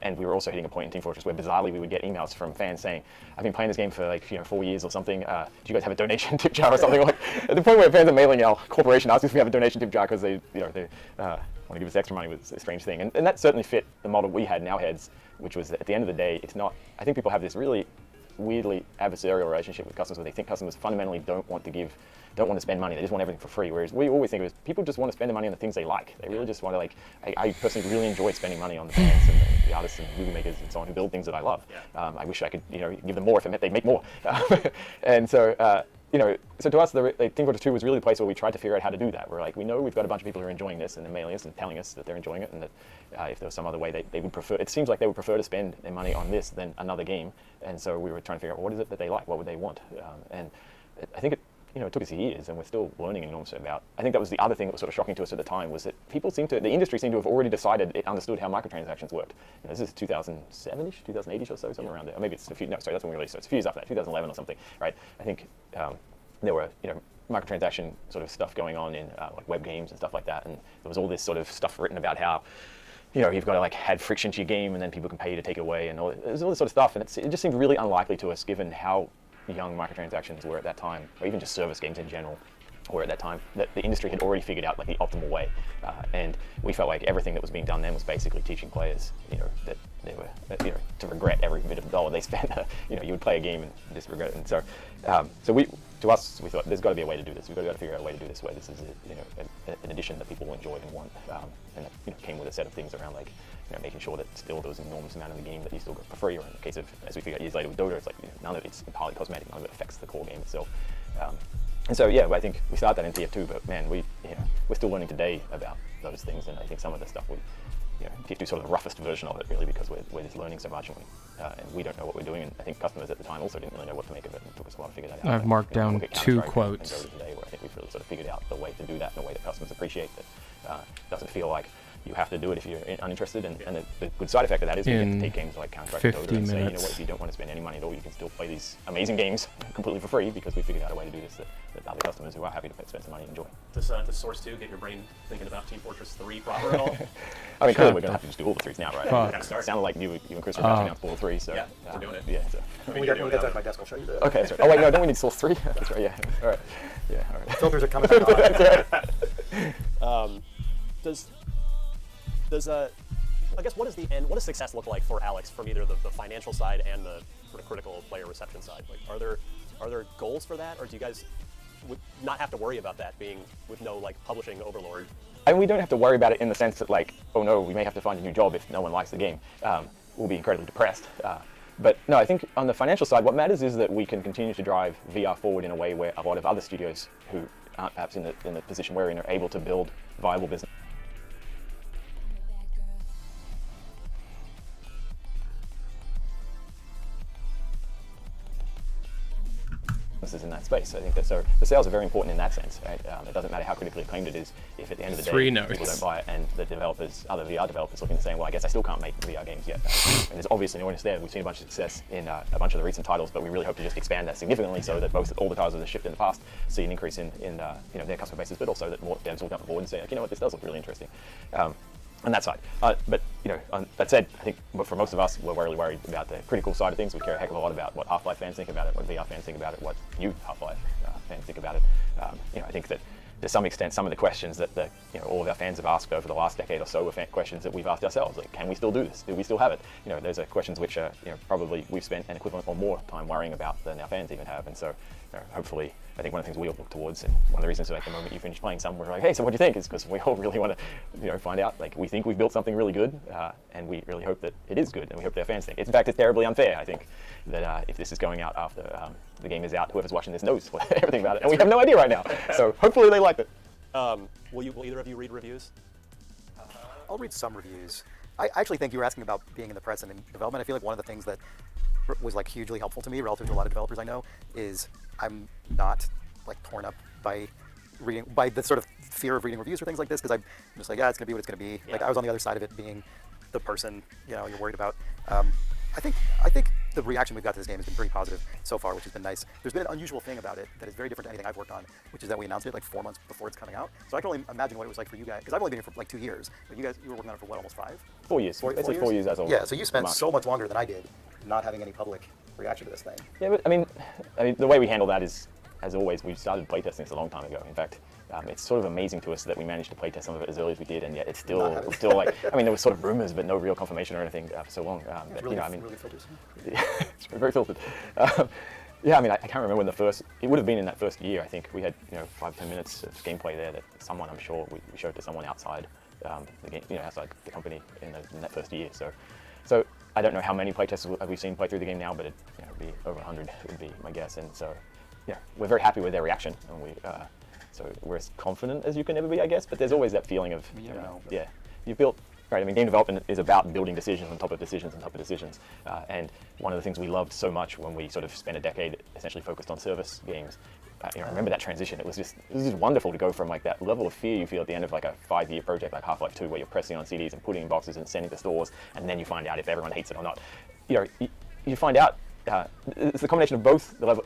And we were also hitting a point in Team Fortress where bizarrely we would get emails from fans saying, I've been playing this game for like 4 years or something, do you guys have a donation tip jar or something? Like, at the point where fans are mailing our corporation asking if we have a donation tip jar because they want to give us extra money was a strange thing. And that certainly fit the model we had in our heads, which was that at the end of the day, it's not, I think people have this really weirdly adversarial relationship with customers where they think customers fundamentally don't want to spend money. They just want everything for free. Whereas we always think of it as people just want to spend the money on the things they like. They really just want to like, I personally really enjoy spending money on the bands and the artists and movie makers and so on who build things that I love. Yeah. I wish I could, give them more if it meant they'd make more. And so, so to us, the Team Fortress 2 was really the place where we tried to figure out how to do that. We're like, we know we've got a bunch of people who are enjoying this and they're mailing us and telling us that they're enjoying it, and that if there was some other way they would prefer, it seems like they would prefer to spend their money on this than another game. And so we were trying to figure out, what is it that they like? What would they want? And I think it took us years, and we're still learning an enormous amount. I think that was the other thing that was sort of shocking to us at the time, was that the industry seemed to have already decided it understood how microtransactions worked. This is 2007-ish, 2008-ish or so, somewhere around there. Or maybe it's that's when we released, so it's a few years after that, 2011 or something, right? I think there were, microtransaction sort of stuff going on in like web games and stuff like that, and there was all this sort of stuff written about how, you've got to like add friction to your game, and then people can pay you to take it away, and there's all this sort of stuff, and it just seemed really unlikely to us given how young microtransactions were at that time, or even just service games in general were at that time, that the industry had already figured out like the optimal way, and we felt like everything that was being done then was basically teaching players, that they were, to regret every bit of dollar they spent. You would play a game and just regret it, and so to us, we thought there's got to be a way to do this. We've got to figure out a way to do this where this is an addition that people will enjoy and want, and that came with a set of things around like making sure that still there was an enormous amount of the game that you still got for free, or in the case of, as we figured out years later with Dota, it's like none of it's entirely cosmetic, none of it affects the core game itself. And so I think we started that in TF2, but man, we're still learning today about those things, and I think some of the stuff TF2 is sort of the roughest version of it, really, because we're just learning so much, and we don't know what we're doing, and I think customers at the time also didn't really know what to make of it, and it took us a while to figure that out. I've marked down 2 quotes. Today, where I think we've really sort of figured out the way to do that in a way that customers appreciate, that doesn't feel like you have to do it if you're uninterested. And the good side effect of that is we get to take games like Counter-Strike and Dota and say, you know what, if you don't want to spend any money at all, you can still play these amazing games completely for free, because we figured out a way to do this that other customers who are happy to spend some money enjoy. Does Source 2 get your brain thinking about Team Fortress 3 proper at all? I mean, clearly we're going to have to just do all the 3s now, right? Kind of start. It sounded like you and Chris were about to announce all 3, so... Yeah, we're doing it. Yeah, so. When we get to my desk, I'll show you the Okay, that's right. Oh wait, no, don't we need Source 3? That's right, yeah. All right. Yeah, all right. filters are coming back on. That's right. Does I guess what does success look like for Alyx from either the financial side and the sort of critical player reception side? Like, are there goals for that, or do you guys would not have to worry about that being with no like publishing overlord? And we don't have to worry about it in the sense that, like, oh no, we may have to find a new job if no one likes the game. We'll be incredibly depressed. But no, I think on the financial side, what matters is that we can continue to drive VR forward in a way where a lot of other studios who aren't perhaps in the position we're in are able to build viable business. In that space. I think that so the sales are very important in that sense, right? It doesn't matter how critically acclaimed it is if at the end of the day people don't buy it, and the developers, other VR developers, looking and saying, well, I guess I still can't make VR games yet. And there's obviously an audience there. We've seen a bunch of success in a bunch of the recent titles, but we really hope to just expand that significantly so that both all the titles that have shipped in the past see an increase in their customer bases, but also that more devs will come on board and say, like, you know what, this does look really interesting. On that side. But that said, I think for most of us, we're really worried about the critical side of things. We care a heck of a lot about what Half-Life fans think about it, what VR fans think about it, what new Half-Life fans think about it. I think that to some extent, some of the questions that all of our fans have asked over the last decade or so were questions that we've asked ourselves. Like, can we still do this? Do we still have it? Those are questions which probably we've spent an equivalent or more time worrying about than our fans even have. And so, hopefully, I think one of the things we all look towards, and one of the reasons like the moment you finish playing some, we're like, hey, so what do you think? Is because we all really want to, find out. Like, we think we've built something really good, and we really hope that it is good, and we hope that our fans think. In fact, it's terribly unfair, I think, that if this is going out after the game is out, whoever's watching this knows everything about it, and we have no idea right now. So hopefully they liked it. Will either of you read reviews? I'll read some reviews. I actually think you were asking about being in the press and in development. I feel like one of the things that was like hugely helpful to me relative to a lot of developers I know is I'm not like torn up by the sort of fear of reading reviews or things like this, because I'm just like, it's gonna be what it's gonna be. Yeah. Like, I was on the other side of it, being the person you're worried about. I think the reaction we've got to this game has been pretty positive so far, which has been nice. There's been an unusual thing about it that is very different to anything I've worked on, which is that we announced it like 4 months before it's coming out. So I can only imagine what it was like for you guys, because I've only been here for like 2 years, but you were working on it for what, almost 5? 4 years. It's like 4 years as always. Yeah, so you spent so much longer than I did not having any public reaction to this thing. Yeah, but I mean, the way we handle that is, as always, we started playtesting this a long time ago. In fact, it's sort of amazing to us that we managed to playtest some of it as early as we did, and yet it's still like, I mean, there was sort of rumors, but no real confirmation or anything for so long. It's really, really filtered. It's very filtered. Yeah, I mean, I can't remember when it would have been in that first year, I think. We had 5-10 minutes of gameplay there that someone, I'm sure, we showed to someone outside the game, outside the company in that first year. So I don't know how many playtests we've seen play through the game now, but it'd be over 100 would be my guess. And so, yeah, we're very happy with their reaction, and so we're as confident as you can ever be, I guess. But there's always that feeling of, you've built. Right, I mean, game development is about building decisions on top of decisions on top of decisions. And one of the things we loved so much when we sort of spent a decade essentially focused on service games, I remember that transition. It was just wonderful to go from like that level of fear you feel at the end of like a 5-year project like Half-Life 2, where you're pressing on CDs and putting in boxes and sending to stores, and then you find out if everyone hates it or not. You find out it's the combination of both the level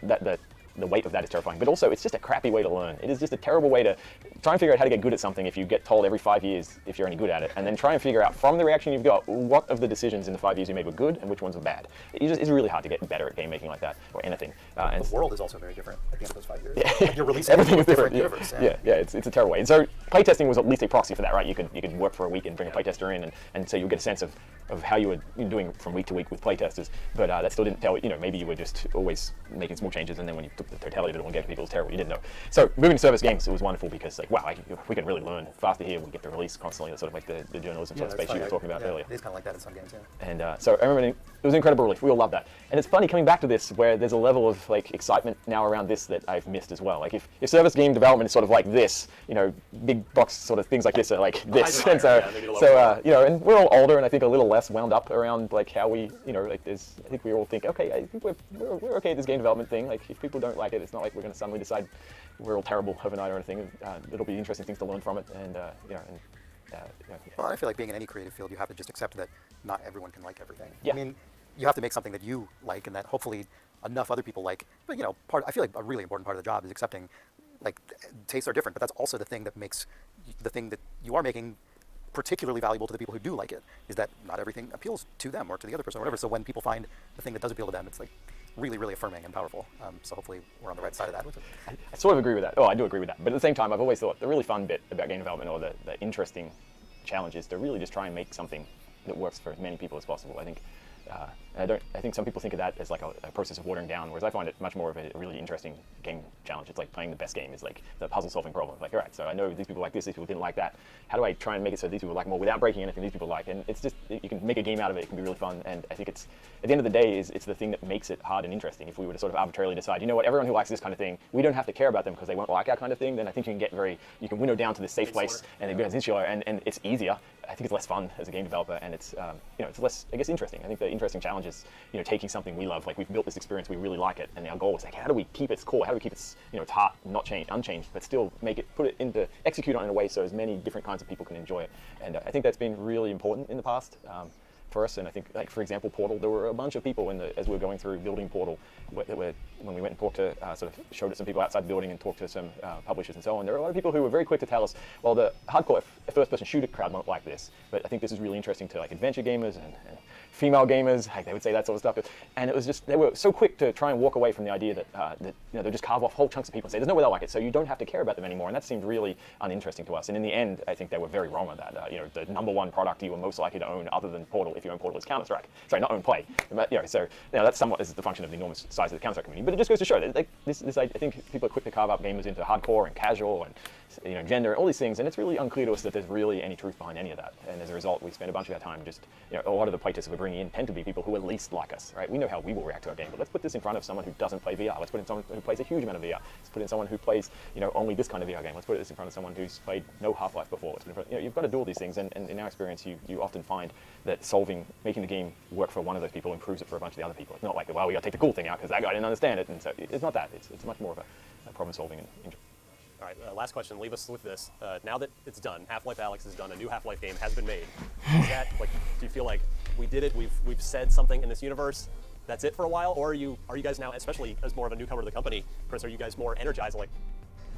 the weight of that is terrifying, but also it's just a crappy way to learn. It is just a terrible way to try and figure out how to get good at something if you get told every 5 years if you're any good at it, and then try and figure out from the reaction you've got what of the decisions in the 5 years you made were good and which ones were bad. It's really hard to get better at game making like that, or anything. And the world is also very different at the end of those 5 years. Yeah. Like, you're releasing everything is different universe. Yeah, it's a terrible way. And so playtesting was at least a proxy for that, right? You could work for a week and bring a playtester in, and so you get a sense of how you were doing from week to week with playtesters, but that still didn't tell, maybe you were just always making small changes, and then when you took the totality of it all and gave it to people, it was terrible, you didn't know. So moving to service games, it was wonderful because, like, wow, we can really learn faster here. We get to release constantly, sort of like the journalism sort of space you were talking about earlier. It is kind of like that in some games, yeah. And so I remember it was an incredible relief. We all love that. And it's funny coming back to this where there's a level of like excitement now around this that I've missed as well. Like if service game development is sort of like this, big box sort of things like this are like this. And and we're all older and I think a little less less wound up around like how we, you know, like there's, I think we all think, okay, I think we're okay at this game development thing. Like if people don't like it, it's not like we're going to suddenly decide we're all terrible overnight or anything. It'll be interesting things to learn from it, and you know, Well, I feel like being in any creative field, you have to just accept that not everyone can like everything. Yeah. I mean, you have to make something that you like and that hopefully enough other people like. But you know, I feel like a really important part of the job is accepting, like, tastes are different, but that's also the thing that makes the thing that you are making particularly valuable to the people who do like it, is that not everything appeals to them or to the other person or whatever. So when people find the thing that does appeal to them, it's like really, really affirming and powerful. So hopefully we're on the right side of that. I sort of agree with that. Oh, I do agree with that. But at the same time, I've always thought the really fun bit about game development, or the interesting challenge, is to really just try and make something that works for as many people as possible. I think I think some people think of that as like a process of watering down, whereas I find it much more of a really interesting game challenge. It's like playing the best game is like the puzzle solving problem. Like, all right, so I know these people like this, these people didn't like that. How do I try and make it so these people like more without breaking anything these people like? And it's just, you can make a game out of it. It can be really fun. And I think it's, at the end of the day, it's the thing that makes it hard and interesting. If we were to sort of arbitrarily decide, you know what, everyone who likes this kind of thing, we don't have to care about them because they won't like our kind of thing, then I think you can winnow down to this safe place and it's insular, and it's easier. I think it's less fun as a game developer, and it's it's less, I guess, interesting. I think the interesting challenge is taking something we love, like we've built this experience, we really like it, and our goal is like, how do we keep its core? How do we keep its its heart not unchanged, but still execute on it in a way so as many different kinds of people can enjoy it. And I think that's been really important in the past. For us, and I think, like, for example, Portal, there were a bunch of people as we were going through building Portal, when we went and talked to, sort of showed it some people outside the building and talked to some publishers and so on, there were a lot of people who were very quick to tell us, well, the hardcore first-person shooter crowd won't like this, but I think this is really interesting to like adventure gamers and female gamers, like they would say that sort of stuff. And it was just, they were so quick to try and walk away from the idea that they'll just carve off whole chunks of people and say, there's no way they'll like it, so you don't have to care about them anymore. And that seemed really uninteresting to us. And in the end, I think they were very wrong with that. The number one product you were most likely to own, other than Portal, if you own Portal, is Counter-Strike. Sorry, not own Play. But, so that's somewhat is the function of the enormous size of the Counter-Strike community. But it just goes to show that I think people are quick to carve up gamers into hardcore and casual and gender, all these things, and it's really unclear to us that there's really any truth behind any of that. And as a result, we spend a bunch of our time just, a lot of the playtests we're bringing in tend to be people who at least like us, right? We know how we will react to our game, but let's put this in front of someone who doesn't play VR. Let's put in someone who plays a huge amount of VR. Let's put in someone who plays, only this kind of VR game. Let's put this in front of someone who's played no Half-Life before. Let's put it in front, you've got to do all these things, and in our experience, you often find that making the game work for one of those people improves it for a bunch of the other people. It's not like, well, we got to take the cool thing out because that guy didn't understand it, and so it's not that. It's much more of a problem solving and enjoy. All right, last question. Leave us with this. Now that it's done, Half-Life Alyx is done, a new Half-Life game has been made. Is that, like, do you feel like we did it? We've said something in this universe. That's it for a while, or are you guys now, especially as more of a newcomer to the company, Chris, are you guys more energized, like,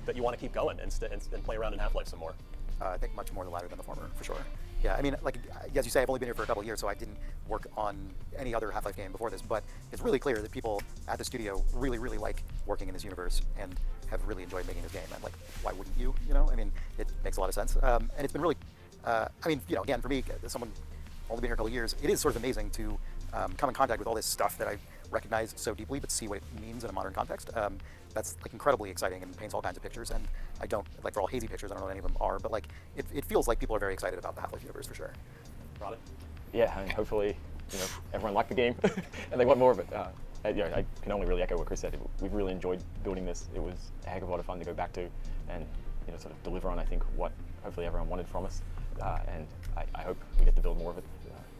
that you want to keep going and play around in Half-Life some more? I think much more the latter than the former, for sure. Yeah, I mean, like, as you say, I've only been here for a couple of years, so I didn't work on any other Half-Life game before this, but it's really clear that people at the studio really, really like working in this universe and have really enjoyed making this game. And, like, why wouldn't you, I mean, it makes a lot of sense. And it's been really, again, for me, as someone only been here a couple of years, it is sort of amazing to come in contact with all this stuff that I recognize so deeply, but see what it means in a modern context. That's like incredibly exciting and paints all kinds of pictures. And I don't, like, they're all hazy pictures. I don't know what any of them are, but like it feels like people are very excited about the Half-Life universe for sure. Robin? Yeah, I mean, hopefully, everyone liked the game and they want more of it. I can only really echo what Chris said. We've really enjoyed building this. It was a heck of a lot of fun to go back to and sort of deliver on, I think, what hopefully everyone wanted from us. And I hope we get to build more of it.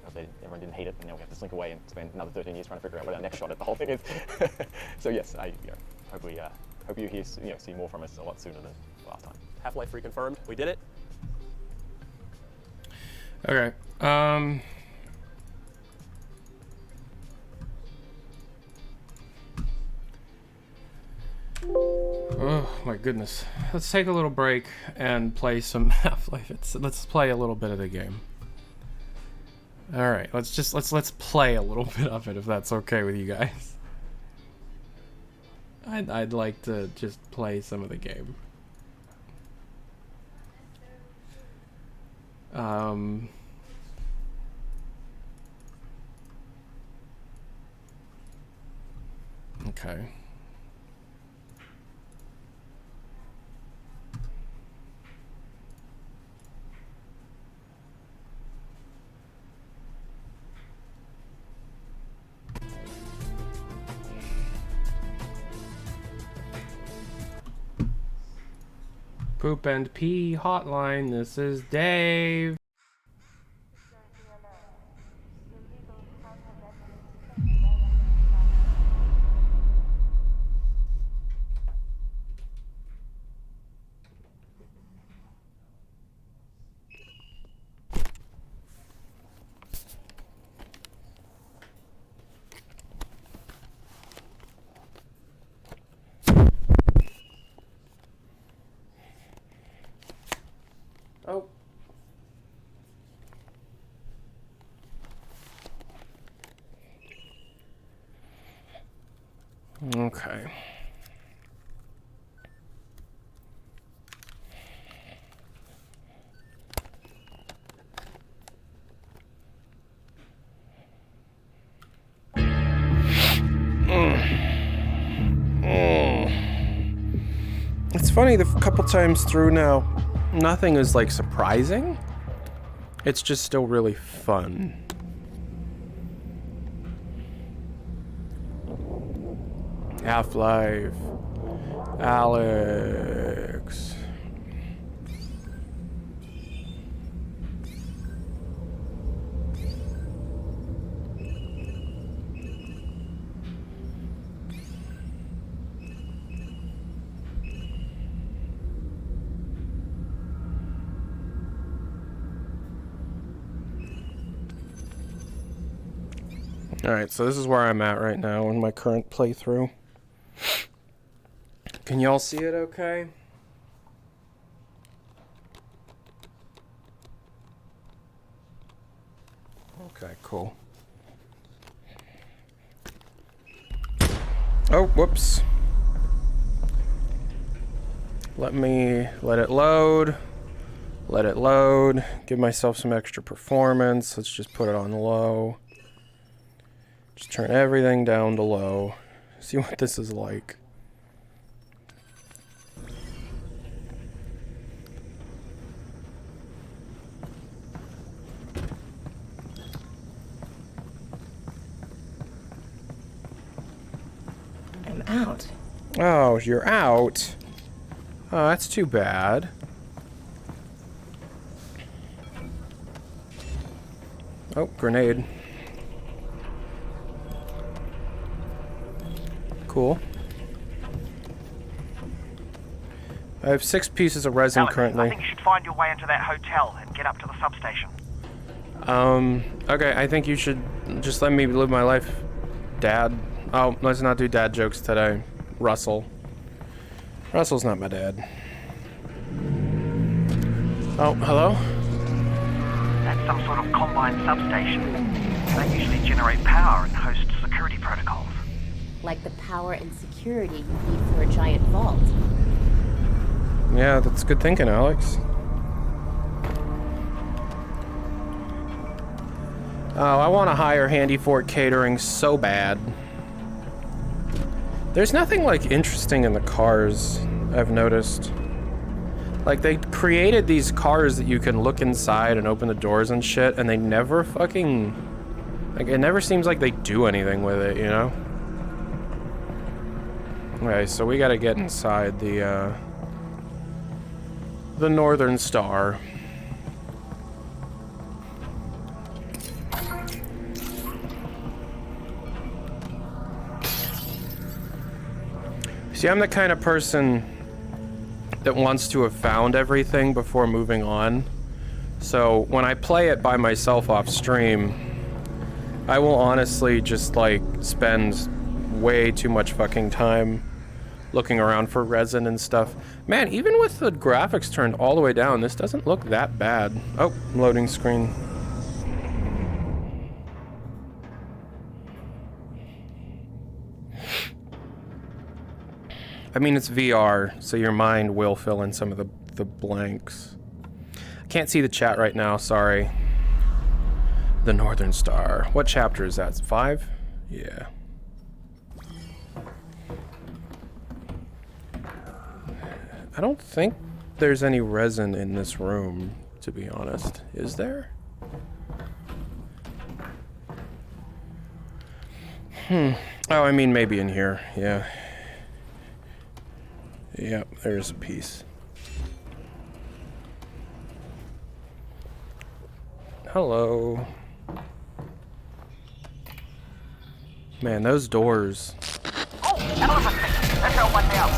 Hope everyone didn't hate it, and now we have to slink away and spend another 13 years trying to figure out what our next shot at the whole thing is. So yes, I hope you see more from us a lot sooner than last time. Half-Life reconfirmed. We did it. Okay. Oh my goodness. Let's take a little break and play some Half-Life. Let's play a little bit of the game. All right, let's play a little bit of it, if that's okay with you guys. I'd like to just play some of the game. Okay. Poop and Pee Hotline, this is Dave. Okay. It's funny, the couple times through now, nothing is like surprising. It's just still really fun. Half-Life. Alyx. Alright, so this is where I'm at right now in my current playthrough. Can y'all see it okay? Okay, cool. Oh, whoops. Let it load. Let it load. Give myself some extra performance. Let's just put it on low. Just turn everything down to low. See what this is like. I'm out. Oh, you're out? Oh, that's too bad. Oh, grenade. Cool. I have 6 pieces of resin Alyx, currently. I think you should find your way into that hotel and get up to the substation. Okay, I think you should just let me live my life, Dad. Oh, let's not do dad jokes today. Russell. Russell's not my dad. Oh, hello? That's some sort of combined substation. They usually generate power and host security protocols. Like the power and security you need for a giant vault. Yeah, that's good thinking, Alyx. Oh, I want to hire Handy Fort Catering so bad. There's nothing, like, interesting in the cars, I've noticed. Like, they created these cars that you can look inside and open the doors and shit, and they never fucking... Like, it never seems like they do anything with it, you know? Okay, so we gotta get inside the Northern Star. See, I'm the kind of person that wants to have found everything before moving on. So when I play it by myself off stream, I will honestly just like spend way too much fucking time looking around for resin and stuff. Man, even with the graphics turned all the way down, this doesn't look that bad. Oh, loading screen. I mean, it's VR, so your mind will fill in some of the blanks. I can't see the chat right now, sorry. The Northern Star. What chapter is that? 5? Yeah. I don't think there's any resin in this room, to be honest. Is there? Oh, I mean, maybe in here, yeah. Yep, there's a piece. Hello. Man, those doors. Oh, Alyx, let's go one down.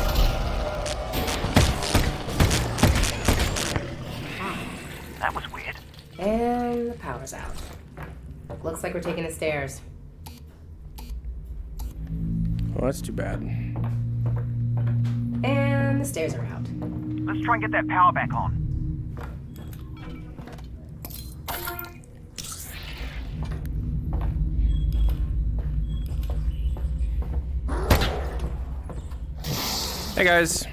That was weird. And the power's out. Looks like we're taking the stairs. Well, that's too bad. And the stairs are out. Let's try and get that power back on. Hey guys.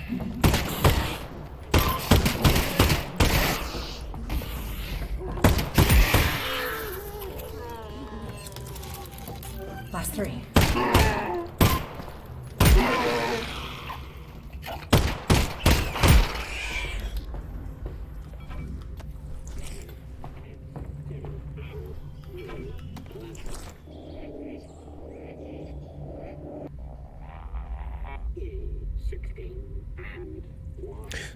Last 3.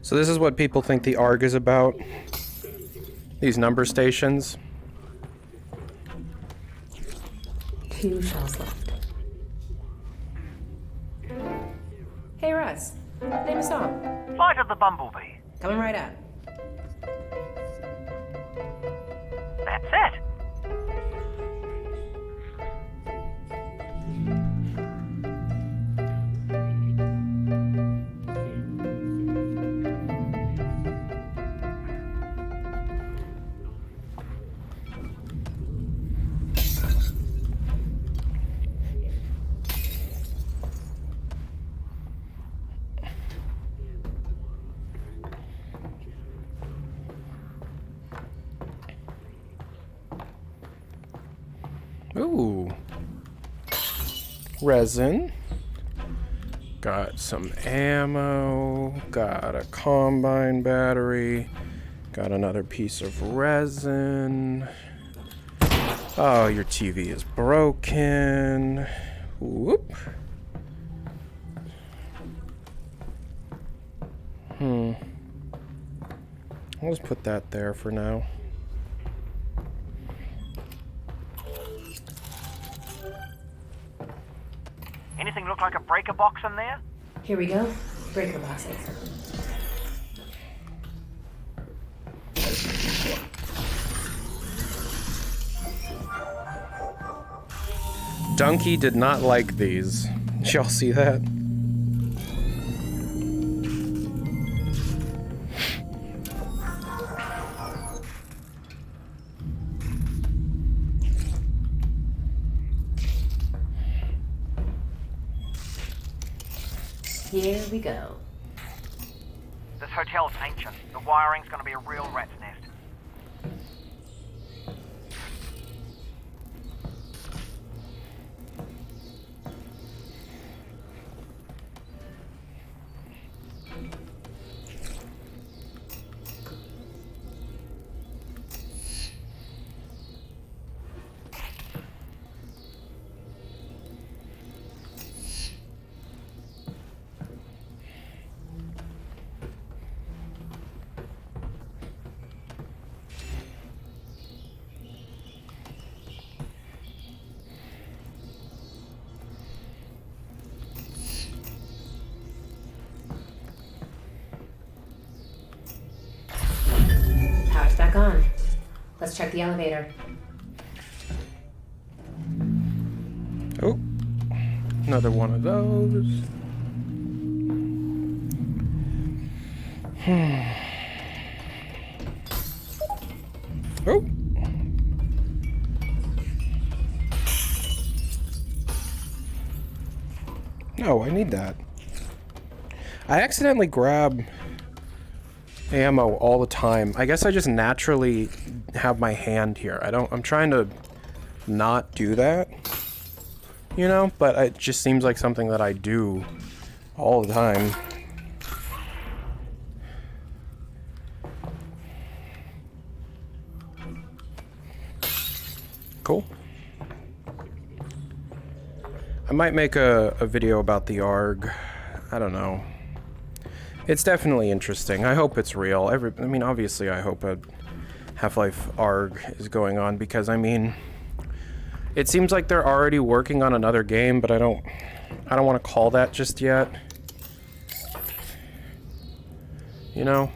So this is what people think the ARG is about. These number stations. 2 shells left. Hey Russ, name a song. Flight of the Bumblebee. Coming right up. That's it. Ooh. Resin. Got some ammo. Got a combine battery. Got another piece of resin. Oh, your TV is broken. Whoop. I'll just put that there for now. Anything look like a breaker box in there? Here we go. Breaker boxes. Donkey did not like these. Did y'all see that? Here we go. This hotel's ancient. The wiring's gonna be a real rat's nest. Power's back on. Let's check the elevator. Oh, another one of those. Oh. No, I need that. I accidentally grab ammo all the time. I guess I just naturally have my hand here. I'm trying to not do that, you know, but it just seems like something that I do all the time. Cool. I might make a video about the ARG. I don't know. It's definitely interesting. I hope it's real. I mean, obviously, I hope a Half-Life ARG is going on because, I mean, it seems like they're already working on another game, but I don't want to call that just yet. You know?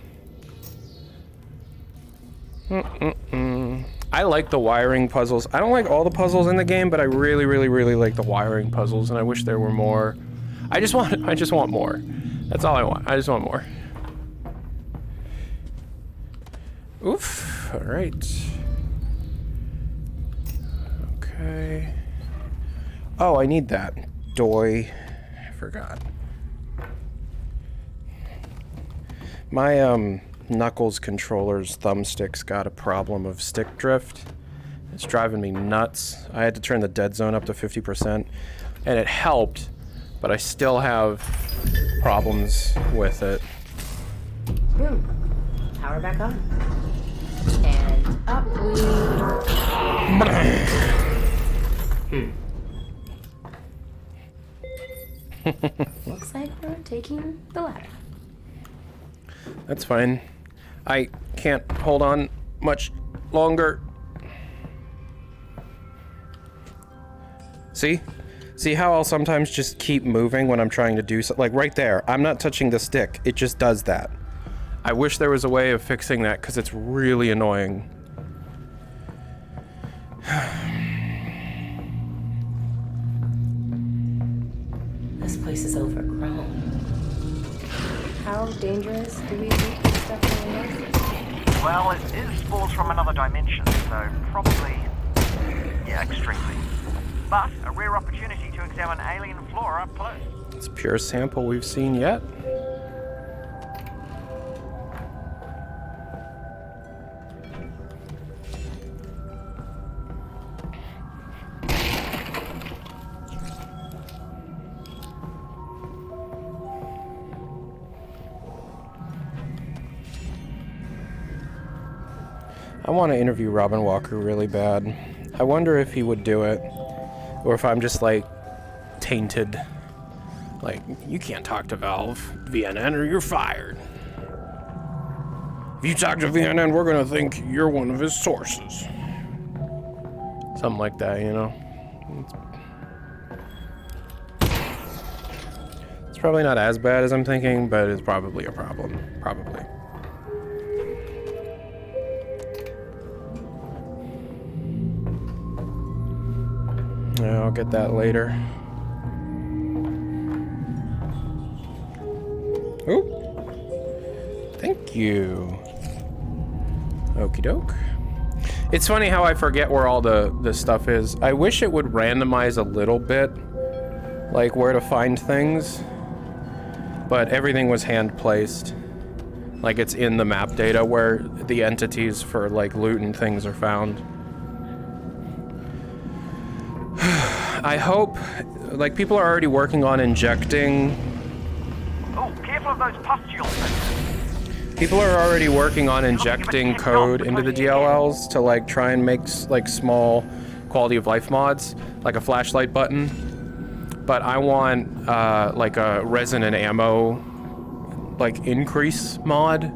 I like the wiring puzzles. I don't like all the puzzles in the game, but I really, really, really like the wiring puzzles, and I wish there were more. I just want more. That's all I want. I just want more. Oof. All right. Okay. Oh, I need that. Doy. I forgot. My Knuckles controller's thumbstick's got a problem of stick drift. It's driving me nuts. I had to turn the dead zone up to 50%, and it helped, but I still have problems with it. Boom. Power back on. And up we... Looks like we're taking the ladder. That's fine. I can't hold on much longer. See? See how I'll sometimes just keep moving when I'm trying to do something? Like right there, I'm not touching the stick. It just does that. I wish there was a way of fixing that because it's really annoying. This place is overgrown. How dangerous do we keep this stuff in the nest? Well, it is spores from another dimension, so probably, yeah, extremely. But a rare opportunity to examine alien flora up close. It's the purest sample we've seen yet. I want to interview Robin Walker really bad. I wonder if he would do it, or if I'm just like tainted. Like, you can't talk to Valve VNN or you're fired. If you talk to VNN, we're gonna think you're one of his sources. Something like that, you know? It's probably not as bad as I'm thinking, but it's probably a problem. Probably. Yeah, I'll get that later. Oh, thank you. Okie doke. It's funny how I forget where all the stuff is. I wish it would randomize a little bit, like where to find things, but everything was hand placed. Like it's in the map data where the entities for like loot and things are found. I hope, like, people are already working on injecting. Oh, careful of those pustules. People are already working on injecting code into the DLLs to, like, try and make, like, small quality of life mods, like a flashlight button. But I want, like, a resin and ammo, like, increase mod.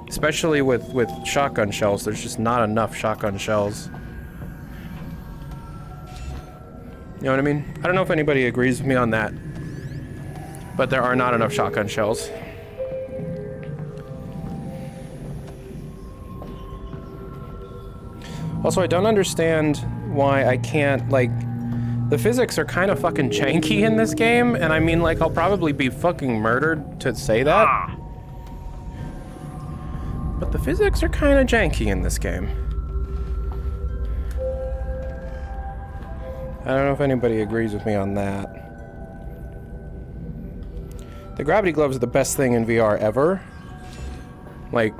Especially with shotgun shells. There's just not enough shotgun shells. You know what I mean? I don't know if anybody agrees with me on that, but there are not enough shotgun shells. Also, I don't understand why I can't, like, the physics are kind of fucking janky in this game, and I mean, like, I'll probably be fucking murdered to say that. But the physics are kind of janky in this game. I don't know if anybody agrees with me on that. The gravity gloves are the best thing in VR ever. Like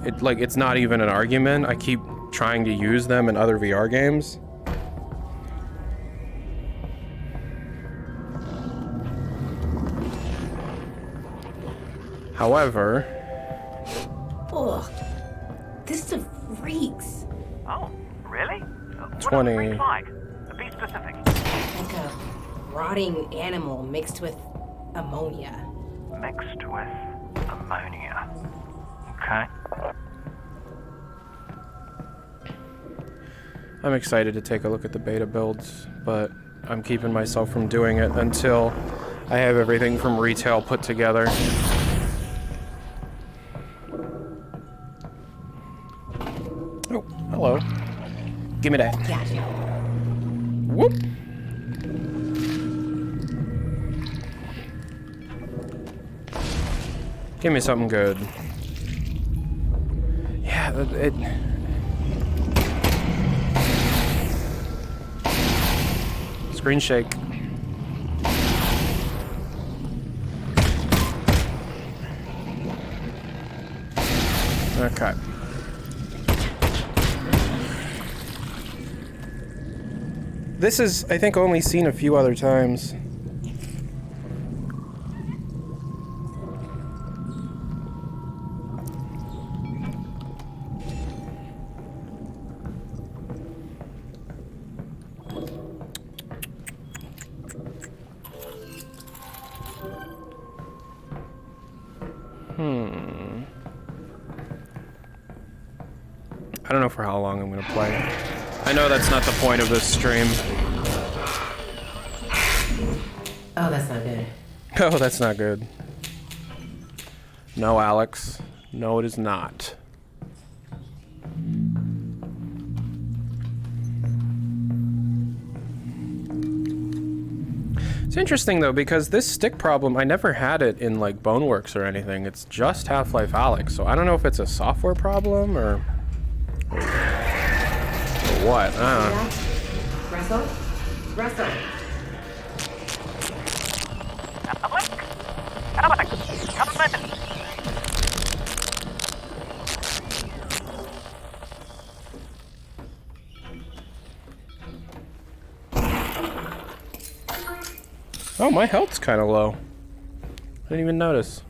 it's not even an argument. I keep trying to use them in other VR games. However, Ugh. This stuff reeks. Oh, really? What 20. does it reek like? Be specific. Like a rotting animal mixed with ammonia. Mixed with ammonia. Okay. I'm excited to take a look at the beta builds, but I'm keeping myself from doing it until I have everything from retail put together. Oh, hello. Give me that. Gotcha. Whoop. Give me something good. Yeah, it... Screen shake. Okay. This is, I think, only seen a few other times. I don't know for how long I'm gonna play. I know that's not the point of this stream. Oh, that's not good. Oh, that's not good. No, Alyx. No, it is not. It's interesting though, because this stick problem, I never had it in like Boneworks or anything. It's just Half-Life Alyx, so I don't know if it's a software problem or what. I don't know. Russell? Russell? Alyx, come in. Oh, my health's kind of low. I didn't even notice.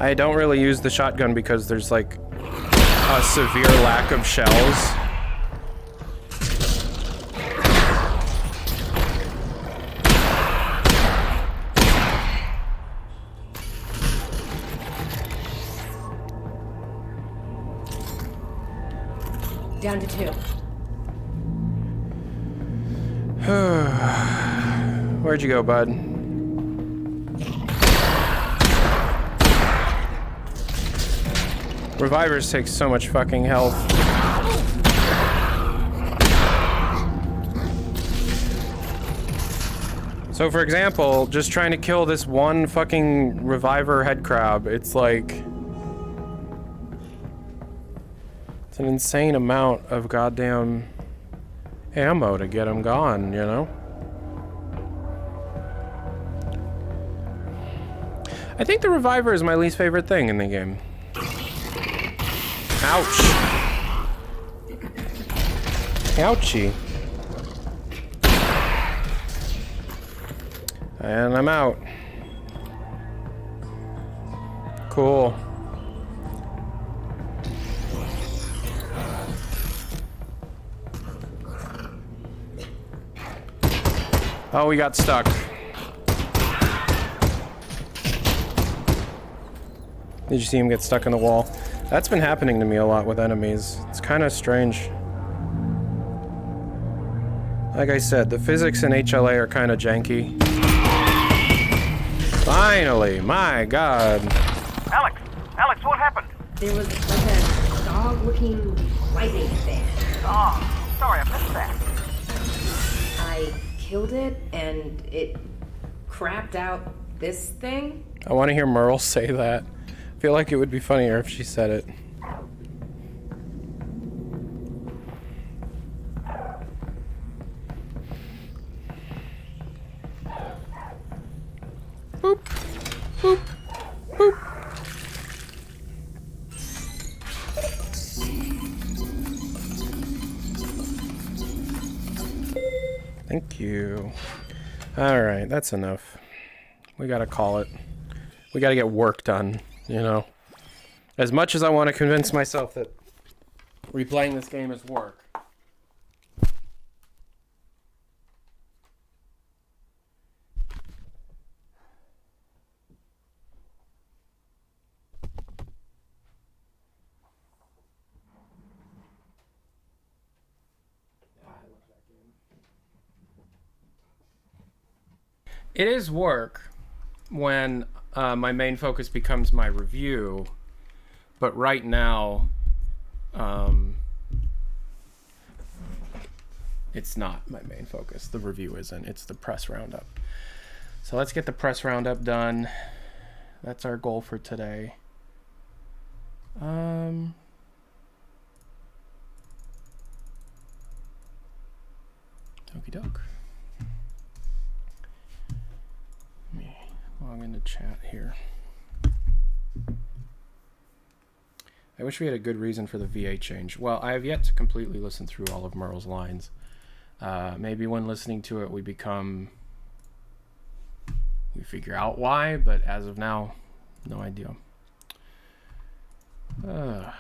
I don't really use the shotgun because there's like a severe lack of shells. Down to 2. Where'd you go, bud? Revivers take so much fucking health. So for example, just trying to kill this one fucking reviver head crab, it's like... It's an insane amount of goddamn ammo to get him gone, you know? I think the reviver is my least favorite thing in the game. Ouch. Ouchie. And I'm out. Cool. Oh, we got stuck. Did you see him get stuck in the wall? That's been happening to me a lot with enemies. It's kind of strange. Like I said, the physics in HLA are kind of janky. Finally, my god. Alyx, what happened? There was like a dog-looking lightning thing. Oh, sorry, I missed that. I killed it, and it crapped out this thing. I want to hear Merle say that. I feel like it would be funnier if she said it. Boop, boop, boop. Thank you. All right, that's enough. We gotta call it. We gotta get work done, you know? As much as I want to convince myself that replaying this game is work. It is work when my main focus becomes my review, but right now, it's not my main focus. The review isn't. It's the press roundup. So let's get the press roundup done. That's our goal for today. the chat here. I wish we had a good reason for the VA change. Well, I have yet to completely listen through all of Merle's lines. Maybe when listening to it, we figure out why, but as of now, no idea. I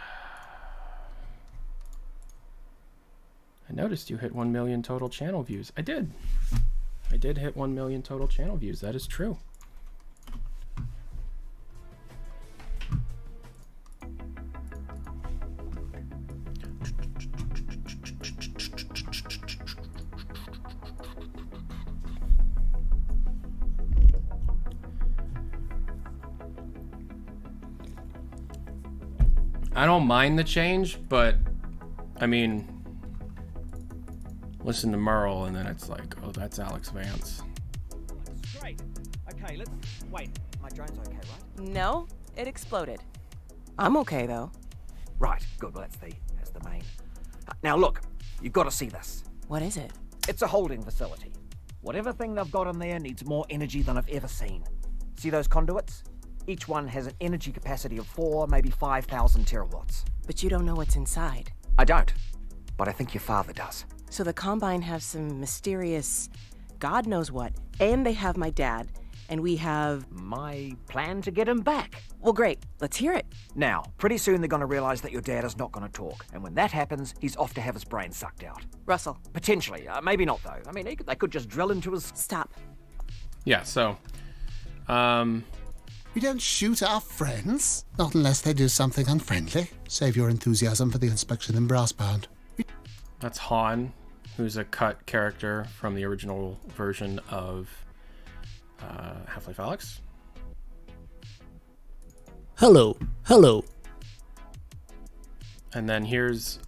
noticed you hit 1 million total channel views. I did hit 1 million total channel views. That is true. I don't mind the change, but I mean, listen to Merle and then it's like, oh, that's Alyx Vance. Great. Okay, let's wait. My drone's okay, right? No, it exploded. I'm okay though. Right. Good. Well, that's the main. Now look, you've got to see this. What is it? It's a holding facility. Whatever thing they've got in there needs more energy than I've ever seen. See those conduits? Each one has an energy capacity of 4, maybe 5,000 terawatts. But you don't know what's inside. I don't, but I think your father does. So the Combine have some mysterious God knows what, and they have my dad, and we have... My plan to get him back. Well, great. Let's hear it. Now, pretty soon they're going to realize that your dad is not going to talk, and when that happens, he's off to have his brain sucked out. Russell. Potentially. Maybe not, though. I mean, they could just drill into his... Stop. Yeah, so... We don't shoot our friends, not unless they do something unfriendly. Save your enthusiasm for the inspection in Brassbound. That's Han, who's a cut character from the original version of Half-Life Alyx. Hello. And then here's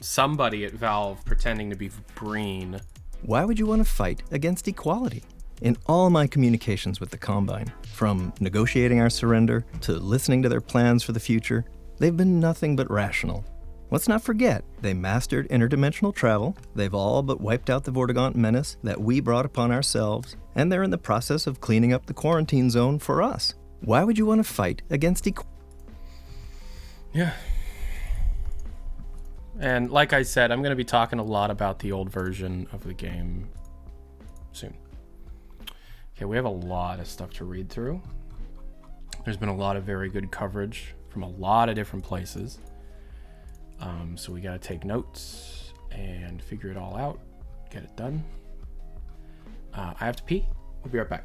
somebody at Valve pretending to be Breen. Why would you want to fight against equality? In all my communications with the Combine, from negotiating our surrender to listening to their plans for the future, they've been nothing but rational. Let's not forget, they mastered interdimensional travel, they've all but wiped out the Vortigaunt menace that we brought upon ourselves, and they're in the process of cleaning up the quarantine zone for us. Why would you want to fight against equality? Yeah. And like I said, I'm going to be talking a lot about the old version of the game soon. Okay, we have a lot of stuff to read through. There's been a lot of very good coverage from a lot of different places. So we gotta take notes and figure it all out, get it done. I have to pee. We'll be right back.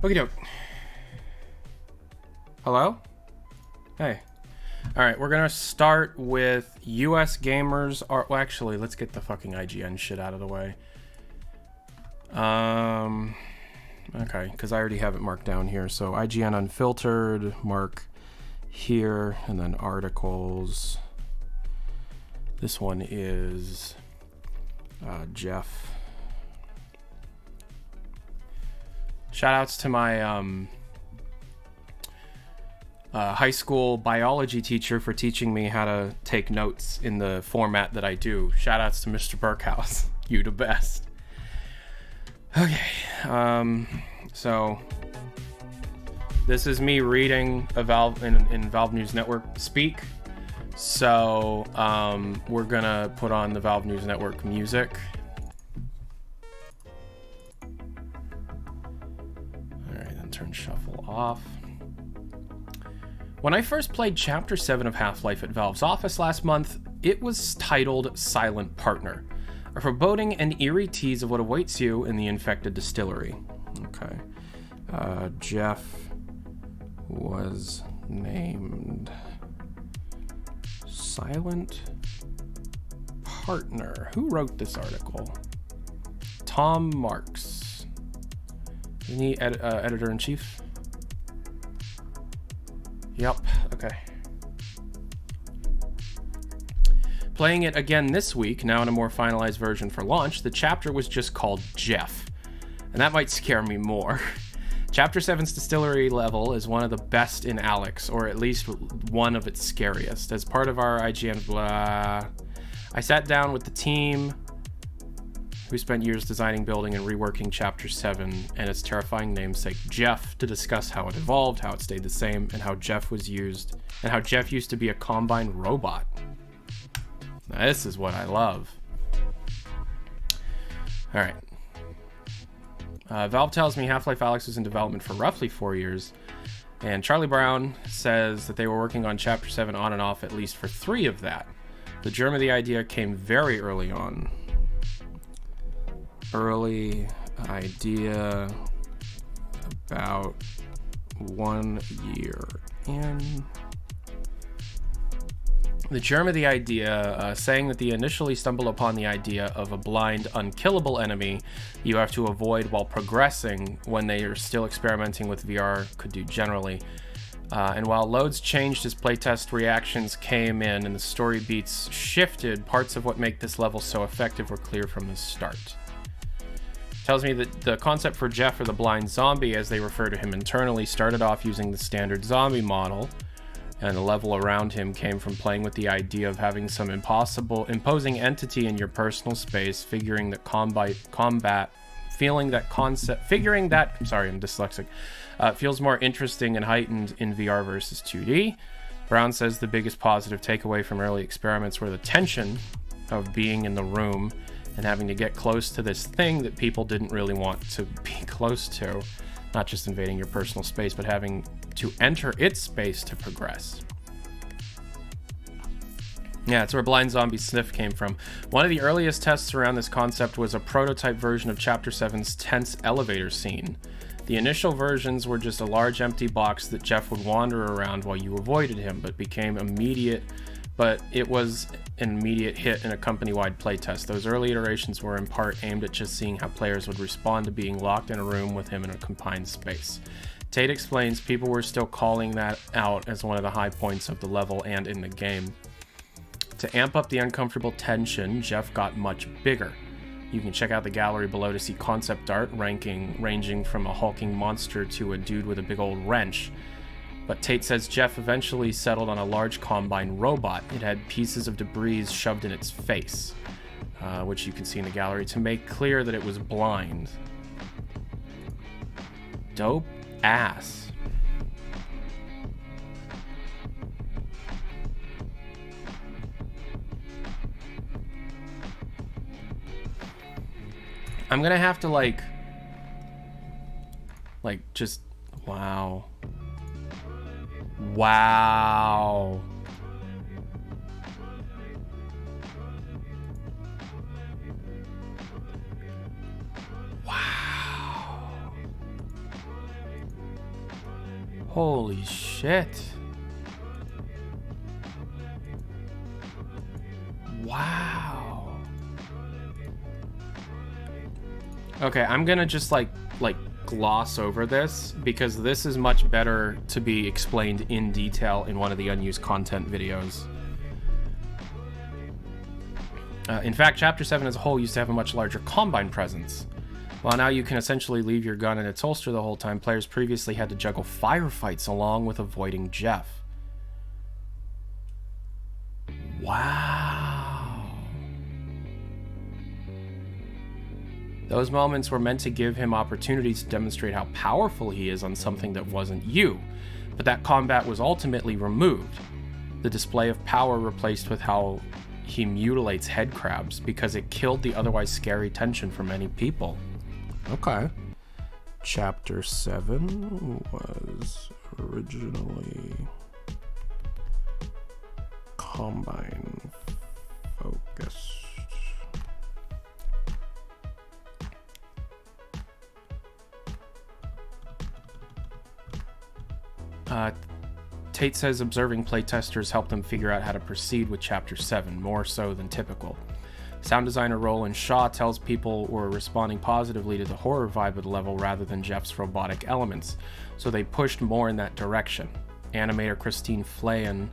Okie doke. Hello? Hey. Alright, we're gonna start with US gamers are... Well, actually, let's get the fucking IGN shit out of the way. Okay, because I already have it marked down here. So IGN Unfiltered, mark here, and then articles. This one is Jeff. Shoutouts to my high school biology teacher for teaching me how to take notes in the format that I do. Shoutouts to Mr. Burkhouse. You the best. Okay, so this is me reading a Valve in Valve News Network speak. So we're gonna put on the Valve News Network music. All right, then turn shuffle off. When I first played Chapter 7 of Half-Life at Valve's office last month, it was titled Silent Partner, a foreboding and eerie tease of what awaits you in the infected distillery. Okay. Jeff was named Silent Partner. Who wrote this article? Tom Marks. Isn't he editor-in-chief? Yep, okay. Playing it again this week, now in a more finalized version for launch, the chapter was just called Jeff. And that might scare me more. Chapter 7's distillery level is one of the best in Alyx, or at least one of its scariest. As part of our IGN blah, I sat down with the team who spent years designing, building, and reworking Chapter 7 and its terrifying namesake Jeff to discuss how it evolved, how it stayed the same, and how Jeff used to be a Combine robot. Now, this is what I love. All right. Valve tells me Half-Life Alyx was in development for roughly 4 years, and Charlie Brown says that they were working on Chapter 7 on and off at least for 3 of that. The germ of the idea came very early on. Early idea about 1 year in. The germ of the idea, saying that they initially stumbled upon the idea of a blind, unkillable enemy you have to avoid while progressing when they are still experimenting with VR could do generally. And while loads changed as playtest reactions came in and the story beats shifted, parts of what make this level so effective were clear from the start. Tells me that the concept for Jeff, or the blind zombie as they refer to him internally, started off using the standard zombie model, and the level around him came from playing with the idea of having some imposing entity in your personal space, figuring that feels more interesting and heightened in VR versus 2D. Brown says the biggest positive takeaway from early experiments were the tension of being in the room and having to get close to this thing that people didn't really want to be close to. Not just invading your personal space, but having to enter its space to progress. Yeah, that's where Blind Zombie Sniff came from. One of the earliest tests around this concept was a prototype version of Chapter 7's tense elevator scene. The initial versions were just a large empty box that Jeff would wander around while you avoided him, but it was an immediate hit in a company-wide playtest. Those early iterations were in part aimed at just seeing how players would respond to being locked in a room with him in a confined space. Tate explains people were still calling that out as one of the high points of the level and in the game. To amp up the uncomfortable tension, Jeff got much bigger. You can check out the gallery below to see concept art ranging from a hulking monster to a dude with a big old wrench. But Tate says Jeff eventually settled on a large Combine robot. It had pieces of debris shoved in its face, which you can see in the gallery, to make clear that it was blind. Dope ass. I'm gonna have to just, wow. Wow. Wow. Holy shit. Wow. Okay, I'm gonna just like gloss over this because this is much better to be explained in detail in one of the unused content videos. In fact, Chapter 7 as a whole used to have a much larger Combine presence. While now you can essentially leave your gun in its holster the whole time, players previously had to juggle firefights along with avoiding Jeff. Wow. Those moments were meant to give him opportunities to demonstrate how powerful he is on something that wasn't you, but that combat was ultimately removed. The display of power replaced with how he mutilates head crabs because it killed the otherwise scary tension for many people. Okay. Chapter 7 was originally Combine focused. Tate says observing playtesters helped them figure out how to proceed with Chapter 7, more so than typical. Sound designer Roland Shaw tells people were responding positively to the horror vibe of the level rather than Jeff's robotic elements, so they pushed more in that direction. Animator Christine Phelan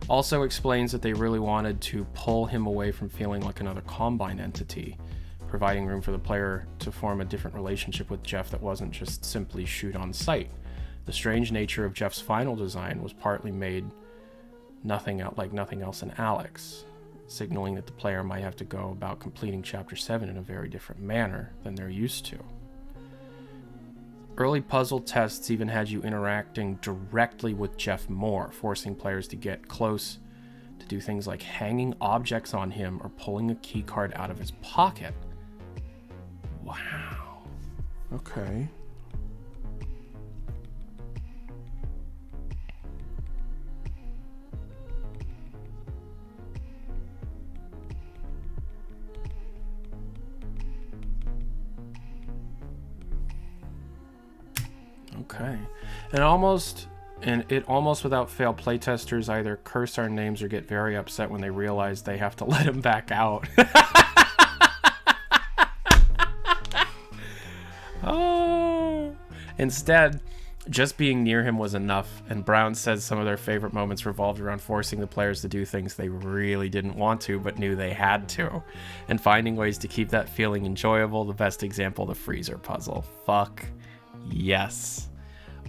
also explains that they really wanted to pull him away from feeling like another Combine entity, providing room for the player to form a different relationship with Jeff that wasn't just simply shoot on sight. The strange nature of Jeff's final design was partly made like nothing else in Alyx, signaling that the player might have to go about completing Chapter 7 in a very different manner than they're used to. Early puzzle tests even had you interacting directly with Jeff more, forcing players to get close to do things like hanging objects on him or pulling a keycard out of his pocket. Wow. Okay. Okay. And it almost without fail, playtesters either curse our names or get very upset when they realize they have to let him back out. Oh. Instead, just being near him was enough, and Brown says some of their favorite moments revolved around forcing the players to do things they really didn't want to but knew they had to, and finding ways to keep that feeling enjoyable. The best example, the freezer puzzle. Fuck yes.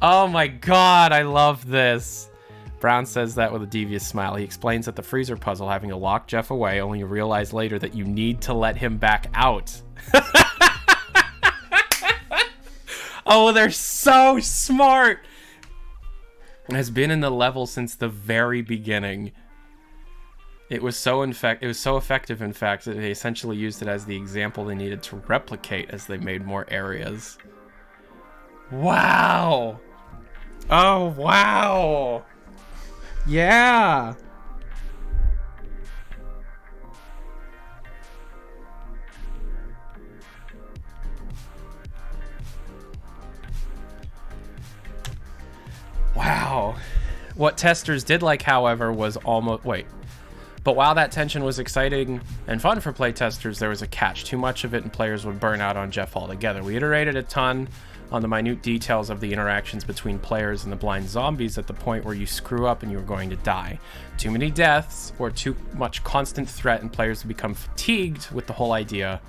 Oh my god, I love this. Brown says that with a devious smile. He explains that the freezer puzzle, having to lock Jeff away, only to realize later that you need to let him back out. Oh, they're so smart. Has been in the level since the very beginning. It was so effective, in fact, that they essentially used it as the example they needed to replicate as they made more areas. Wow. Oh, wow. Yeah. Wow. What testers did like, however, was But while that tension was exciting and fun for playtesters, there was a catch. Too much of it and players would burn out on Jeff altogether. We iterated a ton on the minute details of the interactions between players and the blind zombies at the point where you screw up and you were going to die. Too many deaths or too much constant threat, and players would become fatigued with the whole idea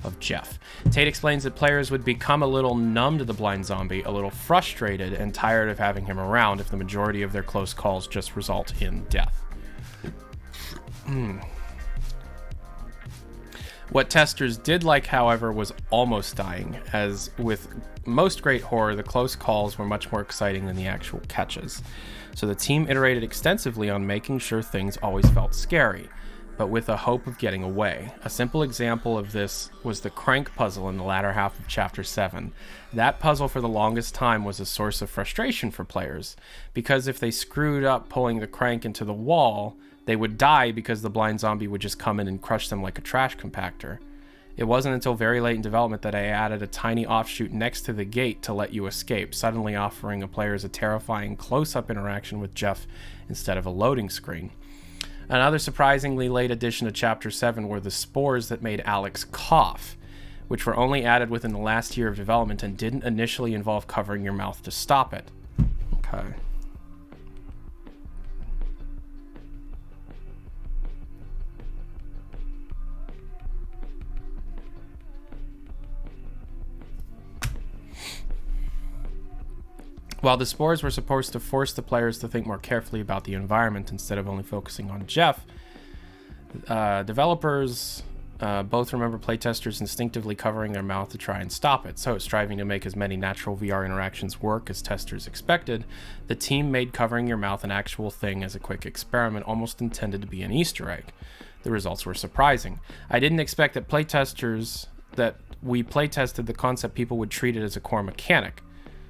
of Jeff. Tate explains that players would become a little numb to the blind zombie, a little frustrated and tired of having him around if the majority of their close calls just result in death. What testers did like, however, was almost dying, as with most great horror, the close calls were much more exciting than the actual catches. So the team iterated extensively on making sure things always felt scary, but with a hope of getting away. A simple example of this was the crank puzzle in the latter half of Chapter 7. That puzzle for the longest time was a source of frustration for players, because if they screwed up pulling the crank into the wall, they would die because the blind zombie would just come in and crush them like a trash compactor. It wasn't until very late in development that I added a tiny offshoot next to the gate to let you escape, suddenly offering a players a terrifying close-up interaction with Jeff instead of a loading screen. Another surprisingly late addition to Chapter 7 were the spores that made Alyx cough, which were only added within the last year of development and didn't initially involve covering your mouth to stop it. Okay. While the spores were supposed to force the players to think more carefully about the environment instead of only focusing on Jeff, developers both remember playtesters instinctively covering their mouth to try and stop it. So, striving to make as many natural VR interactions work as testers expected, the team made covering your mouth an actual thing as a quick experiment, almost intended to be an Easter egg. The results were surprising. I didn't expect that we playtested the concept people would treat it as a core mechanic.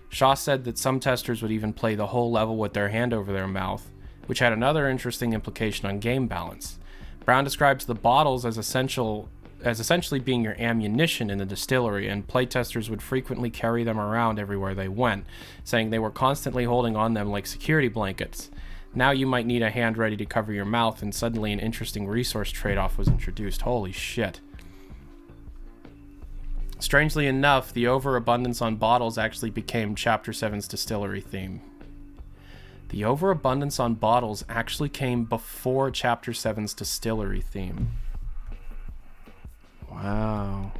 Shaw said that some testers would even play the whole level with their hand over their mouth, which had another interesting implication on game balance. Brown describes the bottles as essentially being your ammunition in the distillery, and playtesters would frequently carry them around everywhere they went, saying they were constantly holding on them like security blankets. Now you might need a hand ready to cover your mouth, and suddenly an interesting resource trade-off was introduced. Holy shit. Strangely enough, the overabundance on bottles actually became Chapter 7's distillery theme. The overabundance on bottles actually came before Chapter 7's distillery theme. Wow.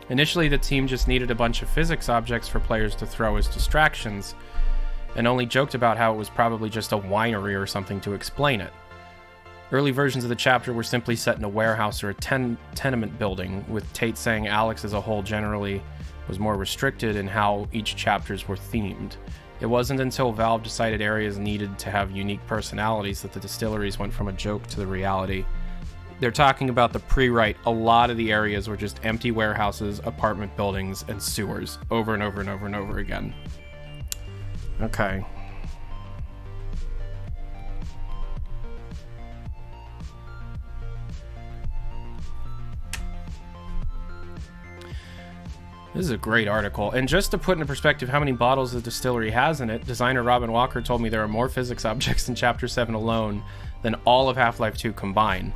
Initially, the team just needed a bunch of physics objects for players to throw as distractions, and only joked about how it was probably just a winery or something to explain it. Early versions of the chapter were simply set in a warehouse or a tenement building, with Tate saying Alyx as a whole generally was more restricted in how each chapters were themed. It wasn't until Valve decided areas needed to have unique personalities that the distilleries went from a joke to the reality. They're talking about the pre-write. A lot of the areas were just empty warehouses, apartment buildings, and sewers over and over and over and over again. Okay. This is a great article. And just to put into perspective how many bottles the distillery has in it, designer Robin Walker told me there are more physics objects in Chapter 7 alone than all of Half-Life 2 combined.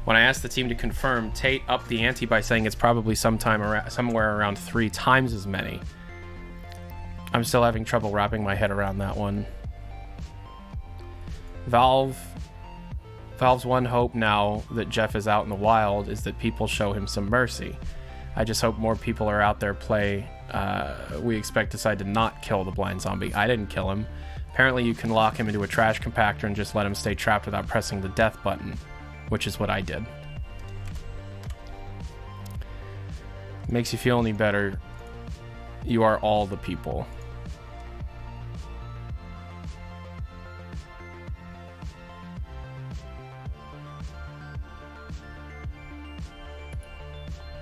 When I asked the team to confirm, Tate upped the ante by saying it's probably somewhere around 3 times as many. I'm still having trouble wrapping my head around that one. Valve's one hope now that Jeff is out in the wild is that people show him some mercy. I just hope more people are out there we expect decide to not kill the blind zombie. I didn't kill him. Apparently you can lock him into a trash compactor and just let him stay trapped without pressing the death button, which is what I did. Makes you feel any better? You are all the people.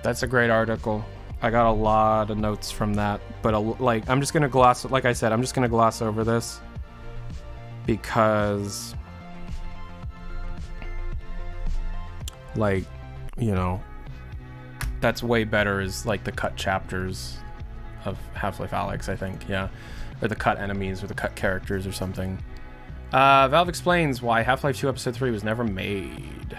That's a great article. I got a lot of notes from that, but I'm just gonna gloss. Like I said, I'm just gonna gloss over this because, that's way better. Is like the cut chapters of Half-Life Alyx, I think. Yeah, or the cut enemies or the cut characters or something. Valve explains why Half-Life 2 Episode 3 was never made.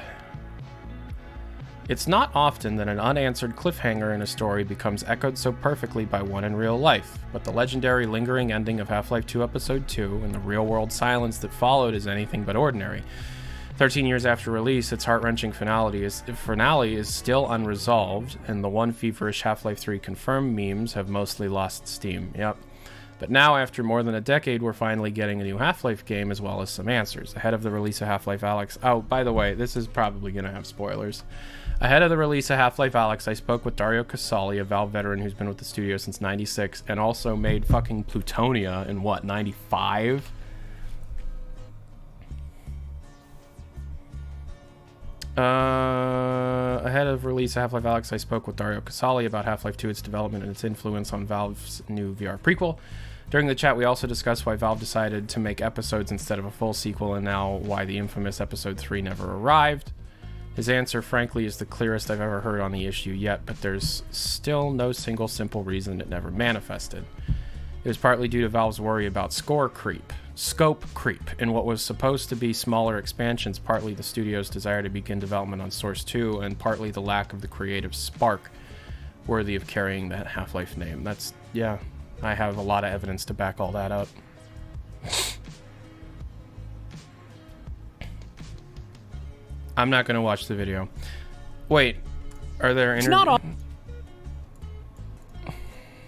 It's not often that an unanswered cliffhanger in a story becomes echoed so perfectly by one in real life, but the legendary lingering ending of Half-Life 2 Episode 2 and the real-world silence that followed is anything but ordinary. 13 years after release, its heart-wrenching finale is still unresolved, and the one feverish Half-Life 3 confirmed memes have mostly lost steam. Yep. But now, after more than a decade, we're finally getting a new Half-Life game as well as some answers. Ahead of the release of Half-Life Alyx... Oh, by the way, this is probably going to have spoilers. Ahead of the release of Half-Life Alyx, I spoke with Dario Casali, a Valve veteran who's been with the studio since '96, and also made fucking Plutonia in, '95? Ahead of release of Half-Life Alyx, I spoke with Dario Casali about Half-Life 2, its development, and its influence on Valve's new VR prequel. During the chat, we also discussed why Valve decided to make episodes instead of a full sequel, and now why the infamous Episode 3 never arrived. His answer, frankly, is the clearest I've ever heard on the issue yet, but there's still no single simple reason it never manifested. It was partly due to Valve's worry about scope creep in what was supposed to be smaller expansions, partly the studio's desire to begin development on Source 2, and partly the lack of the creative spark worthy of carrying that Half-Life name. I have a lot of evidence to back all that up. I'm not gonna watch the video. Wait, are there It's not all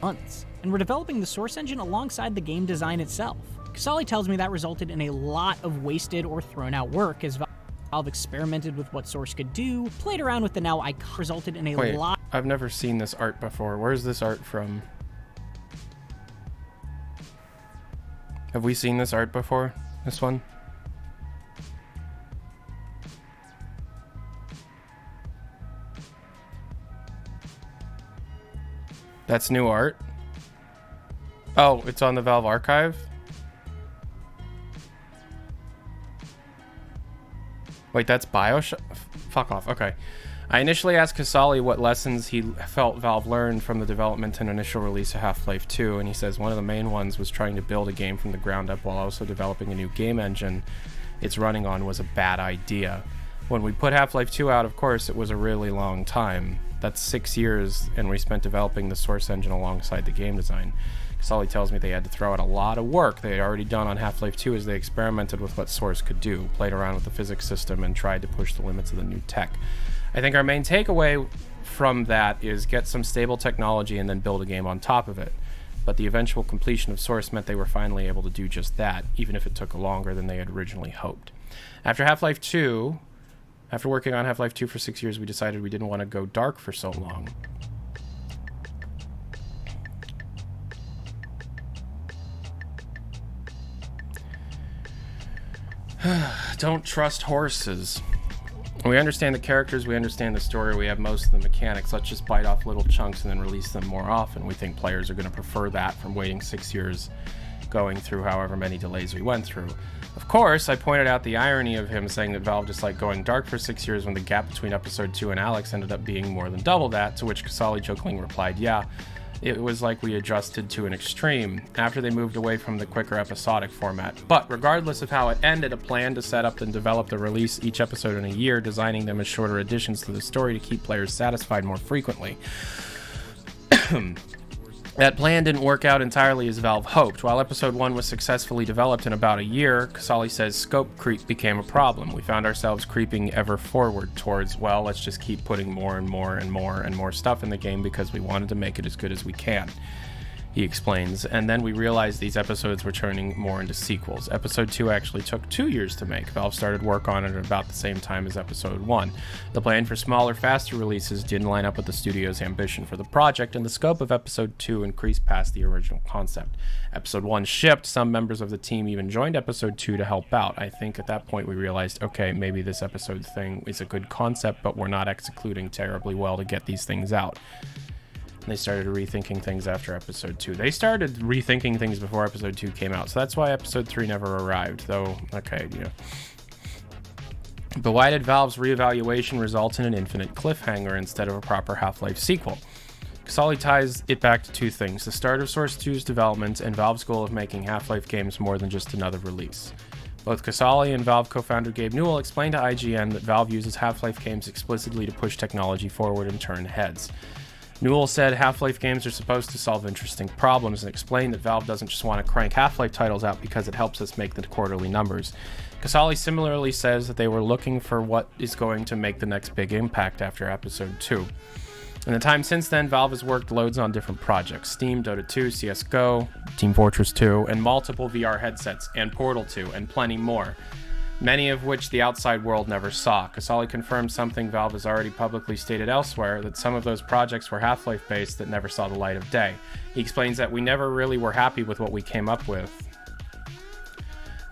months, and we're developing the Source engine alongside the game design itself. Casali tells me that resulted in a lot of wasted or thrown out work as Valve experimented with what Source could do, played around with the now iconic, resulted in a lot. I've never seen this art before. Where's this art from? Have we seen this art before? This one? That's new art? Oh, it's on the Valve archive? Wait, that's Bioshock? Fuck off. Okay. I initially asked Casali what lessons he felt Valve learned from the development and initial release of Half-Life 2, and he says one of the main ones was trying to build a game from the ground up while also developing a new game engine it's running on was a bad idea. When we put Half-Life 2 out, of course, it was a really long time. That's 6 years, and we spent developing the Source engine alongside the game design. Casali tells me they had to throw out a lot of work they had already done on Half-Life 2 as they experimented with what Source could do, played around with the physics system, and tried to push the limits of the new tech. I think our main takeaway from that is get some stable technology and then build a game on top of it. But the eventual completion of Source meant they were finally able to do just that, even if it took longer than they had originally hoped. After working on Half-Life 2 for 6 years, we decided we didn't want to go dark for so long. Don't trust horses. We understand the characters, we understand the story, we have most of the mechanics. Let's just bite off little chunks and then release them more often. We think players are going to prefer that from waiting 6 years, going through however many delays we went through. Of course, I pointed out the irony of him saying that Valve disliked going dark for 6 years when the gap between Episode 2 and Alyx ended up being more than double that, to which Casali jokingly replied, yeah, it was like we adjusted to an extreme after they moved away from the quicker episodic format. But regardless of how it ended, a plan to set up and develop the release each episode in a year, designing them as shorter additions to the story to keep players satisfied more frequently. That plan didn't work out entirely as Valve hoped. While Episode 1 was successfully developed in about a year, Casali says scope creep became a problem. We found ourselves creeping ever forward towards, well, let's just keep putting more and more and more and more stuff in the game because we wanted to make it as good as we can, he explains. And then we realized these episodes were turning more into sequels. Episode 2 actually took 2 years to make. Valve started work on it at about the same time as Episode 1. The plan for smaller, faster releases didn't line up with the studio's ambition for the project, and the scope of Episode 2 increased past the original concept. Episode 1 shipped. Some members of the team even joined Episode 2 to help out. I think at that point we realized, okay, maybe this episode thing is a good concept, but we're not executing terribly well to get these things out. They started rethinking things after Episode 2. They started rethinking things before Episode 2 came out, so that's why Episode 3 never arrived, though, okay, yeah. But why did Valve's reevaluation result in an infinite cliffhanger instead of a proper Half-Life sequel? Casali ties it back to two things: the start of Source 2's development and Valve's goal of making Half-Life games more than just another release. Both Casali and Valve co-founder Gabe Newell explained to IGN that Valve uses Half-Life games explicitly to push technology forward and turn heads. Newell said Half-Life games are supposed to solve interesting problems and explained that Valve doesn't just want to crank Half-Life titles out because it helps us make the quarterly numbers. Casali similarly says that they were looking for what is going to make the next big impact after Episode 2. In the time since then, Valve has worked loads on different projects: Steam, Dota 2, CSGO, Team Fortress 2, and multiple VR headsets, and Portal 2, and plenty more, many of which the outside world never saw. Casali confirmed something Valve has already publicly stated elsewhere, that some of those projects were Half-Life based that never saw the light of day. He explains that we never really were happy with what we came up with.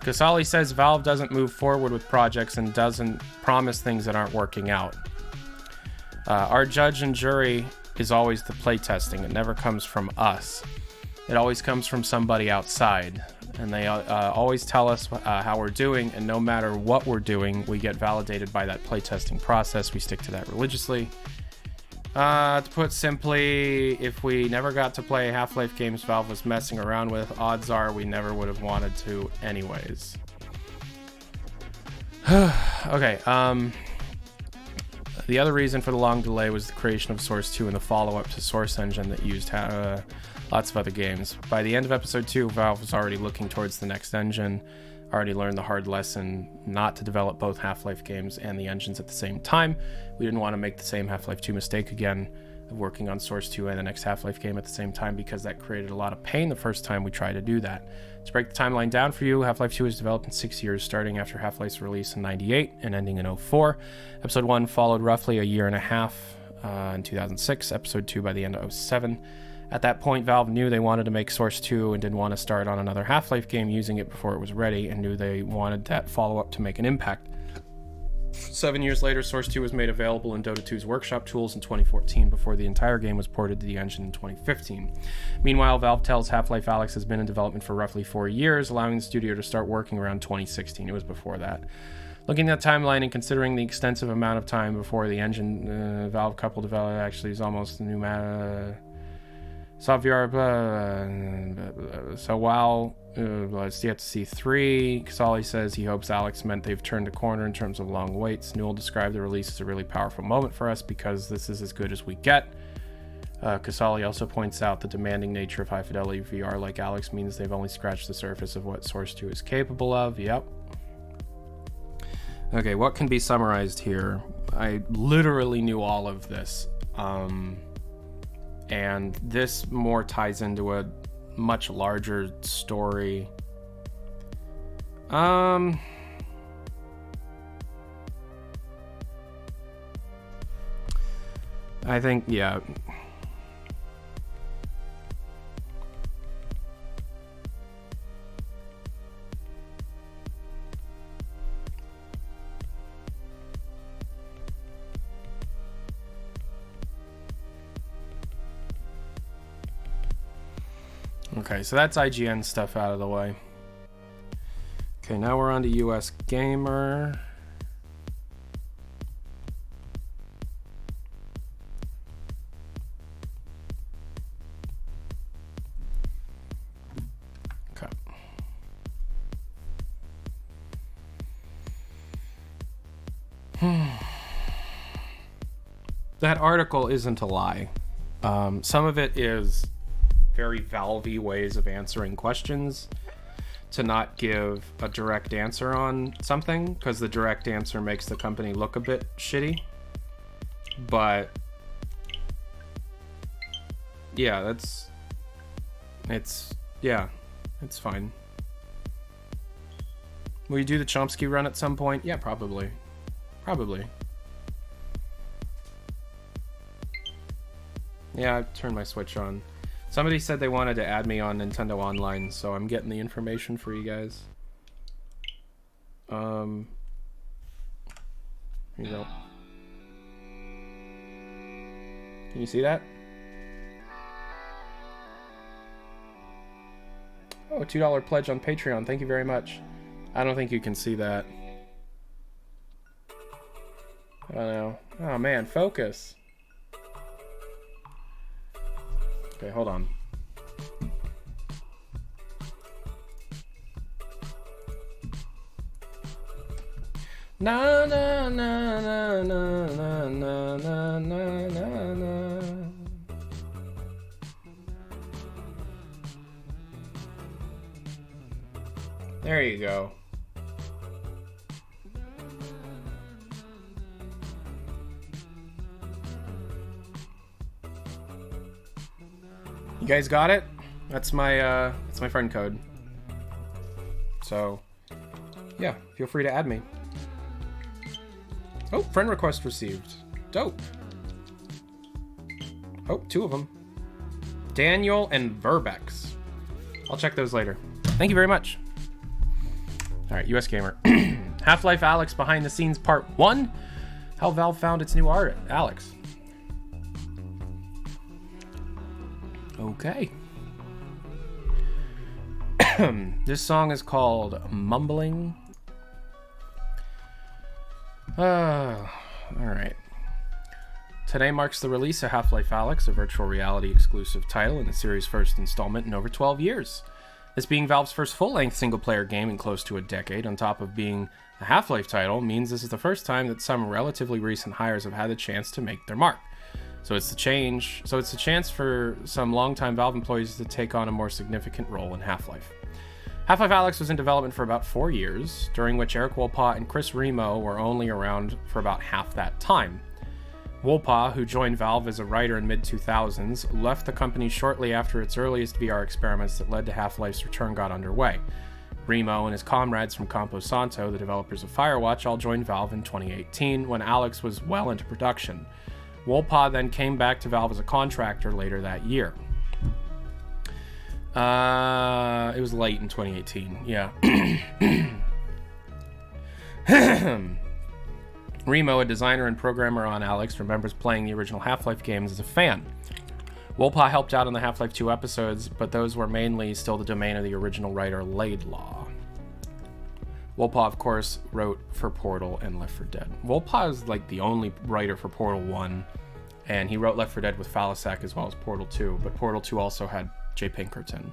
Casali says Valve doesn't move forward with projects and doesn't promise things that aren't working out. Our judge and jury is always the playtesting. It never comes from us. It always comes from somebody outside. And they always tell us how we're doing, and no matter what we're doing, we get validated by that playtesting process. We stick to that religiously. To put simply, if we never got to play Half-Life games Valve was messing around with, odds are we never would have wanted to anyways. Okay, the other reason for the long delay was the creation of Source 2 and the follow-up to Source engine that used lots of other games. By the end of Episode 2, Valve was already looking towards the next engine. already learned the hard lesson not to develop both Half-Life games and the engines at the same time. We didn't want to make the same Half-Life 2 mistake again of working on Source 2 and the next Half-Life game at the same time, because that created a lot of pain the first time we tried to do that. To break the timeline down for you, Half-Life 2 was developed in 6 years, starting after Half-Life's release in 98 and ending in 04. Episode 1 followed roughly a year and a half in 2006, Episode 2 by the end of 07. At that point, Valve knew they wanted to make Source 2 and didn't want to start on another Half-Life game using it before it was ready, and knew they wanted that follow-up to make an impact. 7 years later, Source 2 was made available in Dota 2's workshop tools in 2014 before the entire game was ported to the engine in 2015. Meanwhile, Valve tells Half-Life Alyx has been in development for roughly 4 years, allowing the studio to start working around 2016. It was before that. Looking at the timeline and considering the extensive amount of time before the engine, Valve coupled development actually is almost a new matter. So while it's yet to see 3, Casali says he hopes Alyx meant they've turned a corner in terms of long waits. Newell described the release as a really powerful moment for us because this is as good as we get. Casali also points out the demanding nature of high-fidelity VR like Alyx means they've only scratched the surface of what Source 2 is capable of. Yep. Okay, what can be summarized here? I literally knew all of this. And this more ties into a much larger story. I think, yeah. Okay, so that's IGN stuff out of the way. Okay, now we're on to US Gamer. Okay. That article isn't a lie. Some of it is very Valve-y ways of answering questions to not give a direct answer on something, because the direct answer makes the company look a bit shitty. But yeah, it's fine. Will you do the Chomsky run at some point? Yeah, probably. Yeah, I've turned my Switch on. Somebody said they wanted to add me on Nintendo Online, so I'm getting the information for you guys. Here you go. Can you see that? Oh, $2 pledge on Patreon. Thank you very much. I don't think you can see that. I don't know. Oh man, focus. Okay, hold on. Na na na na na na na na na na. There you go. You guys got it? That's my friend code. So, yeah, feel free to add me. Oh, friend request received. Dope. Oh, 2 of them. Daniel and Verbex. I'll check those later. Thank you very much. All right, US Gamer. Half-Life Alyx Behind the Scenes Part 1. How Valve found its new art, Alyx. Okay. This song is called Mumbling. Alright. Today marks the release of Half-Life Alyx, a virtual reality exclusive title in the series' first installment in over 12 years. This being Valve's first full-length single-player game in close to a decade, on top of being a Half-Life title, means this is the first time that some relatively recent hires have had the chance to make their mark. So it's a chance for some longtime Valve employees to take on a more significant role in Half-Life. Half-Life Alyx was in development for about 4 years, during which Eric Wolpaw and Chris Remo were only around for about half that time. Wolpaw, who joined Valve as a writer in mid-2000s, left the company shortly after its earliest VR experiments that led to Half-Life's return got underway. Remo and his comrades from Campo Santo, the developers of Firewatch, all joined Valve in 2018 when Alyx was well into production. Wolpaw then came back to Valve as a contractor later that year. It was late in 2018, yeah. Remo, a designer and programmer on Alyx, remembers playing the original Half-Life games as a fan. Wolpaw helped out on the Half-Life 2 episodes, but those were mainly still the domain of the original writer Laidlaw. Wolpaw, of course, wrote for Portal and Left 4 Dead. Wolpaw is like the only writer for Portal 1, and he wrote Left 4 Dead with Falisac as well as Portal 2, but Portal 2 also had J. Pinkerton.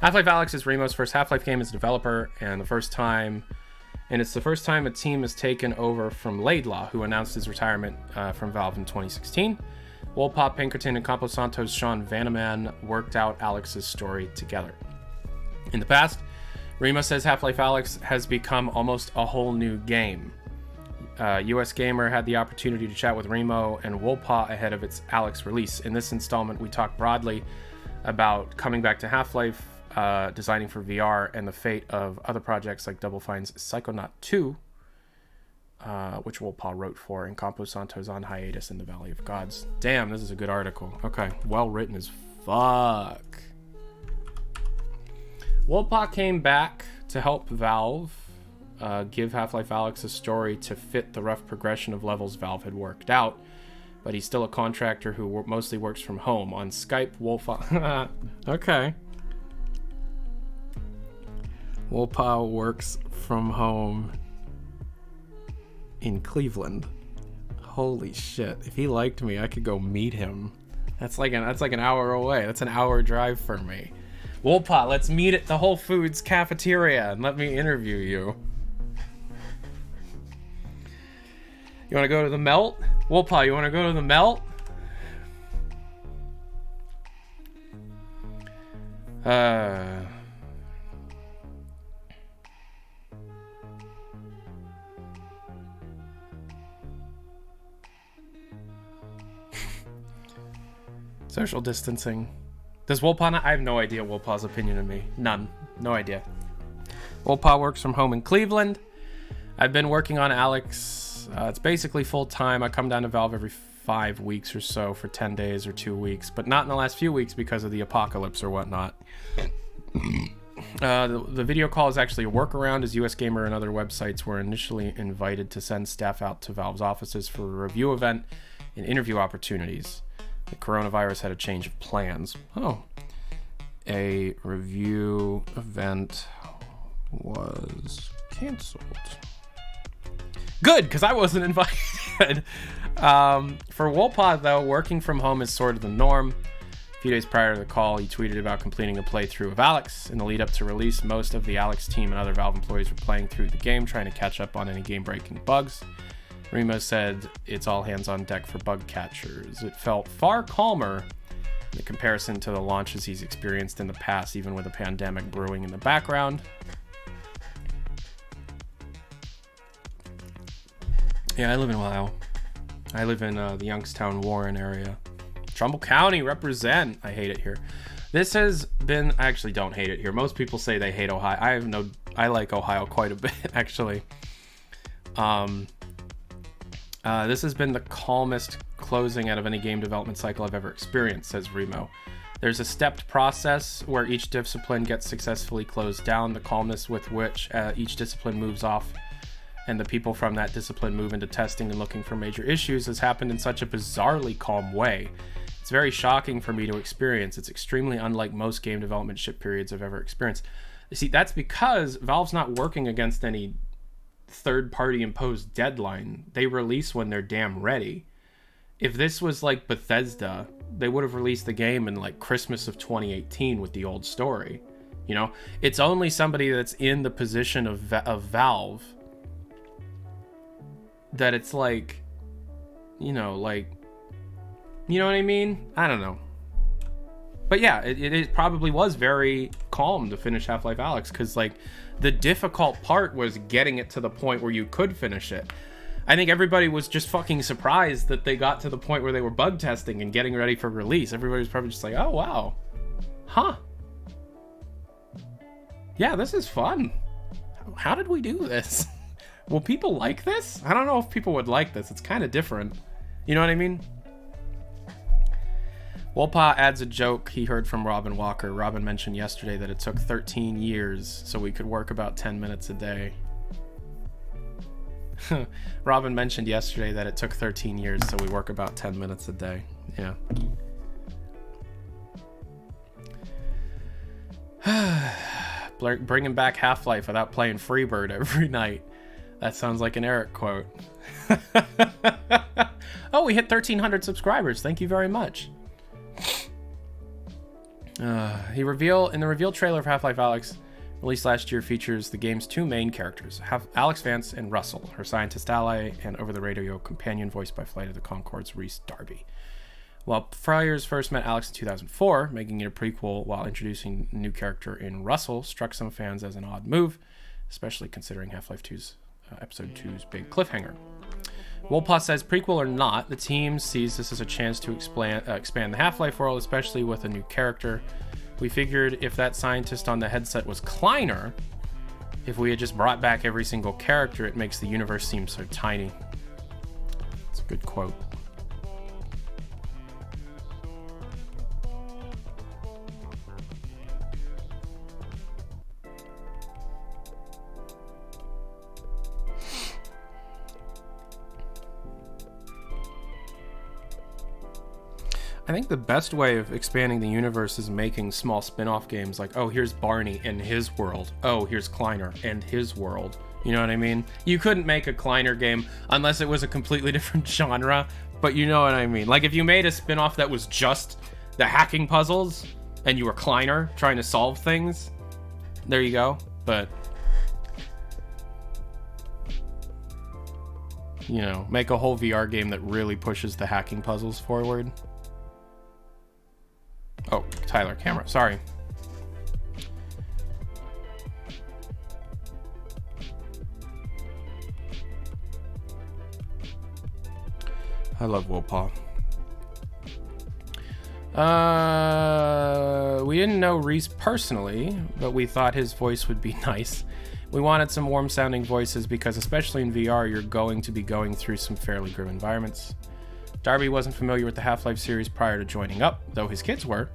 Half-Life Alyx is Remo's first Half-Life game as a developer, and it's the first time a team is taken over from Laidlaw, who announced his retirement from Valve in 2016. Wolpaw, Pinkerton, and Campo Santo's Sean Vanaman worked out Alyx's story together. In the past, Remo says Half-Life Alyx has become almost a whole new game. US Gamer had the opportunity to chat with Remo and Wolpaw ahead of its Alyx release. In this installment, we talk broadly about coming back to Half-Life, designing for VR, and the fate of other projects like Double Fine's Psychonaut 2, which Wolpaw wrote for, and Campo Santo's On Hiatus in the Valley of Gods. Damn, this is a good article. Okay, well written as fuck. Wolpaw came back to help Valve give Half-Life Alyx a story to fit the rough progression of levels Valve had worked out, but he's still a contractor who mostly works from home. On Skype, Wolpaw... Okay. Wolpaw works from home in Cleveland. Holy shit. If he liked me, I could go meet him. That's like an hour away. That's an hour drive for me. Wolpaw, let's meet at the Whole Foods cafeteria and let me interview you. You want to go to the Melt? Wolpaw, you want to go to the Melt? Social distancing. Does Wolpaw not? I have no idea Wolpaw's opinion of me. None. No idea. Wolpaw works from home in Cleveland. I've been working on Alyx. It's basically full-time. I come down to Valve every 5 weeks or so for 10 days or 2 weeks, but not in the last few weeks because of the apocalypse or whatnot. The video call is actually a workaround, as US Gamer and other websites were initially invited to send staff out to Valve's offices for a review event and interview opportunities. The coronavirus had a change of plans. Oh. A review event was canceled. Good, because I wasn't invited. For Wolpaw, though, working from home is sort of the norm. A few days prior to the call, he tweeted about completing a playthrough of Alyx. In the lead up to release, most of the Alyx team and other Valve employees were playing through the game, trying to catch up on any game-breaking bugs. Remo said it's all hands on deck for bug catchers. It felt far calmer in comparison to the launches he's experienced in the past, even with a pandemic brewing in the background. Yeah, I live in Ohio. I live in the Youngstown, Warren area. Trumbull County, represent. I hate it here. This has been... I actually don't hate it here. Most people say they hate Ohio. I like Ohio quite a bit, actually. This has been the calmest closing out of any game development cycle I've ever experienced, says Remo. There's a stepped process where each discipline gets successfully closed down. The calmness with which each discipline moves off and the people from that discipline move into testing and looking for major issues has happened in such a bizarrely calm way. It's very shocking for me to experience. It's extremely unlike most game development ship periods I've ever experienced. You see, that's because Valve's not working against any third-party imposed deadline. They release when they're damn ready. If this was like Bethesda, they would have released the game in like Christmas of 2018 with the old story. You know, it's only somebody that's in the position of Valve that it's like, you know what I mean? I don't know. But yeah, it probably was very calm to finish Half-Life Alyx, because like the difficult part was getting it to the point where you could finish it. I think everybody was just fucking surprised that they got to the point where they were bug testing and getting ready for release. Everybody was probably just like, oh wow, huh, yeah, this is fun. How did we do this? Will people like this? I don't know if people would like this. It's kind of different. You know what I mean? Wolpa adds a joke he heard from Robin Walker. Robin mentioned yesterday that it took 13 years so we could work about 10 minutes a day. Robin mentioned yesterday that it took 13 years so we work about 10 minutes a day. Yeah. Bringing back Half-Life without playing Freebird every night. That sounds like an Eric quote. Oh, we hit 1,300 subscribers. Thank you very much. In the reveal trailer of Half-Life Alyx, released last year, features the game's two main characters, Alyx Vance and Russell, her scientist ally and over-the-radio companion voiced by Flight of the Conchords' Rhys Darby. While players first met Alyx in 2004, making it a prequel while introducing a new character in Russell struck some fans as an odd move, especially considering Half-Life 2's Episode 2's big cliffhanger. Wolpa says, prequel or not, the team sees this as a chance to expand the Half-Life world, especially with a new character. We figured if that scientist on the headset was Kleiner, if we had just brought back every single character, it makes the universe seem so tiny. It's a good quote. I think the best way of expanding the universe is making small spin-off games like, oh, here's Barney and his world. Oh, here's Kleiner and his world. You know what I mean? You couldn't make a Kleiner game unless it was a completely different genre, but you know what I mean. Like if you made a spin-off that was just the hacking puzzles and you were Kleiner trying to solve things, there you go. But, you know, make a whole VR game that really pushes the hacking puzzles forward. Oh, Tyler, camera, sorry. I love Wolpa. We didn't know Rhys personally, but we thought his voice would be nice. We wanted some warm-sounding voices because especially in VR, you're going to be going through some fairly grim environments. Darby wasn't familiar with the Half-Life series prior to joining up, though his kids were,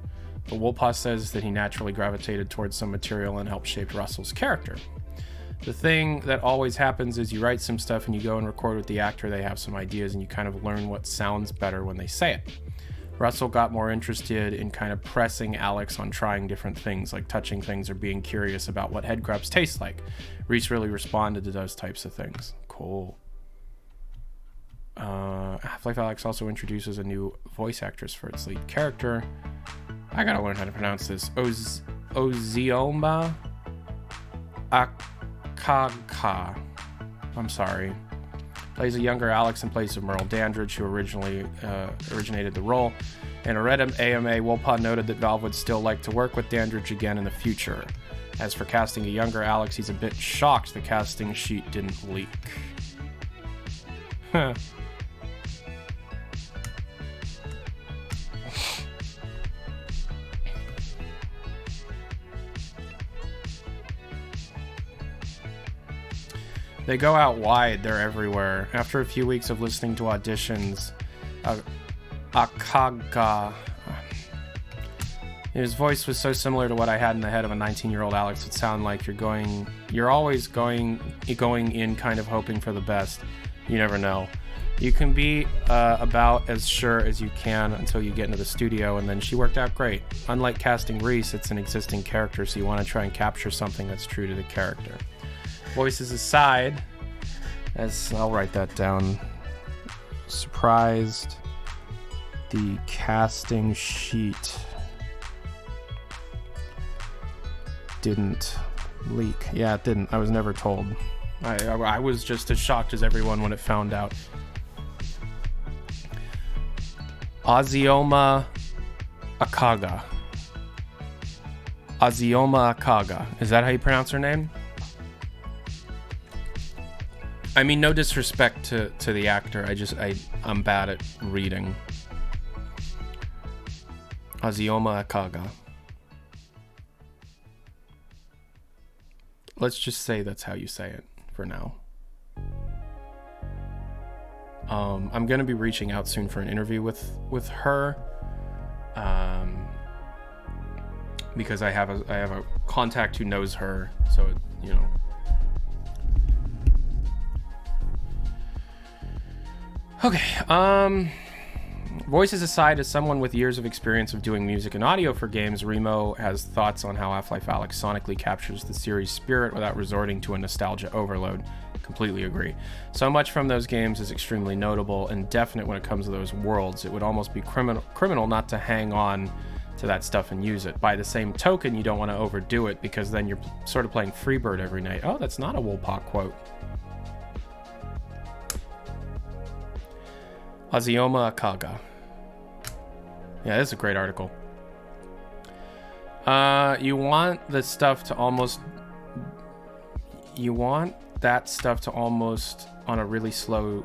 but Wolpa says that he naturally gravitated towards some material and helped shape Russell's character. The thing that always happens is you write some stuff and you go and record with the actor, they have some ideas, and you kind of learn what sounds better when they say it. Russell got more interested in kind of pressing Alyx on trying different things, like touching things or being curious about what head crabs taste like. Rhys really responded to those types of things. Cool. Half-Life Alyx also introduces a new voice actress for its lead character. I gotta learn how to pronounce this. Ozioma Akaka. I'm sorry. Plays a younger Alyx in place of Merle Dandridge, who originated the role. In a Red AMA, Wolpa noted that Valve would still like to work with Dandridge again in the future. As for casting a younger Alyx, he's a bit shocked the casting sheet didn't leak. Huh. They go out wide, they're everywhere. After a few weeks of listening to auditions, Akaga, his voice was so similar to what I had in the head of a 19-year-old Alyx. It sounded like you're always going in kind of hoping for the best. You never know. You can be about as sure as you can until you get into the studio, and then she worked out great. Unlike casting Rhys, it's an existing character, so you want to try and capture something that's true to the character. Voices aside, as I'll write that down, surprised the casting sheet didn't leak. Yeah, it didn't. I was never told. I was just as shocked as everyone when it found out. Ozioma Akaga. Azioma Kaga. Is that how you pronounce her name? I mean, no disrespect to the actor. I'm bad at reading. Azioma Kaga. Let's just say that's how you say it for now. I'm gonna be reaching out soon for an interview with her, because I have a contact who knows her, so you know. Okay. Voices aside, as someone with years of experience of doing music and audio for games, Remo has thoughts on how Half-Life Alyx sonically captures the series' spirit without resorting to a nostalgia overload. Completely agree. So much from those games is extremely notable and definite when it comes to those worlds. It would almost be criminal not to hang on to that stuff and use it. By the same token, you don't want to overdo it, because then you're sort of playing Freebird every night. Oh, that's not a Woolpot quote. Azioma Kaga. Yeah, this is a great article. You want the stuff to almost... You want that stuff to almost on a really slow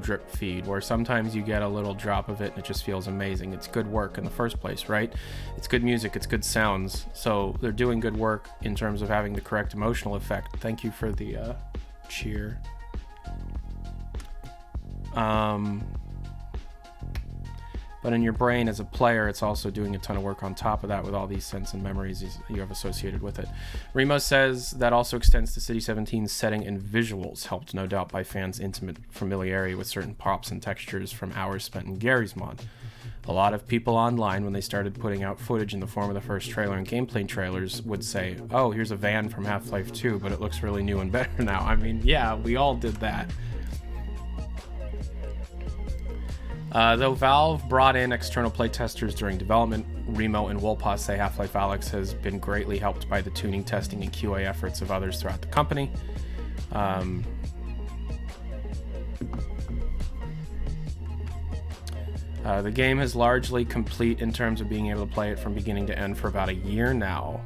drip feed, where sometimes you get a little drop of it and it just feels amazing. It's good work in the first place, right? It's good music, it's good sounds. So they're doing good work in terms of having the correct emotional effect. Thank you for the cheer. But in your brain as a player, it's also doing a ton of work on top of that with all these sense and memories you have associated with it. Remo says that also extends to City 17's setting and visuals, helped no doubt by fans' intimate familiarity with certain props and textures from hours spent in Gary's mod. A lot of people online, when they started putting out footage in the form of the first trailer and gameplay trailers, would say, oh, here's a van from Half-Life 2, but it looks really new and better now. I mean, yeah, we all did that. Though Valve brought in external playtesters during development, Remo and Woolpot say Half-Life Alyx has been greatly helped by the tuning, testing, and QA efforts of others throughout the company. The game is largely complete in terms of being able to play it from beginning to end for about a year now.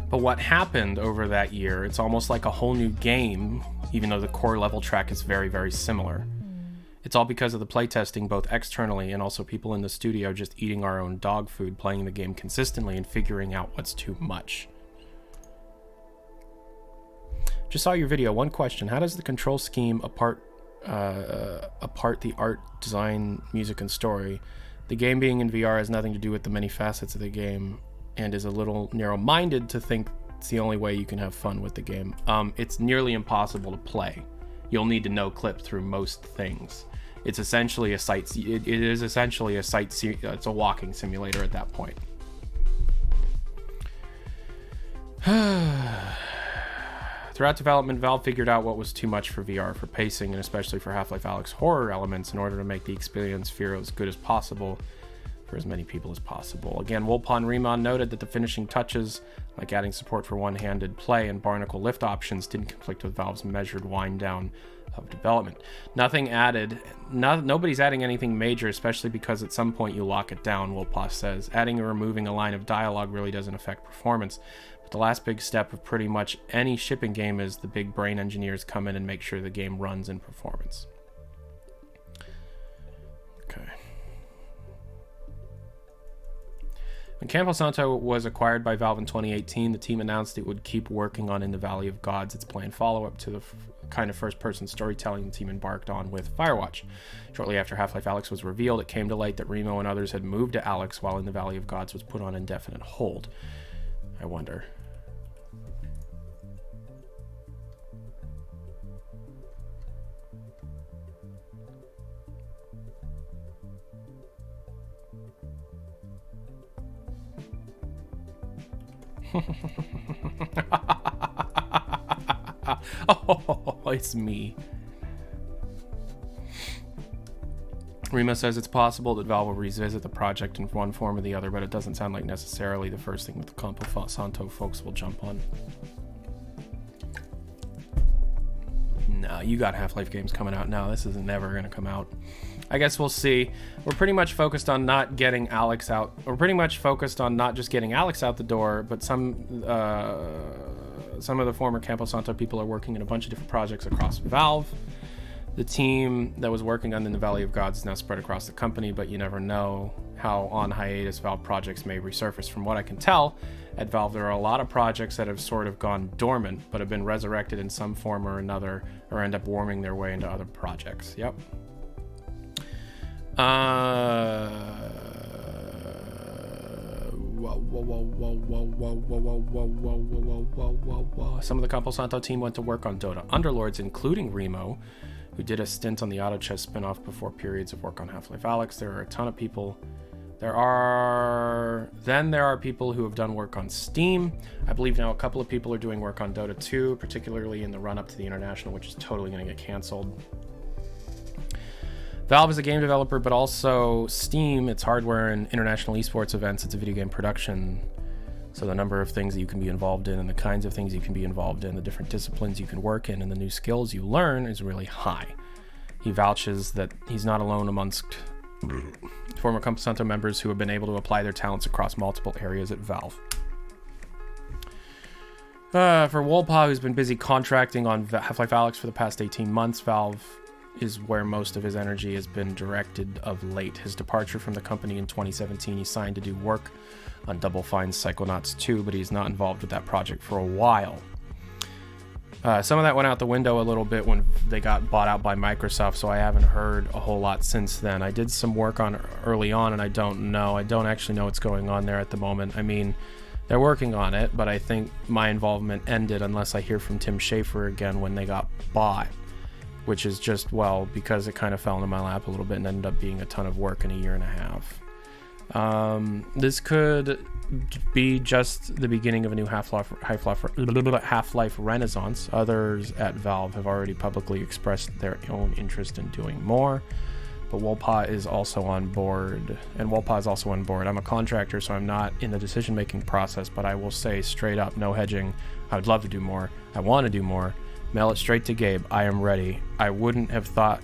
But what happened over that year, it's almost like a whole new game, even though the core level track is very, very similar. It's all because of the playtesting, both externally and also people in the studio just eating our own dog food, playing the game consistently and figuring out what's too much. Just saw your video. One question: how does the control scheme apart the art, design, music, and story? The game being in VR has nothing to do with the many facets of the game, and is a little narrow-minded to think it's the only way you can have fun with the game. It's nearly impossible to play. You'll need to know clip through most things. It's essentially a it is essentially a it's a walking simulator at that point. Throughout development, Valve figured out what was too much for VR, for pacing, and especially for Half-Life Alyx horror elements, in order to make the experience feel as good as possible for as many people as possible. Again, Woolpot and Remon noted that the finishing touches, like adding support for one-handed play and barnacle lift options, didn't conflict with Valve's measured wind down of development. Nothing added, nobody's adding anything major, especially because at some point you lock it down, Woolpot says. Adding or removing a line of dialogue really doesn't affect performance. But the last big step of pretty much any shipping game is the big brain engineers come in and make sure the game runs in performance. Okay. When Campo Santo was acquired by Valve in 2018, the team announced it would keep working on In the Valley of Gods, its planned follow-up to the kind of first-person storytelling the team embarked on with Firewatch. Shortly after Half-Life Alyx was revealed, it came to light that Remo and others had moved to Alyx while In the Valley of Gods was put on indefinite hold. I wonder. Oh, it's me. Rima says it's possible that Valve will revisit the project in one form or the other, but it doesn't sound like necessarily the first thing that the Campo Santo folks will jump on. No, you got Half-Life games coming out now. This is never going to come out. I guess we'll see. We're pretty much focused on not getting Alyx out. We're pretty much focused on not just getting Alyx out the door, but some of the former Campo Santo people are working in a bunch of different projects across Valve. The team that was working on In the Valley of Gods is now spread across the company, but you never know how on hiatus Valve projects may resurface. From what I can tell, at Valve there are a lot of projects that have sort of gone dormant, but have been resurrected in some form or another, or end up worming their way into other projects. Yep. Some of the Campo Santo team went to work on Dota Underlords, including Remo, who did a stint on the Auto Chess spin-off before periods of work on Half-Life Alyx. There are a ton of people. There are people who have done work on Steam. I believe now a couple of people are doing work on Dota 2, particularly in the run-up to the International, which is totally going to get canceled. Valve is a game developer, but also Steam, it's hardware and international esports events. It's a video game production. So the number of things that you can be involved in and the kinds of things you can be involved in, the different disciplines you can work in, and the new skills you learn is really high. He vouches that he's not alone amongst former Campo Santo members who have been able to apply their talents across multiple areas at Valve. For Wolpa, who's been busy contracting on Half-Life Alyx for the past 18 months, Valve is where most of his energy has been directed of late. His departure from the company in 2017, he signed to do work on Double Fine's Psychonauts 2, but he's not involved with that project for a while. Some of that went out the window a little bit when they got bought out by Microsoft, so I haven't heard a whole lot since then. I did some work on early on, and I don't actually know what's going on there at the moment. I mean, they're working on it, but I think my involvement ended unless I hear from Tim Schafer again when they got bought, which is just, well, because it kind of fell into my lap a little bit and ended up being a ton of work in a year and a half. This could be just the beginning of a new Half-Life renaissance. Others at Valve have already publicly expressed their own interest in doing more, but Wolpa is also on board. I'm a contractor, so I'm not in the decision-making process, but I will say straight up, no hedging, I would love to do more. I want to do more. Mail it straight to Gabe. I am ready. I wouldn't have thought,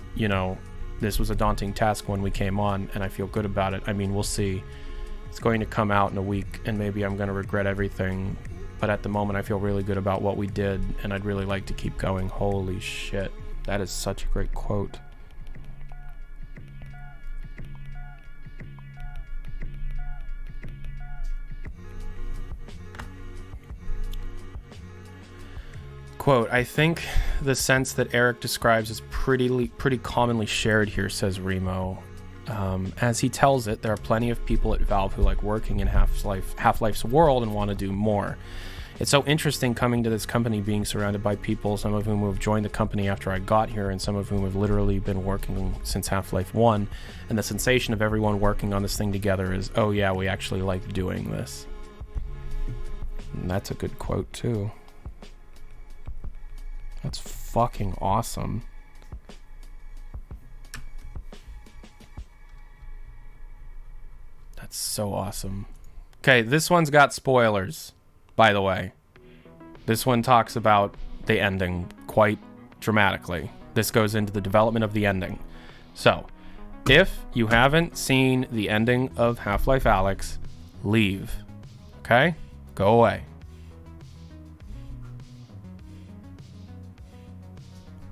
this was a daunting task when we came on, and I feel good about it. I mean, we'll see. It's going to come out in a week, and maybe I'm going to regret everything. But at the moment, I feel really good about what we did, and I'd really like to keep going. Holy shit. That is such a great quote. Quote, I think the sense that Eric describes is pretty commonly shared here, says Remo. As he tells it, there are plenty of people at Valve who like working in Half-Life's world and want to do more. It's so interesting coming to this company being surrounded by people, some of whom have joined the company after I got here and some of whom have literally been working since Half-Life 1. And the sensation of everyone working on this thing together is, oh yeah, we actually like doing this. And that's a good quote too. That's fucking awesome. That's so awesome. Okay, this one's got spoilers, by the way. This one talks about the ending quite dramatically. This goes into the development of the ending. So, if you haven't seen the ending of Half-Life Alyx, leave. Okay? Go away.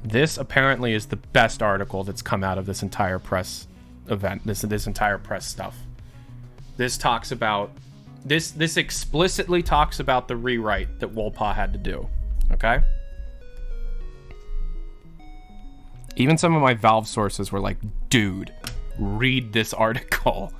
This apparently is the best article that's come out of this entire press event, this entire press stuff. This talks about, this explicitly talks about the rewrite that Wolpa had to do, okay? Even some of my Valve sources were like, dude, read this article.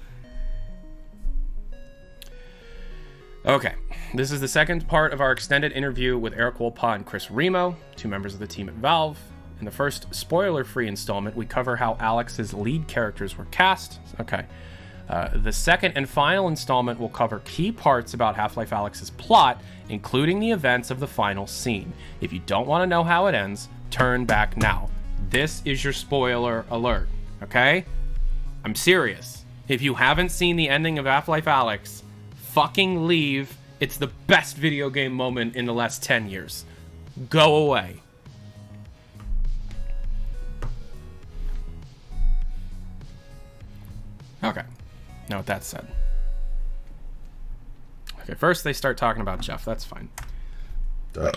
Okay, this is the second part of our extended interview with Eric Wolpa and Chris Remo, two members of the team at Valve. In the first spoiler-free installment, we cover how Alyx's lead characters were cast. Okay. The second and final installment will cover key parts about Half-Life Alyx's plot, including the events of the final scene. If you don't want to know how it ends, turn back now. This is your spoiler alert, okay? I'm serious. If you haven't seen the ending of Half-Life Alyx, fucking leave. It's the best video game moment in the last 10 years. Go away. Okay. Now with that said. Okay, first they start talking about Jeff. That's fine.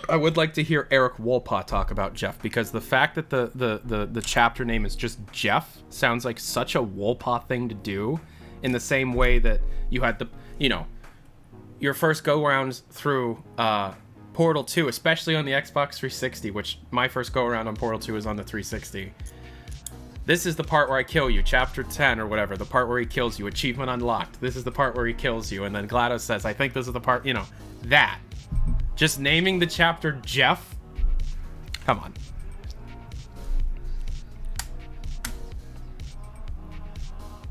I would like to hear Eric Wolpaw talk about Jeff, because the fact that the chapter name is just Jeff sounds like such a Wolpaw thing to do, in the same way that you had the, you know, your first go-rounds through Portal 2, especially on the Xbox 360, which my first go-around on Portal 2 is on the 360. This is the part where I kill you, chapter 10 or whatever, the part where he kills you, achievement unlocked. This is the part where he kills you, and then GLaDOS says, I think this is the part, you know, that. Just naming the chapter Jeff? Come on.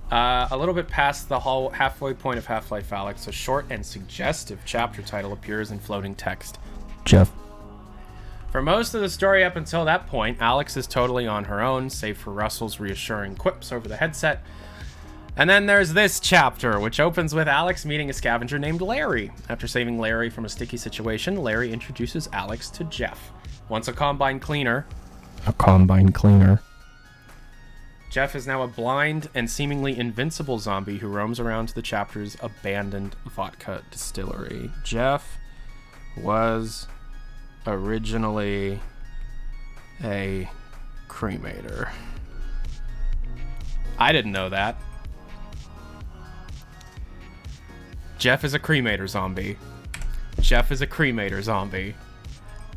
A little bit past the halfway point of Half-Life Alyx, a short and suggestive chapter title appears in floating text. Jeff. For most of the story up until that point, Alyx is totally on her own, save for Russell's reassuring quips over the headset. And then there's this chapter, which opens with Alyx meeting a scavenger named Larry. After saving Larry from a sticky situation, Larry introduces Alyx to Jeff. Once a Combine cleaner, Jeff is now a blind and seemingly invincible zombie who roams around the chapter's abandoned vodka distillery. Jeff was originally a cremator. I didn't know that. Jeff is a cremator zombie. Jeff is a cremator zombie.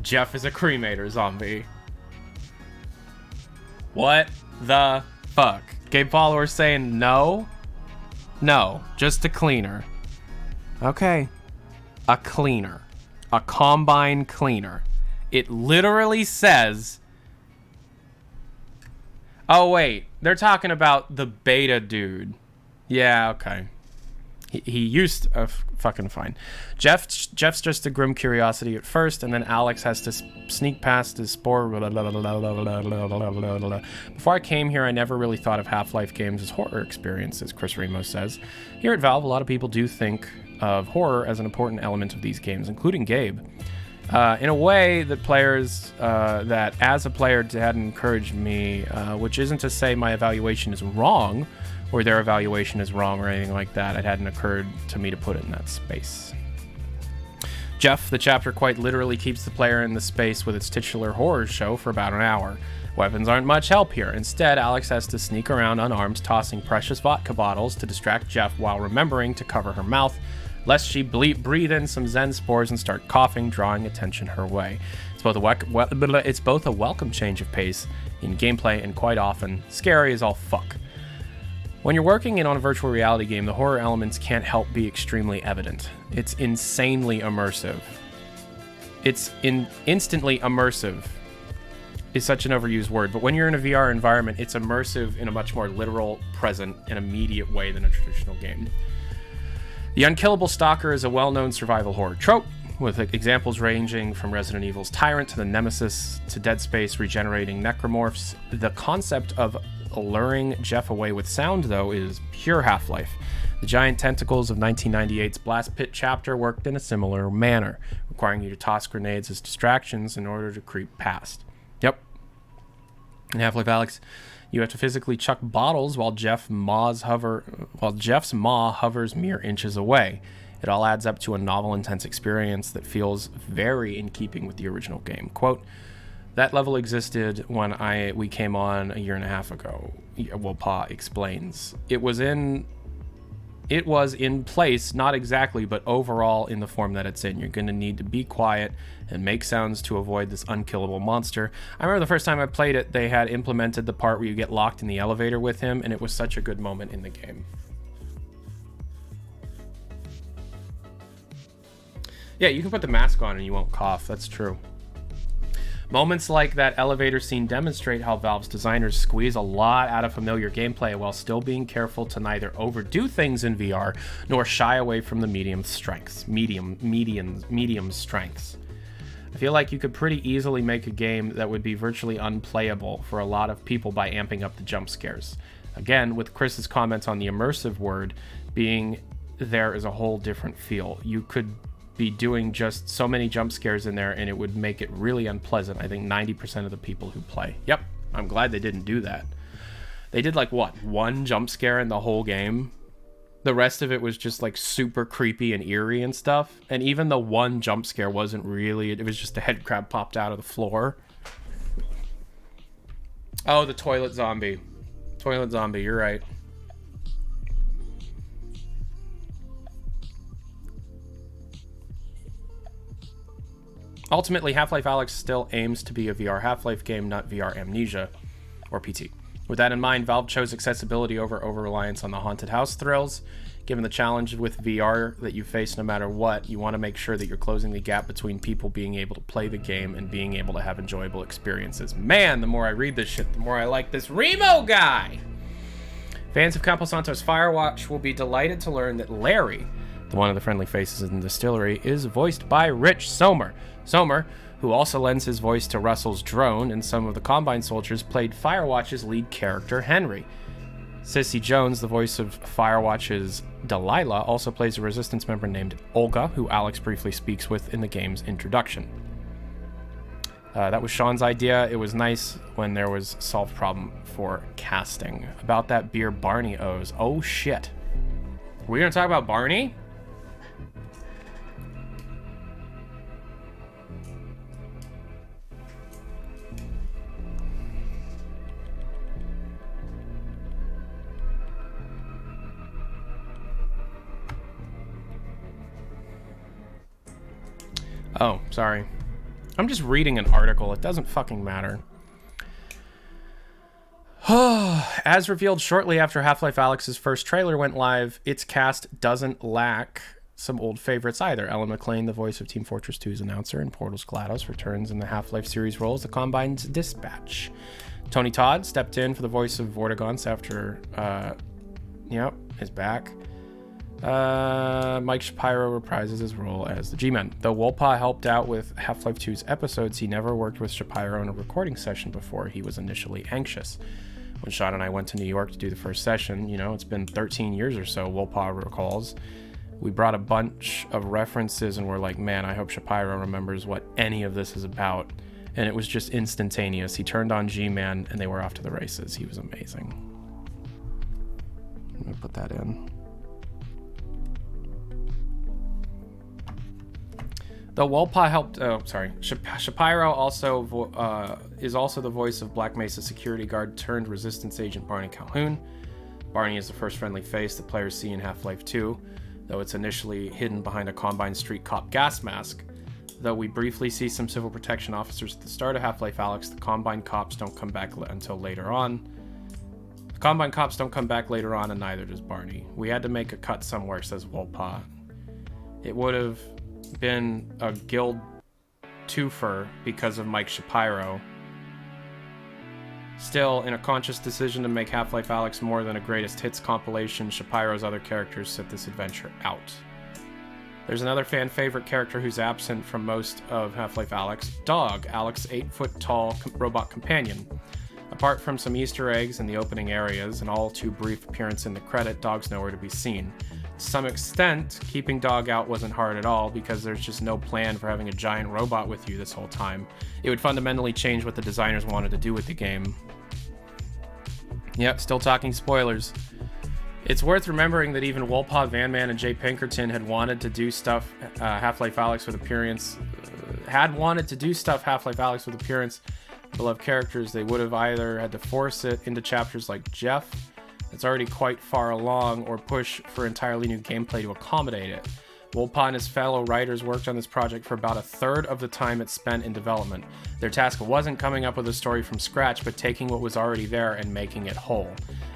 Jeff is a cremator zombie. What the fuck? Game followers saying no? No, just a cleaner. Okay. A cleaner. A Combine cleaner. It literally says... Oh, wait. They're talking about the beta dude. Yeah, okay. He used fucking fine. Jeff's just a grim curiosity at first, and then Alyx has to sneak past his spore. Before I came here, I never really thought of Half-Life games as horror experiences, Chris Ramos says. Here at Valve, a lot of people do think of horror as an important element of these games, including Gabe. In a way that players, that as a player had encouraged me, which isn't to say my evaluation is wrong, or their evaluation is wrong or anything like that. It hadn't occurred to me to put it in that space. Jeff, the chapter quite literally keeps the player in the space with its titular horror show for about an hour. Weapons aren't much help here. Instead, Alyx has to sneak around unarmed, tossing precious vodka bottles to distract Jeff while remembering to cover her mouth, lest she breathe in some Zen spores and start coughing, drawing attention her way. It's both a welcome change of pace in gameplay and quite often scary as all fuck. When you're working on a virtual reality game, the horror elements can't help be extremely evident. It's insanely immersive. Instantly immersive is such an overused word, but when you're in a VR environment, it's immersive in a much more literal, present, and immediate way than a traditional game. The unkillable stalker is a well-known survival horror trope, with examples ranging from Resident Evil's Tyrant to the Nemesis to Dead Space regenerating necromorphs. The concept of luring Jeff away with sound, though, is pure Half-Life. The giant tentacles of 1998's Blast Pit chapter worked in a similar manner, requiring you to toss grenades as distractions in order to creep past. Yep. In Half-Life Alyx, you have to physically chuck bottles while Jeff's maw hovers mere inches away. It all adds up to a novel, intense experience that feels very in keeping with the original game. Quote, that level existed when we came on a year and a half ago, Wolpaw explains. It was in place, not exactly, but overall in the form that it's in. You're going to need to be quiet and make sounds to avoid this unkillable monster. I remember the first time I played it, they had implemented the part where you get locked in the elevator with him, and it was such a good moment in the game. Yeah, you can put the mask on and you won't cough. That's true. Moments like that elevator scene demonstrate how Valve's designers squeeze a lot out of familiar gameplay while still being careful to neither overdo things in VR nor shy away from the medium strengths. I feel like you could pretty easily make a game that would be virtually unplayable for a lot of people by amping up the jump scares. Again, with Chris's comments on the immersive word, being there is a whole different feel. You could be doing just so many jump scares in there and it would make it really unpleasant. I think 90% of the people who play. Yep, I'm glad they didn't do that. They did like what, one jump scare in the whole game? The rest of it was just like super creepy and eerie and stuff. And even the one jump scare wasn't really, it was just a head crab popped out of the floor. Oh, the toilet zombie. Toilet zombie, you're right. Ultimately, Half-Life Alyx still aims to be a VR Half-Life game, not VR Amnesia, or PT. With that in mind, Valve chose accessibility over over-reliance on the haunted house thrills. Given the challenge with VR that you face no matter what, you want to make sure that you're closing the gap between people being able to play the game and being able to have enjoyable experiences. Man, the more I read this shit, the more I like this Remo guy! Fans of Campo Santo's Firewatch will be delighted to learn that Larry, the one of the friendly faces in the distillery, is voiced by Rich Somer. Somer, who also lends his voice to Russell's drone and some of the Combine soldiers, played Firewatch's lead character, Henry. Cissy Jones, the voice of Firewatch's Delilah, also plays a Resistance member named Olga, who Alyx briefly speaks with in the game's introduction. That was Sean's idea. It was nice when there was a solved problem for casting. About that beer Barney owes. Oh shit. Are we gonna talk about Barney? Oh, sorry. I'm just reading an article. It doesn't fucking matter. As revealed shortly after Half-Life Alyx's first trailer went live, its cast doesn't lack some old favorites either. Ellen McLean, the voice of Team Fortress 2's announcer in Portal's GLaDOS, returns in the Half-Life series role as the Combine's dispatch. Tony Todd stepped in for the voice of Vortigaunt's after, is back. Mike Shapiro reprises his role as the G-Man. Though Wolpa helped out with Half-Life 2's episodes, he never worked with Shapiro in a recording session before. He was initially anxious. When Sean and I went to New York to do the first session, it's been 13 years or so, Wolpa recalls. We brought a bunch of references and we're like, man, I hope Shapiro remembers what any of this is about. And it was just instantaneous. He turned on G-Man and they were off to the races. He was amazing. Let me put that in. Though Wolpa helped, Shapiro also is also the voice of Black Mesa security guard turned resistance agent Barney Calhoun. Barney is the first friendly face that players see in Half-Life 2, though it's initially hidden behind a Combine street cop gas mask. Though we briefly see some civil protection officers at the start of Half-Life Alyx, the Combine cops don't come back until later on. The Combine cops don't come back later on, and neither does Barney. We had to make a cut somewhere, says Wolpa. It would have been a guild twofer because of Mike Shapiro. Still, in a conscious decision to make Half-Life Alyx more than a greatest hits compilation, Shapiro's other characters set this adventure out. There's another fan favorite character who's absent from most of Half-Life Alyx, Dog, Alyx's 8-foot-tall robot companion. Apart from some Easter eggs in the opening areas and all too brief appearance in the credit, Dog's nowhere to be seen. To some extent, keeping Dog out wasn't hard at all because there's just no plan for having a giant robot with you this whole time. It would fundamentally change what the designers wanted to do with the game. Yep, still talking spoilers. It's worth remembering that even Wolpa, Van Man, and Jay Pinkerton had wanted to do stuff Half-Life Alyx with appearance. Beloved characters. They would have either had to force it into chapters like Jeff, that's already quite far along, or push for entirely new gameplay to accommodate it. Wolpa and his fellow writers worked on this project for about a third of the time it spent in development. Their task wasn't coming up with a story from scratch, but taking what was already there and making it whole.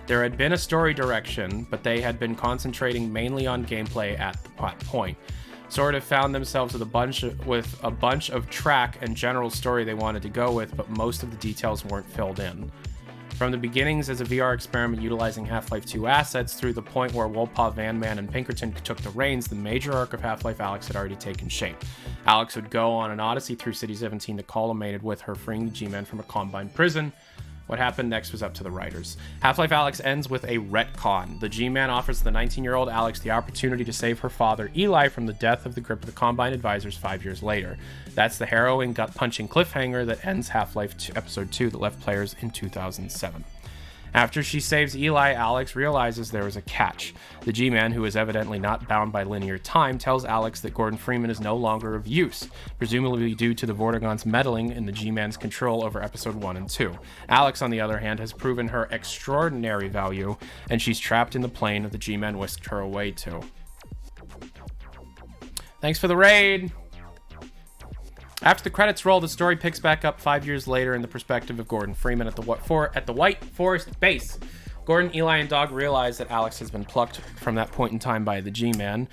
There had been a story direction, but they had been concentrating mainly on gameplay at that point. Sort of found themselves with a bunch of track and general story they wanted to go with, but most of the details weren't filled in. From the beginnings as a VR experiment utilizing Half-Life 2 assets through the point where Wolpa, Van Man, and Pinkerton took the reins, the major arc of Half-Life Alyx had already taken shape. Alyx would go on an odyssey through City 17 that culminated with her freeing the G-Men from a Combine prison. What happened next was up to the writers. Half-Life Alyx ends with a retcon. The G-Man offers the 19-year-old Alyx the opportunity to save her father, Eli, from the death of the grip of the Combine advisors 5 years later. That's the harrowing, gut-punching cliffhanger that ends Half-Life Episode 2 that left players in 2007. After she saves Eli, Alyx realizes there is a catch. The G-Man, who is evidently not bound by linear time, tells Alyx that Gordon Freeman is no longer of use, presumably due to the Vortigons meddling in the G-Man's control over Episode 1 and 2. Alyx, on the other hand, has proven her extraordinary value, and she's trapped in the plane that the G-Man whisked her away to. Thanks for the raid! After the credits roll, the story picks back up 5 years later in the perspective of Gordon Freeman at the White Forest base. Gordon, Eli, and Dog realize that Alyx has been plucked from that point in time by the G-Man,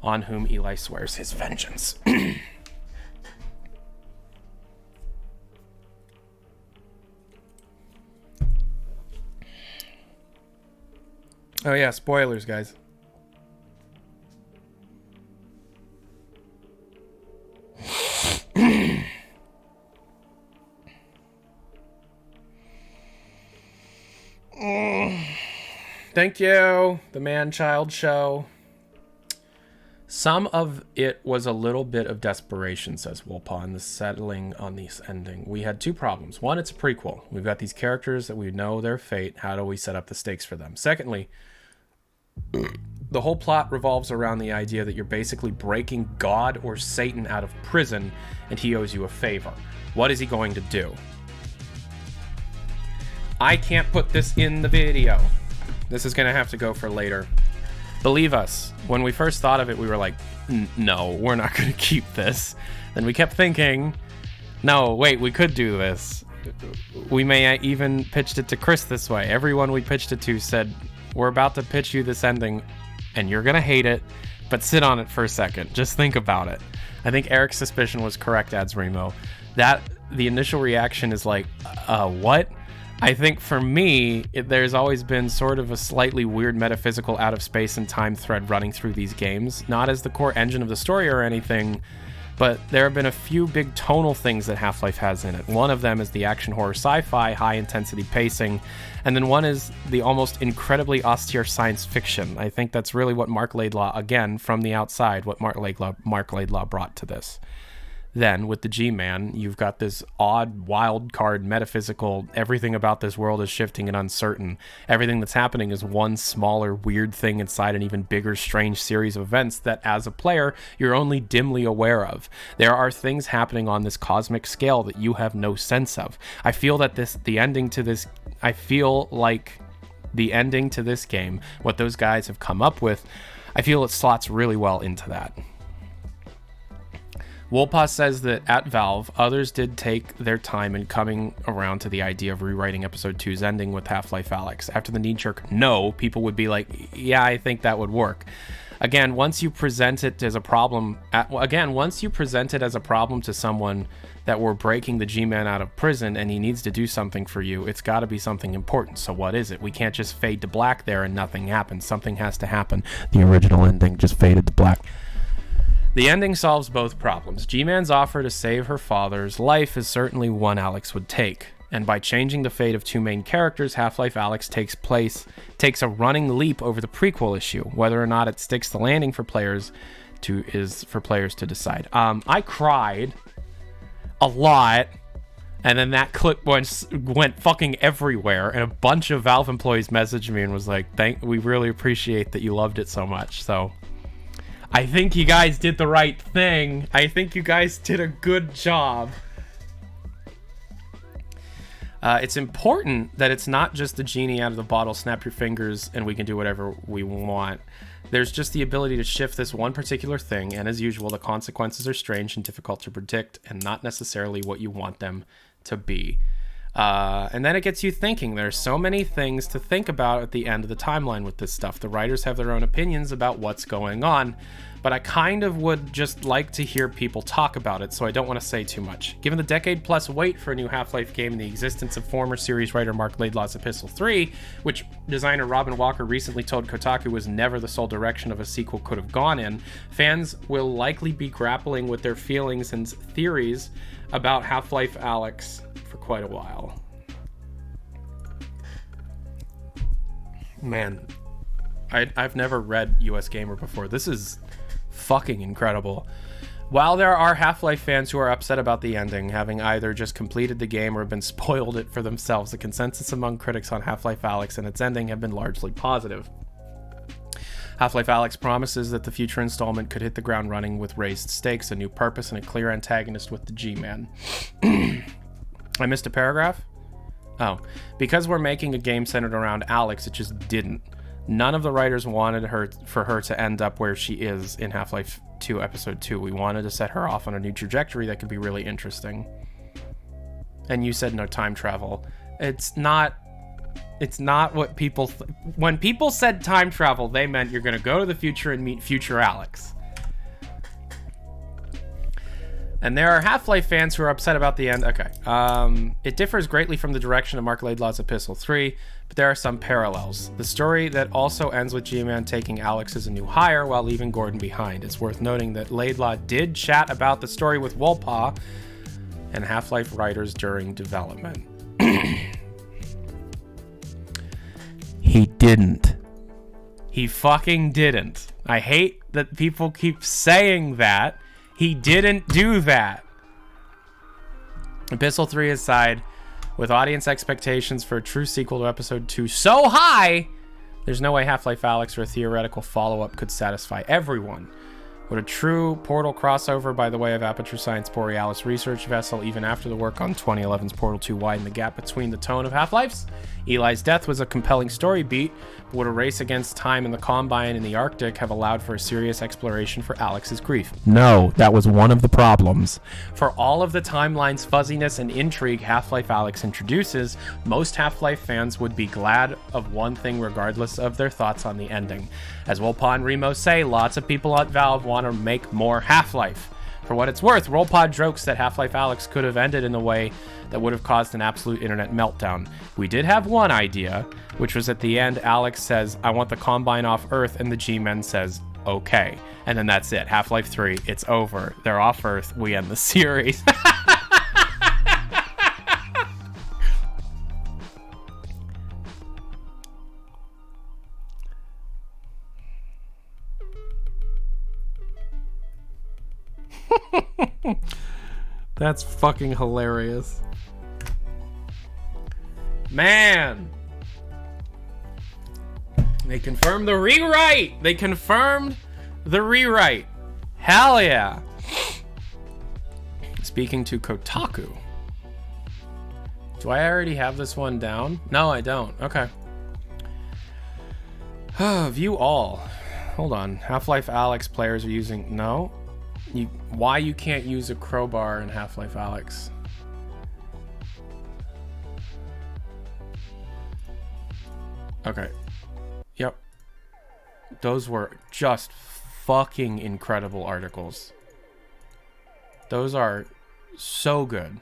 on whom Eli swears his vengeance. Oh yeah, spoilers, guys. Thank you, the man-child show. Some of it was a little bit of desperation, says Wolpaw, in the settling on this ending. We had two problems. One, it's a prequel. We've got these characters that we know their fate. How do we set up the stakes for them? Secondly, the whole plot revolves around the idea that you're basically breaking God or Satan out of prison, and he owes you a favor. What is he going to do? I can't put this in the video. This is going to have to go for later. Believe us, when we first thought of it, we were like, no, we're not going to keep this. Then we kept thinking, no, wait, we could do this. We may even pitched it to Chris this way. Everyone we pitched it to said, we're about to pitch you this ending, and you're going to hate it, but sit on it for a second. Just think about it. I think Eric's suspicion was correct, adds Remo. That the initial reaction is like, what? I think for me, there's always been sort of a slightly weird metaphysical out of space and time thread running through these games. Not as the core engine of the story or anything, but there have been a few big tonal things that Half-Life has in it. One of them is the action horror sci-fi, high-intensity pacing, and then one is the almost incredibly austere science fiction. I think that's really what Mark Laidlaw, again, from the outside, what Mark Laidlaw brought to this. Then, with the G-Man, you've got this odd, wild card, metaphysical, everything about this world is shifting and uncertain. Everything that's happening is one smaller, weird thing inside an even bigger, strange series of events that, as a player, you're only dimly aware of. There are things happening on this cosmic scale that you have no sense of. I feel like the ending to this game, what those guys have come up with, I feel it slots really well into that. Wolpaw says that at Valve, others did take their time in coming around to the idea of rewriting Episode 2's ending with Half-Life Alyx. After the knee-jerk no, people would be like, yeah, I think that would work. Again, once you present it as a problem to someone that we're breaking the G-Man out of prison and he needs to do something for you, it's got to be something important. So what is it? We can't just fade to black there and nothing happens. Something has to happen. The original ending just faded to black. The ending solves both problems. G-Man's offer to save her father's life is certainly one Alyx would take. And by changing the fate of two main characters, Half-Life Alyx takes a running leap over the prequel issue. Whether or not it sticks the landing for players is for players to decide. I cried a lot, and then that clip went fucking everywhere, and a bunch of Valve employees messaged me and was like, we really appreciate that you loved it so much. So I think you guys did the right thing. I think you guys did a good job. It's important that it's not just the genie out of the bottle, snap your fingers, and we can do whatever we want. There's just the ability to shift this one particular thing, and as usual, the consequences are strange and difficult to predict, and not necessarily what you want them to be. And then it gets you thinking. There's so many things to think about at the end of the timeline with this stuff. The writers have their own opinions about what's going on, but I kind of would just like to hear people talk about it, so I don't want to say too much. Given the decade-plus wait for a new Half-Life game and the existence of former series writer Mark Laidlaw's Epistle 3, which designer Robin Walker recently told Kotaku was never the sole direction of a sequel could have gone in, fans will likely be grappling with their feelings and theories about Half-Life Alyx for quite a while. Man, I've never read US Gamer before. This is fucking incredible. While there are Half-Life fans who are upset about the ending, having either just completed the game or been spoiled it for themselves, the consensus among critics on Half-Life Alyx and its ending have been largely positive. Half-Life Alyx promises that the future installment could hit the ground running with raised stakes, a new purpose, and a clear antagonist with the G-Man. I missed a paragraph? Oh. Because we're making a game centered around Alyx, it just didn't. None of the writers wanted for her to end up where she is in Half-Life 2 Episode 2. We wanted to set her off on a new trajectory that could be really interesting. And you said no time travel. It's not what people... When people said time travel, they meant you're going to go to the future and meet future Alyx. And there are Half-Life fans who are upset about the end. Okay. It differs greatly from the direction of Mark Laidlaw's Epistle 3, but there are some parallels. The story that also ends with G-Man taking Alyx as a new hire while leaving Gordon behind. It's worth noting that Laidlaw did chat about the story with Wolpaw and Half-Life writers during development. He didn't. He fucking didn't. I hate that people keep saying that. He didn't do that. Epistle 3 aside, with audience expectations for a true sequel to Episode 2 so high, there's no way Half-Life Alyx or a theoretical follow-up could satisfy everyone. Would a true Portal crossover by the way of Aperture Science Borealis research vessel, even after the work on 2011's Portal 2, widen the gap between the tone of Half-Life's? Eli's death was a compelling story beat, but would a race against time in the Combine in the Arctic have allowed for a serious exploration for Alyx's grief? No, that was one of the problems. For all of the timeline's fuzziness and intrigue Half-Life Alyx introduces, most Half-Life fans would be glad of one thing regardless of their thoughts on the ending. As Wolpaw and Remo say, lots of people at Valve want to make more Half-Life. For what it's worth, Rollpod jokes that Half-Life Alyx could have ended in a way that would have caused an absolute internet meltdown. We did have one idea, which was at the end, Alyx says, I want the Combine off Earth, and the G-Men says, okay. And then that's it. Half-Life 3, it's over. They're off Earth. We end the series. That's fucking hilarious. Man. They confirmed the rewrite. They confirmed the rewrite. Hell yeah. Speaking to Kotaku. Do I already have this one down? No, I don't. Okay. View all. Hold on. Half-Life Alyx players are using... No. Why you can't use a crowbar in Half-Life Alyx? Okay. Yep. Those were just fucking incredible articles. Those are so good.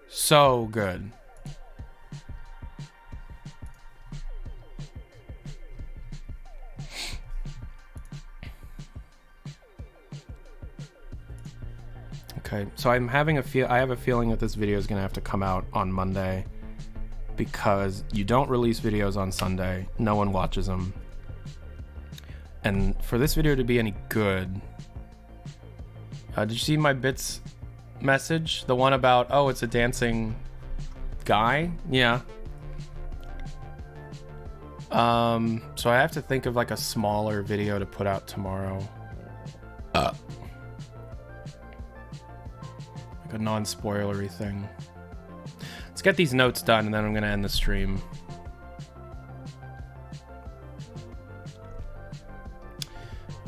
So good. Okay, so I'm having I have a feeling that this video is going to have to come out on Monday because you don't release videos on Sunday. No one watches them. And for this video to be any good... did you see my bits message? The one about, oh, it's a dancing guy? Yeah. So I have to think of like a smaller video to put out tomorrow. Like a non-spoilery thing. Let's get these notes done and then I'm gonna end the stream.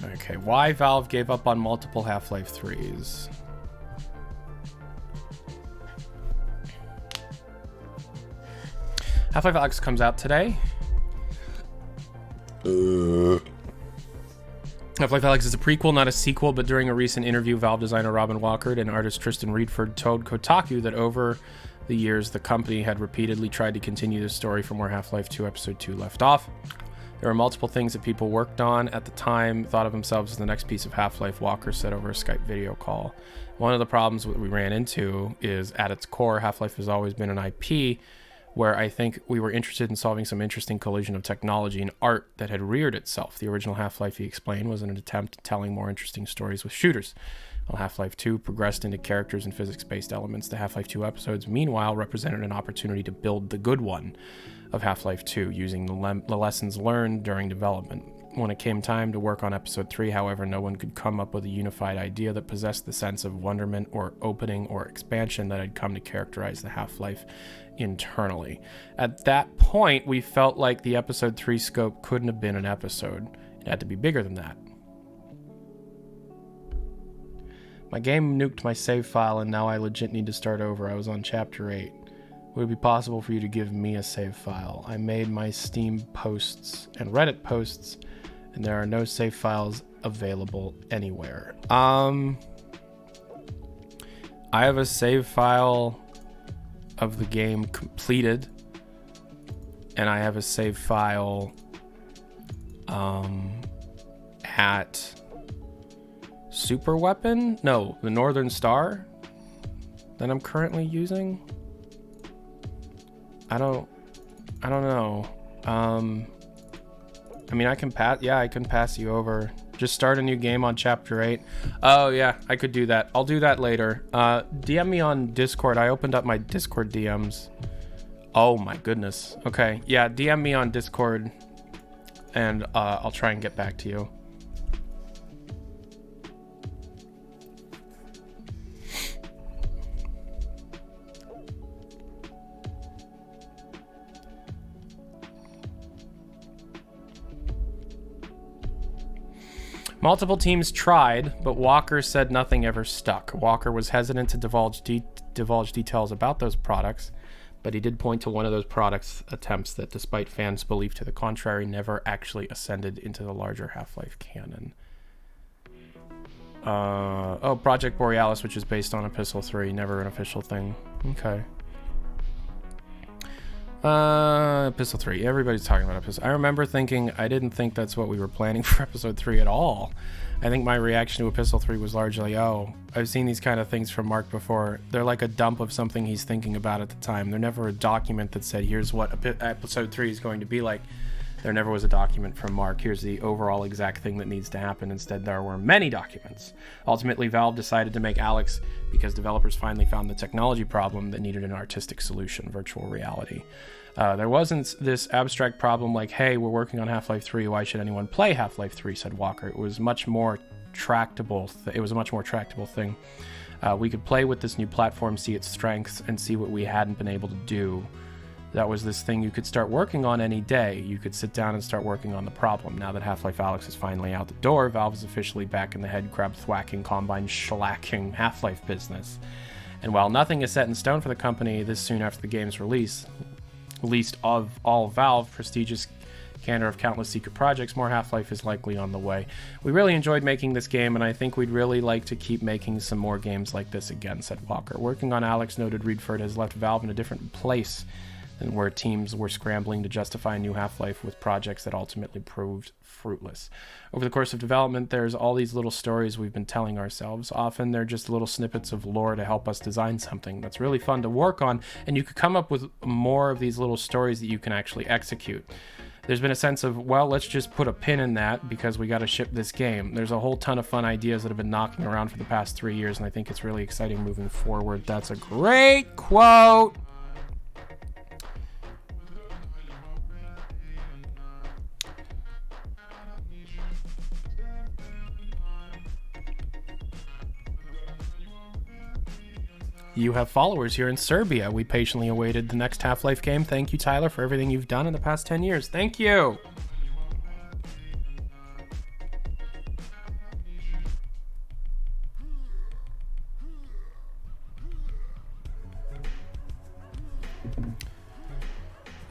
Okay, why Valve gave up on multiple Half-Life 3s. Half-Life Alyx comes out today. Half-Life Alyx is a prequel, not a sequel, but during a recent interview, Valve designer Robin Walkert and artist Tristan Reedford told Kotaku that over the years, the company had repeatedly tried to continue the story from where Half-Life 2 Episode 2 left off. There were multiple things that people worked on at the time, thought of themselves as the next piece of Half-Life, Walker said over a Skype video call. One of the problems that we ran into is, at its core, Half-Life has always been an IP where I think we were interested in solving some interesting collision of technology and art that had reared itself. The original Half-Life, he explained, was an attempt at telling more interesting stories with shooters. While Half-Life 2 progressed into characters and physics-based elements, the Half-Life 2 episodes, meanwhile, represented an opportunity to build the good one of Half-Life 2, using the lessons learned during development. When it came time to work on Episode 3, however, no one could come up with a unified idea that possessed the sense of wonderment or opening or expansion that had come to characterize the Half-Life internally. At that point, we felt like the Episode 3 scope couldn't have been an episode. It had to be bigger than that. My game nuked my save file and now I legit need to start over. I was on Chapter 8. Would it be possible for you to give me a save file? I made my Steam posts and Reddit posts, and there are no save files available anywhere. I have a save file of the game completed, and I have a save file at Super Weapon? No, the Northern Star that I'm currently using. I don't know. I mean, I can pass you over. Just start a new game on Chapter 8. Oh, yeah, I could do that. I'll do that later. DM me on Discord. I opened up my Discord DMs. Oh, my goodness. Okay, yeah, DM me on Discord, and I'll try and get back to you. Multiple teams tried, but Walker said nothing ever stuck. Walker was hesitant to divulge details about those products, but he did point to one of those products' attempts that, despite fans' belief to the contrary, never actually ascended into the larger Half-Life canon. Project Borealis, which is based on Epistle 3, never an official thing. Okay. Epistle 3. Everybody's talking about Epistle. I remember thinking, I didn't think that's what we were planning for Episode 3 at all. I think my reaction to Epistle 3 was largely, oh, I've seen these kind of things from Mark before. They're like a dump of something he's thinking about at the time. They're never a document that said, here's what Episode 3 is going to be like. There never was a document from Mark. Here's the overall exact thing that needs to happen. Instead, there were many documents. Ultimately, Valve decided to make Alyx because developers finally found the technology problem that needed an artistic solution, virtual reality. There wasn't this abstract problem like, hey, we're working on Half-Life 3, why should anyone play Half-Life 3, said Walker. It was much more tractable. It was a much more tractable thing. We could play with this new platform, see its strengths, and see what we hadn't been able to do. That was this thing you could start working on any day. You could sit down and start working on the problem. Now that Half-Life Alyx is finally out the door, Valve is officially back in the head crab thwacking, combine shellacking Half-Life business. And while nothing is set in stone for the company this soon after the game's release, least of all Valve, prestigious candor of countless secret projects, more Half-Life is likely on the way. We really enjoyed making this game, and I think we'd really like to keep making some more games like this again, said Walker. Working on Alyx, noted Reedford, has left Valve in a different place than where teams were scrambling to justify a new Half-Life with projects that ultimately proved fruitless. Over the course of development, there's all these little stories we've been telling ourselves. Often they're just little snippets of lore to help us design something that's really fun to work on, and you could come up with more of these little stories that you can actually execute. There's been a sense of, well, let's just put a pin in that because we got to ship this game. There's a whole ton of fun ideas that have been knocking around for the past 3 years, and I think it's really exciting moving forward. That's a great quote. You have followers here in Serbia. We patiently awaited the next Half-Life game. Thank you, Tyler, for everything you've done in the past 10 years. Thank you.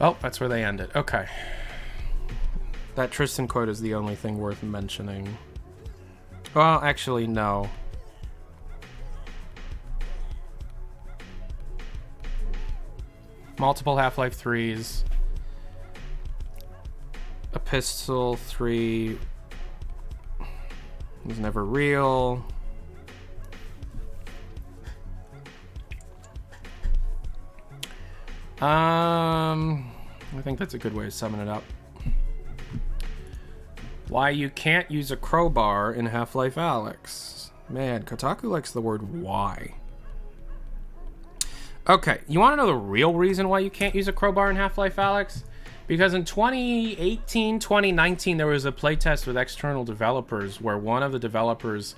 Oh, that's where they ended. Okay. That Tristan quote is the only thing worth mentioning. Well, actually, no. Multiple Half-Life 3s. Epistle 3 was never real. I think that's a good way of summing it up. Why you can't use a crowbar in Half-Life Alyx. Man, Kotaku likes the word why. Okay, you want to know the real reason why you can't use a crowbar in Half-Life Alyx? Because in 2018, 2019, there was a playtest with external developers where one of the developers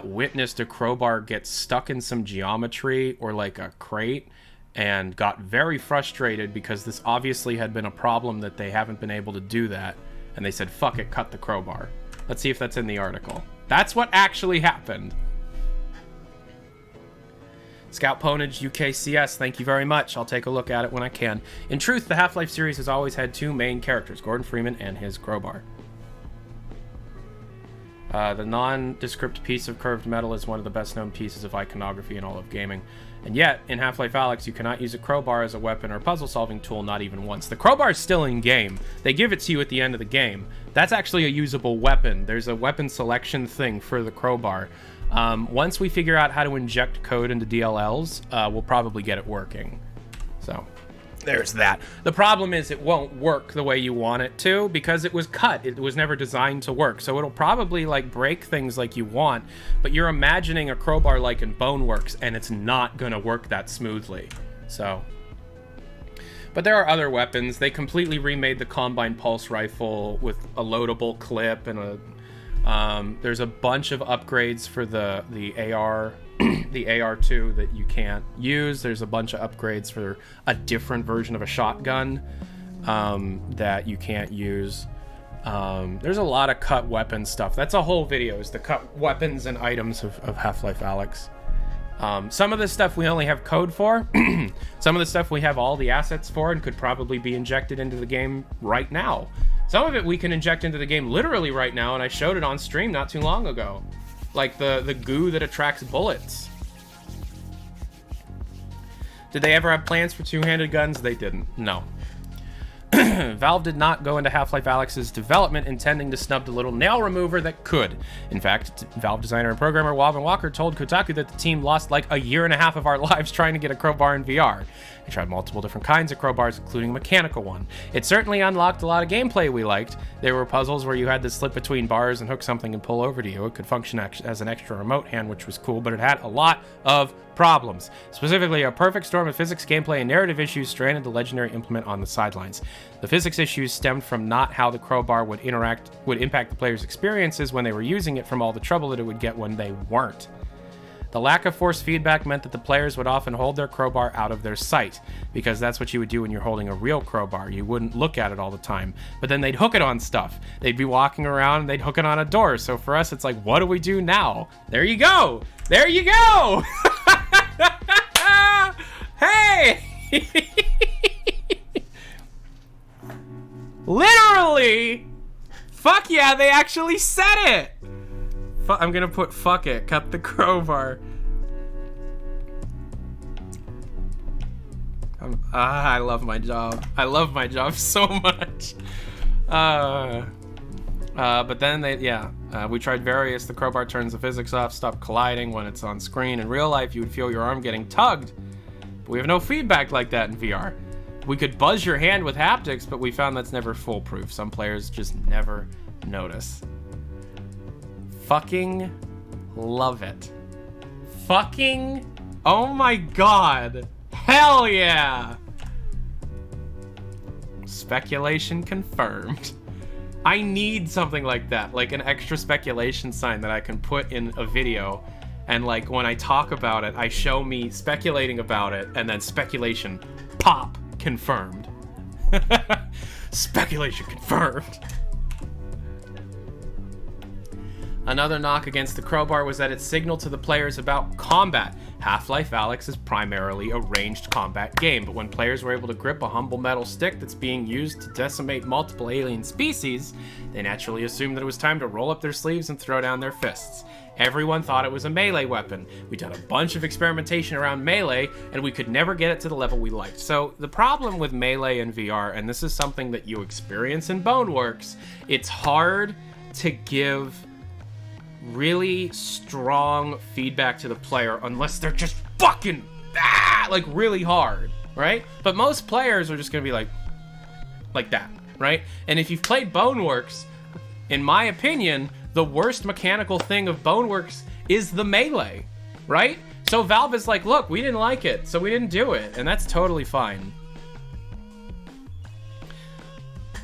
witnessed a crowbar get stuck in some geometry or like a crate and got very frustrated because this obviously had been a problem that they haven't been able to do that. And they said, fuck it, cut the crowbar. Let's see if that's in the article. That's what actually happened. Scout Ponage UKCS, thank you very much. I'll take a look at it when I can. In truth, the Half-Life series has always had two main characters, Gordon Freeman and his crowbar. The nondescript piece of curved metal is one of the best-known pieces of iconography in all of gaming. And yet, in Half-Life Alyx, you cannot use a crowbar as a weapon or puzzle-solving tool, not even once. The crowbar is still in-game. They give it to you at the end of the game. That's actually a usable weapon. There's a weapon selection thing for the crowbar. Once we figure out how to inject code into DLLs, we'll probably get it working. So, there's that. The problem is it won't work the way you want it to because it was cut. It was never designed to work. So it'll probably like break things like you want, but you're imagining a crowbar like in Boneworks and it's not gonna work that smoothly. So, but there are other weapons. They completely remade the Combine Pulse Rifle with a loadable clip and a there's a bunch of upgrades for the AR, the AR2 that you can't use. There's a bunch of upgrades for a different version of a shotgun that you can't use. There's a lot of cut weapon stuff. That's a whole video, is the cut weapons and items of Half-Life Alyx. Some of this stuff we only have code for. Some of the stuff we have all the assets for and could probably be injected into the game right now. Some of it we can inject into the game literally right now, and I showed it on stream not too long ago. Like the goo that attracts bullets. Did they ever have plans for two-handed guns? They didn't. No. Valve did not go into Half-Life Alyx's development intending to snub the little nail remover that could. In fact, Valve designer and programmer Walvin Walker told Kotaku that the team lost like a year and a half of our lives trying to get a crowbar in VR. They tried multiple different kinds of crowbars, including a mechanical one. It certainly unlocked a lot of gameplay we liked. There were puzzles where you had to slip between bars and hook something and pull over to you. It could function as an extra remote hand, which was cool, but it had a lot of problems. Specifically, a perfect storm of physics, gameplay, and narrative issues stranded the legendary implement on the sidelines. The physics issues stemmed from not how the crowbar would impact the player's experiences when they were using it, from all the trouble that it would get when they weren't. The lack of force feedback meant that the players would often hold their crowbar out of their sight, because that's what you would do when you're holding a real crowbar. You wouldn't look at it all the time, but then they'd hook it on stuff. They'd be walking around and they'd hook it on a door. So for us, it's like, what do we do now? There you go. There you go. Hey! Literally! Fuck yeah, they actually said it! I'm gonna put fuck it, cut the crowbar. I love my job. I love my job so much. But then we tried various. The crowbar turns the physics off, stop colliding when it's on screen. In real life, you would feel your arm getting tugged. But we have no feedback like that in VR. We could buzz your hand with haptics, but we found that's never foolproof. Some players just never notice. Fucking love it. Fucking, oh my god. Hell yeah. Speculation confirmed. I need something like that, like an extra speculation sign that I can put in a video, and like when I talk about it, I show me speculating about it, and then speculation, pop, confirmed. Speculation confirmed. Another knock against the crowbar was that it signaled to the players about combat. Half-Life Alyx is primarily a ranged combat game, but when players were able to grip a humble metal stick that's being used to decimate multiple alien species, they naturally assumed that it was time to roll up their sleeves and throw down their fists. Everyone thought it was a melee weapon. We'd done a bunch of experimentation around melee, and we could never get it to the level we liked. So the problem with melee in VR, and this is something that you experience in Boneworks, it's hard to give really strong feedback to the player unless they're just fucking like really hard. right? But most players are just gonna be like that, right? And if you've played Boneworks, in my opinion, the worst mechanical thing of Boneworks is the melee, right? So Valve is like, look, we didn't like it, so we didn't do it, and that's totally fine.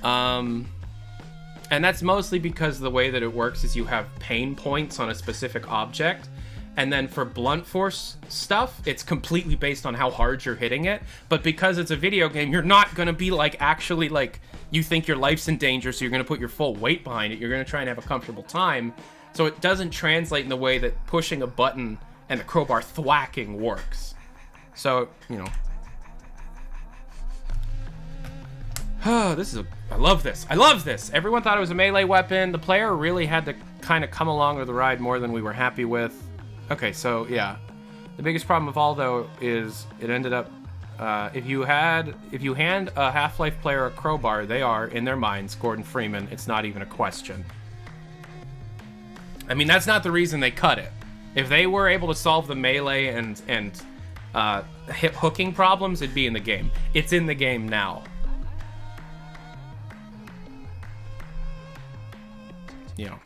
And that's mostly because the way that it works is you have pain points on a specific object, and then for blunt force stuff, it's completely based on how hard you're hitting it. But because it's a video game, you're not gonna be like actually like you think your life's in danger, so you're gonna put your full weight behind it. You're gonna try and have a comfortable time. So it doesn't translate in the way that pushing a button and the crowbar thwacking works. So, you know. Oh, I love this. I love this. Everyone thought it was a melee weapon. The player really had to kind of come along with the ride more than we were happy with. Okay, so yeah. The biggest problem of all, though, is it ended up, if you hand a Half-Life player a crowbar, they are, in their minds, Gordon Freeman. It's not even a question. I mean, that's not the reason they cut it. If they were able to solve the melee and hip hooking problems, it'd be in the game. It's in the game now. You know.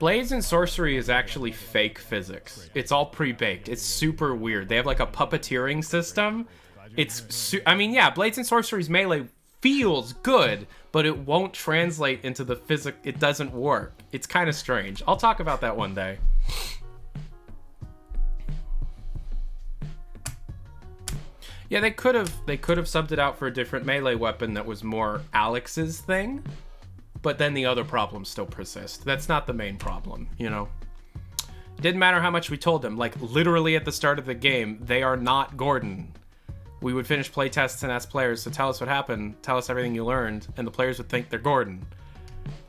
Blades and sorcery is actually fake physics. It's all pre-baked. It's super weird. They have like a puppeteering system. I mean, yeah, Blades and sorcery's melee feels good, but it won't translate into the physics. It doesn't work. It's kind of strange. I'll talk about that one day. Yeah, they could have subbed it out for a different melee weapon that was more Alyx's thing. But then the other problems still persist. That's not the main problem, you know? It didn't matter how much we told them. Like, literally at the start of the game, they are not Gordon. We would finish playtests and ask players to tell us what happened, tell us everything you learned, and the players would think they're Gordon.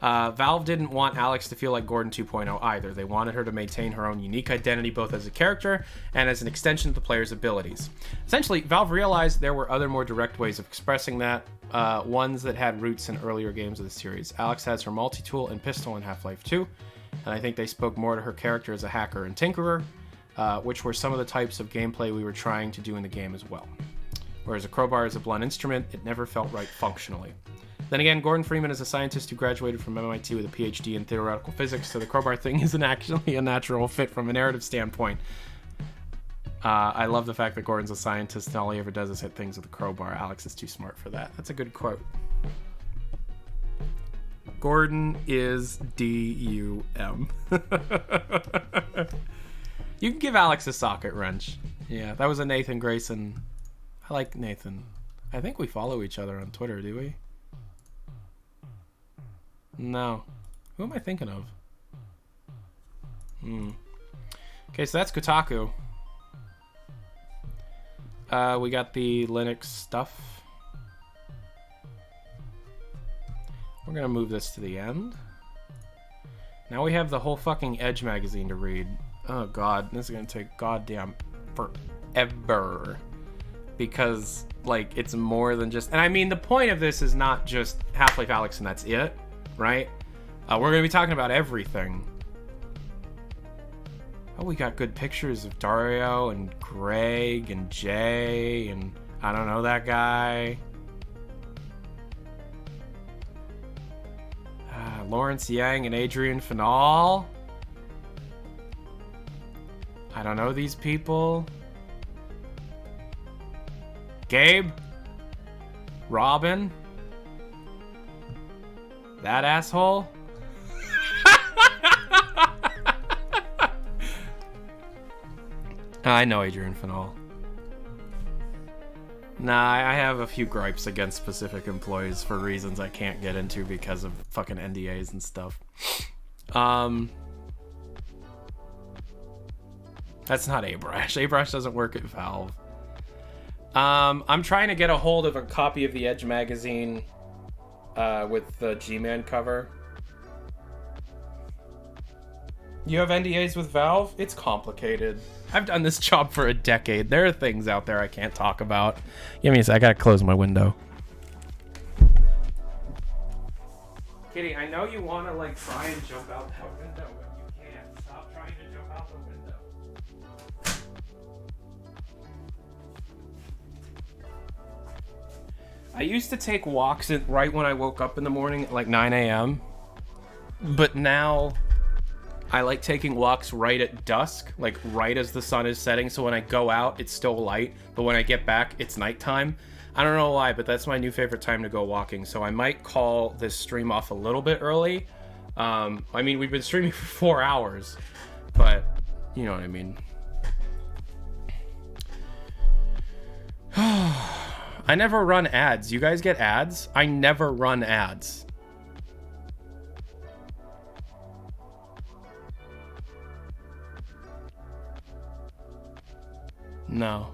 Valve didn't want Alyx to feel like Gordon 2.0 either. They wanted her to maintain her own unique identity both as a character and as an extension of the player's abilities. Essentially, Valve realized there were other more direct ways of expressing that, ones that had roots in earlier games of the series. Alyx has her multi-tool and pistol in Half-Life 2, and I think they spoke more to her character as a hacker and tinkerer, which were some of the types of gameplay we were trying to do in the game as well. Whereas a crowbar is a blunt instrument, it never felt right functionally. Then again, Gordon Freeman is a scientist who graduated from MIT with a PhD in theoretical physics, so the crowbar thing isn't actually a natural fit from a narrative standpoint. I love the fact that Gordon's a scientist and all he ever does is hit things with a crowbar. Alyx is too smart for that. That's a good quote. Gordon is D-U-M. You can give Alyx a socket wrench. Yeah, that was a Nathan Grayson. I like Nathan. I think we follow each other on Twitter, do we? No. Who am I thinking of? Okay, so that's Kotaku. We got the Linux stuff. We're gonna move this to the end. Now we have the whole fucking Edge magazine to read. Oh god, this is gonna take goddamn forever. Because, like, it's more than just... And I mean, the point of this is not just Half-Life Alyx and that's it, right? We're gonna be talking about everything. Oh, we got good pictures of Dario and Greg and Jay and I don't know that guy. Lawrence Yang and Adrian Final. I don't know these people. Gabe. Robin. That asshole. I know Adrian Final. Nah, I have a few gripes against specific employees for reasons I can't get into because of fucking NDAs and stuff. That's not Abrash. Abrash doesn't work at Valve. I'm trying to get a hold of a copy of the Edge magazine with the G-Man cover. You have NDAs with Valve? It's complicated. I've done this job for a decade. There are things out there I can't talk about. Give me a sec. I gotta close my window. Kitty, I know you want to like try and jump out that window, but you can't. Stop trying to jump out the window. I used to take walks right when I woke up in the morning at like 9 a.m. But now I like taking walks right at dusk, like right as the sun is setting. So when I go out, it's still light. But when I get back, it's nighttime. I don't know why, but that's my new favorite time to go walking. So I might call this stream off a little bit early. I mean, we've been streaming for 4 hours, but you know what I mean. I never run ads. You guys get ads? I never run ads. No.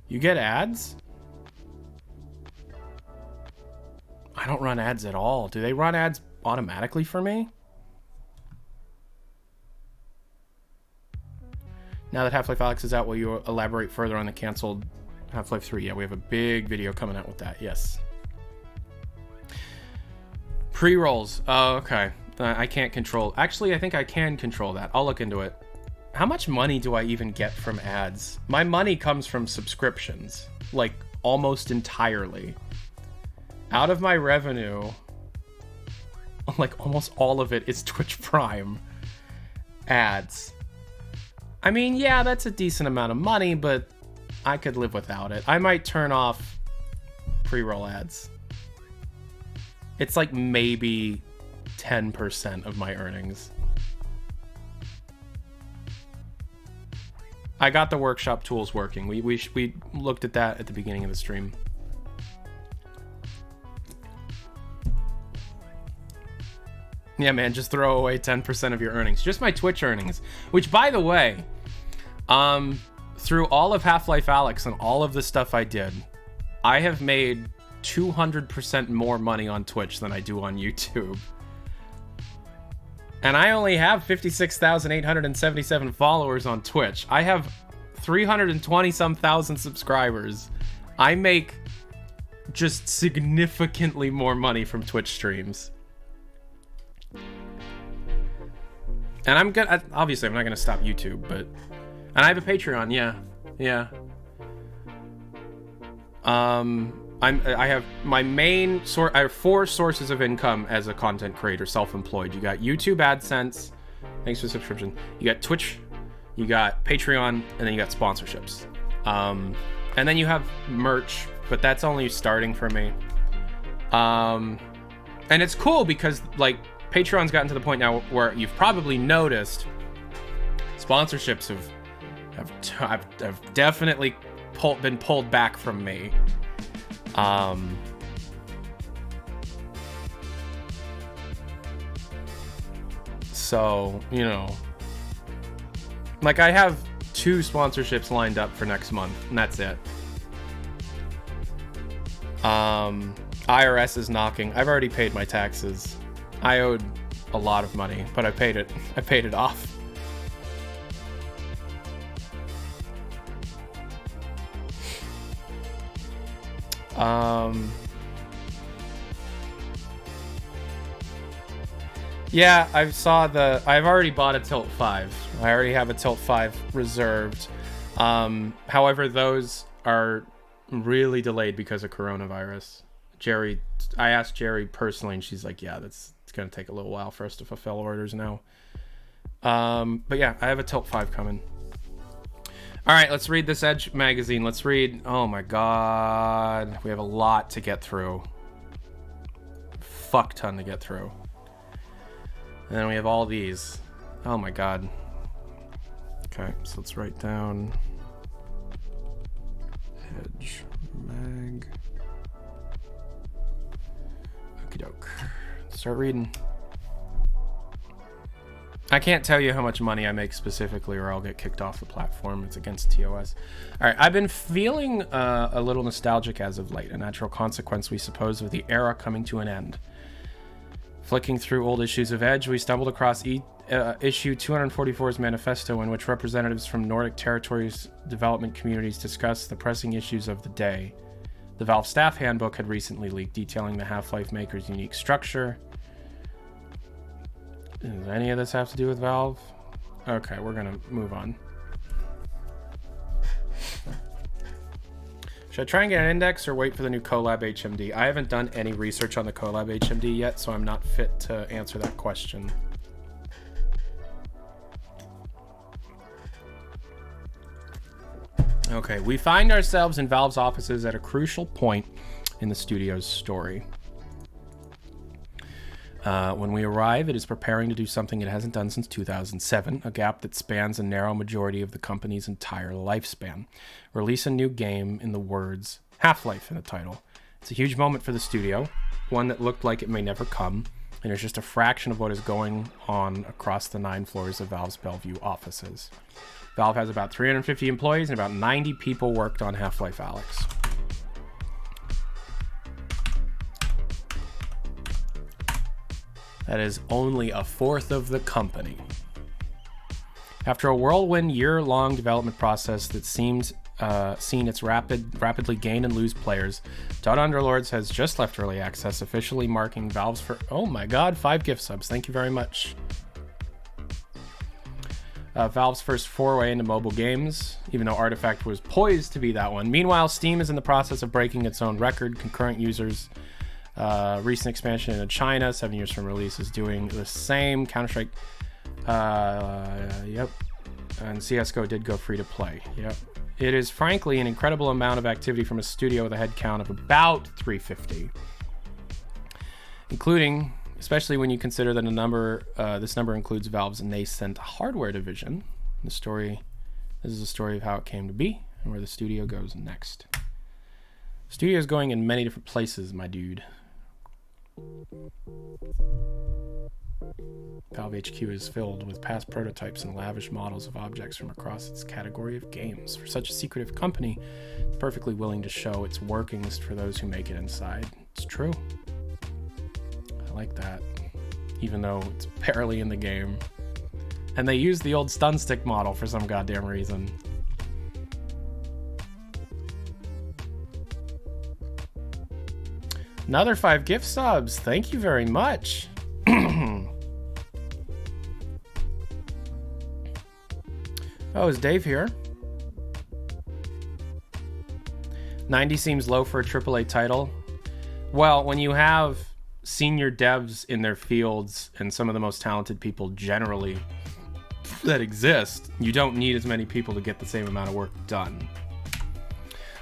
You get ads? I don't run ads at all. Do they run ads automatically for me? Now that Half-Life Alyx is out, will you elaborate further on the canceled Half-Life 3? Yeah, we have a big video coming out with that, yes. Pre-rolls. Oh, okay. I can't control... Actually, I think I can control that. I'll look into it. How much money do I even get from ads? My money comes from subscriptions. Like, almost entirely. Out of my revenue, like, almost all of it is Twitch Prime ads. I mean, yeah, that's a decent amount of money, but I could live without it. I might turn off pre-roll ads. It's like maybe 10% of my earnings. I got the workshop tools working. We looked at that at the beginning of the stream. Yeah, man, just throw away 10% of your earnings. Just my Twitch earnings. Which, by the way, through all of Half-Life Alyx and all of the stuff I did, I have made 200% more money on Twitch than I do on YouTube. And I only have 56,877 followers on Twitch. I have 320-some thousand subscribers. I make just significantly more money from Twitch streams. And I'm gonna, obviously I'm not gonna stop YouTube, but, and I have a Patreon, yeah. I have my main source. I have 4 sources of income as a content creator, self-employed. You got YouTube AdSense, thanks for the subscription. You got Twitch, you got Patreon, and then you got sponsorships. And then you have merch, but that's only starting for me. And it's cool because like Patreon's gotten to the point now where you've probably noticed sponsorships have definitely been pulled back from me. So, you know, like I have 2 sponsorships lined up for next month, and that's it. IRS is knocking. I've already paid my taxes. I owed a lot of money, but I paid it. I paid it off. Yeah, I've already bought a Tilt 5. I already have a Tilt 5 reserved. However, those are really delayed because of coronavirus. I asked Jerry personally, and she's like, yeah, it's going to take a little while for us to fulfill orders now. But yeah, I have a Tilt 5 coming. All right, let's read this Edge magazine. Let's read. Oh my God. We have a lot to get through. Fuck ton to get through. And then we have all these. Oh my God. Okay, so let's write down Edge mag. Okie doke. Start reading. I can't tell you how much money I make specifically or I'll get kicked off the platform. It's against TOS. All right, I've been feeling a little nostalgic as of late, a natural consequence, we suppose, of the era coming to an end. Flicking through old issues of Edge, we stumbled across issue 244's manifesto, in which representatives from Nordic territories development communities discussed the pressing issues of the day. The Valve staff handbook had recently leaked, detailing the Half-Life maker's unique structure. Does any of this have to do with Valve? Okay, we're gonna move on. Should I try and get an index or wait for the new Colab HMD? I haven't done any research on the Colab HMD yet, so I'm not fit to answer that question. Okay, we find ourselves in Valve's offices at a crucial point in the studio's story. When we arrive, it is preparing to do something it hasn't done since 2007, a gap that spans a narrow majority of the company's entire lifespan. Release a new game in the words Half-Life in the title. It's a huge moment for the studio, one that looked like it may never come, and is just a fraction of what is going on across the 9 floors of Valve's Bellevue offices. Valve has about 350 employees and about 90 people worked on Half-Life Alyx. That is only a fourth of the company. After a whirlwind year-long development process that seemed seen its rapidly gain and lose players, Dot Underlords has just left early access, officially marking Valve's first... Oh my god, 5 gift subs. Thank you very much. Valve's first foray into mobile games, even though Artifact was poised to be that one. Meanwhile, Steam is in the process of breaking its own record. Concurrent users, recent expansion into China, 7 years from release, is doing the same. Counter-Strike, yep. And CSGO did go free to play, yep. It is frankly an incredible amount of activity from a studio with a head count of about 350, including, especially when you consider that this number includes Valve's nascent hardware division. This is a story of how it came to be and where the studio goes next. The studio is going in many different places, my dude. Valve HQ is filled with past prototypes and lavish models of objects from across its category of games. For such a secretive company, it's perfectly willing to show its workings for those who make it inside. It's true. I like that, even though it's barely in the game. And they use the old stun stick model for some goddamn reason. Another 5 gift subs. Thank you very much. Oh, is Dave here? 90 seems low for a AAA title. Well, when you have senior devs in their fields and some of the most talented people generally that exist, you don't need as many people to get the same amount of work done.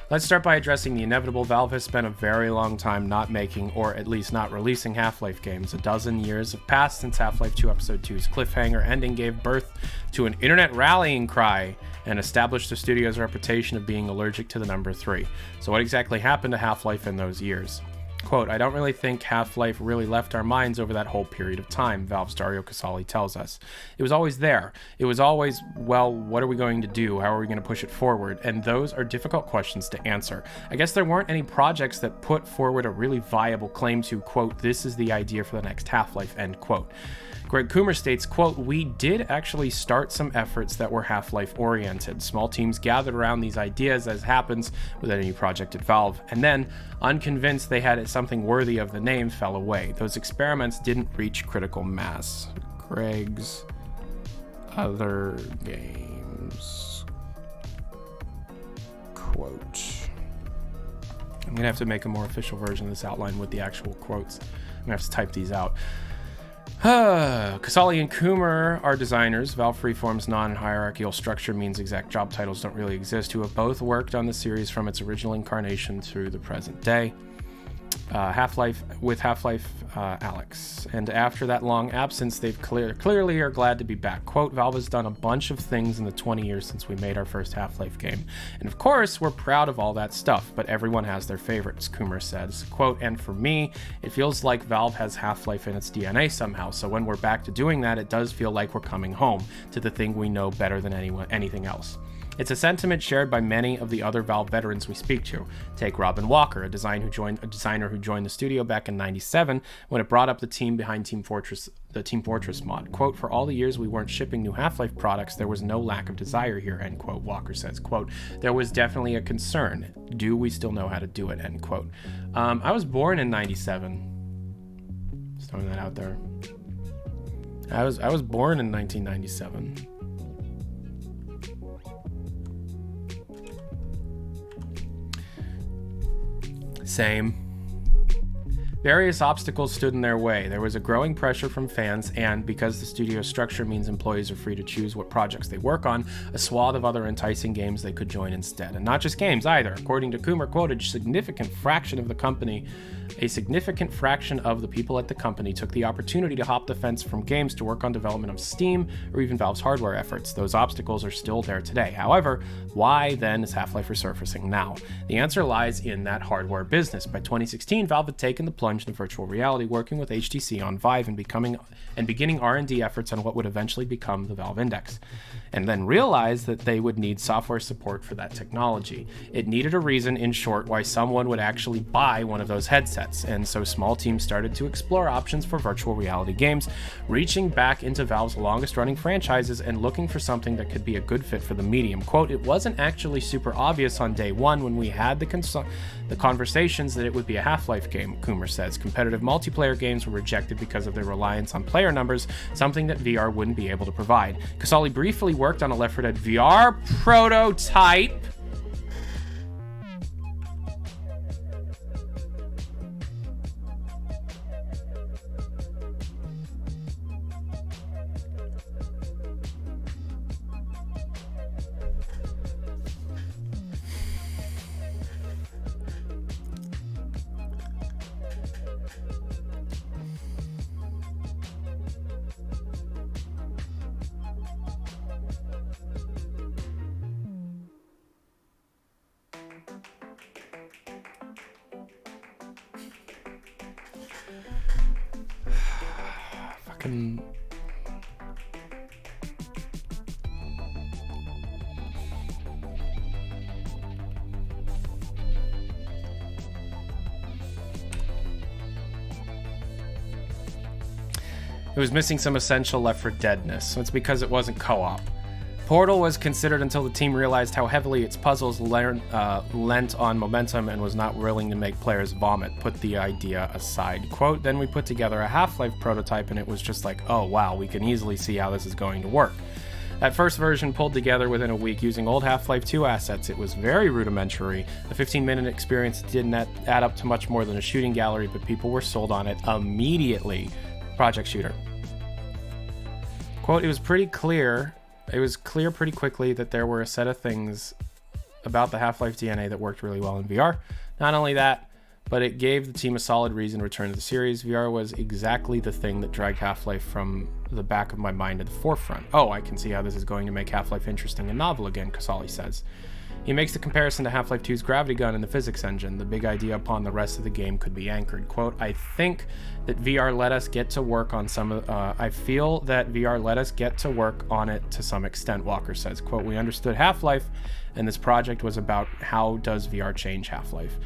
Let's start by addressing the inevitable. Valve has spent a very long time not making, or at least not releasing, Half-Life games. A dozen years have passed since Half-Life 2 Episode 2's cliffhanger ending gave birth to an internet rallying cry and established the studio's reputation of being allergic to the number 3. So what exactly happened to Half-Life in those years? Quote, I don't really think Half-Life really left our minds over that whole period of time, Valve's Dario Casali tells us. It was always there. It was always, well, what are we going to do? How are we going to push it forward? And those are difficult questions to answer. I guess there weren't any projects that put forward a really viable claim to, quote, this is the idea for the next Half-Life, end quote. Greg Coomer states, quote, we did actually start some efforts that were Half-Life oriented. Small teams gathered around these ideas, as happens with any project at Valve, and then, unconvinced they had something worthy of the name, fell away. Those experiments didn't reach critical mass. Greg's other games, quote. I'm gonna have to make a more official version of this outline with the actual quotes. I'm gonna have to type these out. Casali and Coomer are designers. Valve Freeform's non-hierarchical structure means exact job titles don't really exist, who have both worked on the series from its original incarnation through the present day. Half-Life Alyx. And after that long absence, they've clearly are glad to be back. Quote, Valve has done a bunch of things in the 20 years since we made our first Half-Life game. And of course, we're proud of all that stuff, but everyone has their favorites, Coomer says. Quote, and for me, it feels like Valve has Half-Life in its DNA somehow, so when we're back to doing that, it does feel like we're coming home to the thing we know better than anything else. It's a sentiment shared by many of the other Valve veterans we speak to. Take Robin Walker, a designer who joined the studio back in '97 when it brought up the team behind the Team Fortress mod. Quote, for all the years we weren't shipping new Half-Life products, there was no lack of desire here, end quote. Walker says, quote, there was definitely a concern. Do we still know how to do it, end quote. I was born in '97. Just throwing that out there. I was born in 1997. Same. Various obstacles stood in their way. There was a growing pressure from fans, and because the studio structure means employees are free to choose what projects they work on, a swath of other enticing games they could join instead. And not just games either. According to Coomer quoted, a significant fraction of the people at the company took the opportunity to hop the fence from games to work on development of Steam or even Valve's hardware efforts. Those obstacles are still there today. However, why then is Half-Life resurfacing now? The answer lies in that hardware business. By 2016, Valve had taken the plunge into virtual reality, working with HTC on Vive and beginning R&D efforts on what would eventually become the Valve Index, and then realized that they would need software support for that technology. It needed a reason, in short, why someone would actually buy one of those headsets, and so small teams started to explore options for virtual reality games, reaching back into Valve's longest-running franchises and looking for something that could be a good fit for the medium. Quote, it wasn't actually super obvious on day one when we had the conversations that it would be a Half-Life game, Coomer says. Competitive multiplayer games were rejected because of their reliance on player numbers, something that VR wouldn't be able to provide. Casale briefly worked on a Left 4 Dead VR prototype. Fucking... It was missing some essential Left 4 Deadness. It's because it wasn't co-op. Portal was considered until the team realized how heavily its puzzles lent on momentum and was not willing to make players vomit. Put the idea aside. Quote, then we put together a Half-Life prototype and it was just like, oh wow, we can easily see how this is going to work. That first version pulled together within a week using old Half-Life 2 assets. It was very rudimentary. The 15-minute experience didn't add up to much more than a shooting gallery, but people were sold on it immediately. Project Shooter. Quote, it was clear pretty quickly that there were a set of things about the Half-Life DNA that worked really well in VR. Not only that, but it gave the team a solid reason to return to the series. VR was exactly the thing that dragged Half-Life from the back of my mind to the forefront. Oh, I can see how this is going to make Half-Life interesting and novel again, Casale says. He makes the comparison to Half-Life 2's gravity gun and the physics engine. The big idea upon the rest of the game could be anchored. Quote, I think that VR let us get to work on I feel that VR let us get to work on it to some extent, Walker says. Quote, we understood Half-Life, and this project was about how does VR change Half-Life.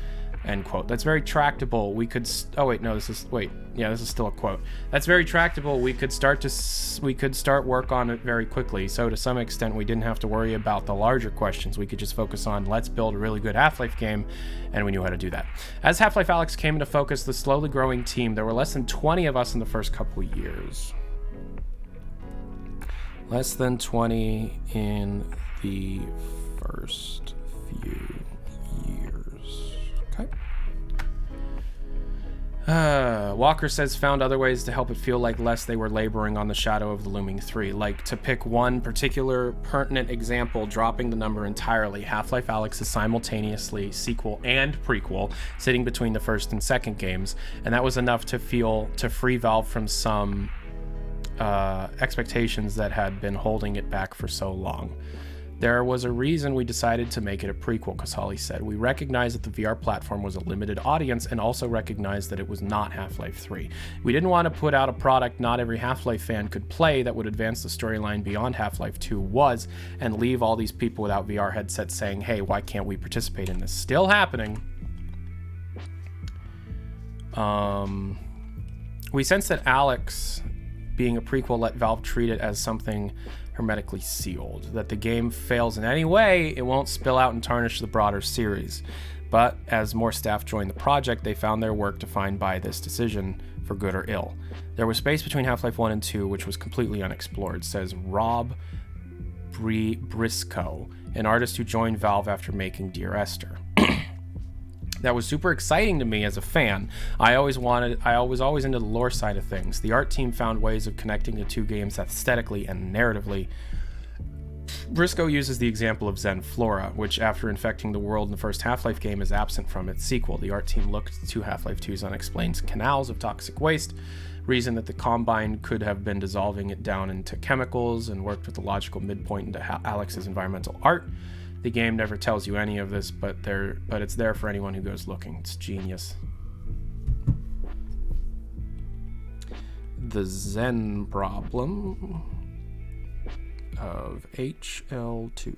End quote. That's very tractable. We could... this is still a quote. That's very tractable. We could start work on it very quickly. So to some extent, we didn't have to worry about the larger questions. We could just focus on let's build a really good Half-Life game, and we knew how to do that. As Half-Life Alyx came into focus, the slowly growing team, there were less than 20 of us in the first couple of years. Less than 20 in the first few years. Okay. Walker says found other ways to help it feel like less they were laboring on the shadow of the looming 3. Like, to pick one particular pertinent example, dropping the number entirely, Half-Life Alyx is simultaneously sequel and prequel, sitting between the first and second games, and that was enough to free Valve from some expectations that had been holding it back for so long. There was a reason we decided to make it a prequel, Casale said. We recognized that the VR platform was a limited audience and also recognized that it was not Half-Life 3. We didn't want to put out a product not every Half-Life fan could play that would advance the storyline beyond Half-Life 2 was, and leave all these people without VR headsets saying, hey, why can't we participate in this? Still happening. We sense that Alyx being a prequel let Valve treat it as something hermetically sealed, that the game fails in any way, it won't spill out and tarnish the broader series. But as more staff joined the project, they found their work defined by this decision, for good or ill. There was space between Half-Life 1 and 2, which was completely unexplored, says Rob Briscoe, an artist who joined Valve after making Dear Esther. That was super exciting to me as a fan. I was always into the lore side of things. The art team found ways of connecting the two games aesthetically and narratively. Briscoe uses the example of Zen Flora, which after infecting the world in the first Half-Life game is absent from its sequel. The art team looked to Half-Life 2's unexplained canals of toxic waste, reasoned that the Combine could have been dissolving it down into chemicals, and worked with the logical midpoint into Alyx's environmental art. The game never tells you any of this, but it's there for anyone who goes looking. It's genius. The Zen problem of HL2.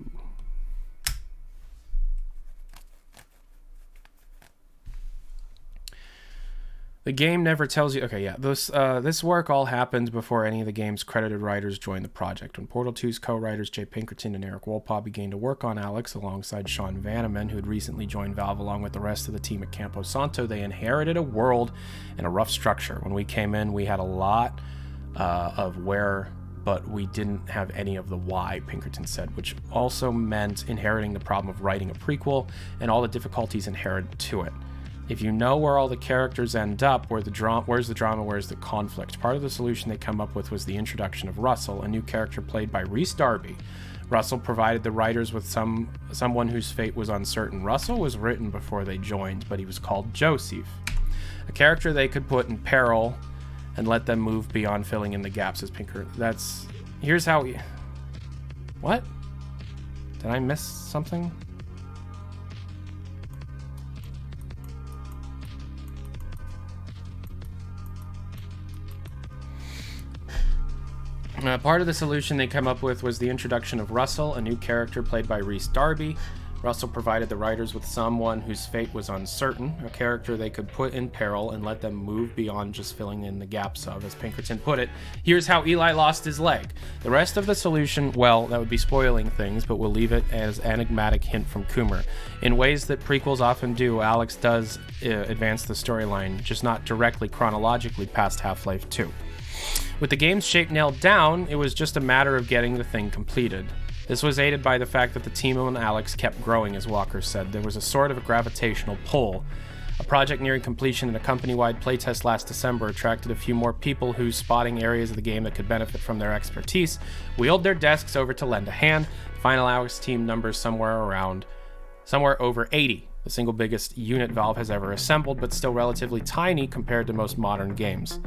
The game never tells you... Okay, yeah. This work all happened before any of the game's credited writers joined the project. When Portal 2's co-writers Jay Pinkerton and Eric Wolpaw began to work on Alyx alongside Sean Vanneman, who had recently joined Valve along with the rest of the team at Campo Santo, they inherited a world and a rough structure. When we came in, we had a lot of where, but we didn't have any of the why, Pinkerton said, which also meant inheriting the problem of writing a prequel and all the difficulties inherent to it. If you know where all the characters end up, where's the drama, where's the conflict? Part of the solution they come up with was the introduction of Russell, a new character played by Rhys Darby. Russell provided the writers with someone whose fate was uncertain. Russell was written before they joined, but he was called Joseph. A character they could put in peril and let them move beyond filling in the gaps as Pinker. Here's how we... What? Did I miss something? Part of the solution they came up with was the introduction of Russell, a new character played by Rhys Darby. Russell provided the writers with someone whose fate was uncertain, a character they could put in peril and let them move beyond just filling in the gaps of, as Pinkerton put it, here's how Eli lost his leg. The rest of the solution, well, that would be spoiling things, but we'll leave it as an enigmatic hint from Coomer. In ways that prequels often do, Alyx does advance the storyline, just not directly chronologically past Half-Life 2. With the game's shape nailed down, it was just a matter of getting the thing completed. This was aided by the fact that the team on Alyx kept growing, as Walker said. There was a sort of a gravitational pull. A project nearing completion and a company-wide playtest last December attracted a few more people who, spotting areas of the game that could benefit from their expertise, wheeled their desks over to lend a hand. The final Alyx team numbers somewhere over 80, the single biggest unit Valve has ever assembled, but still relatively tiny compared to most modern games.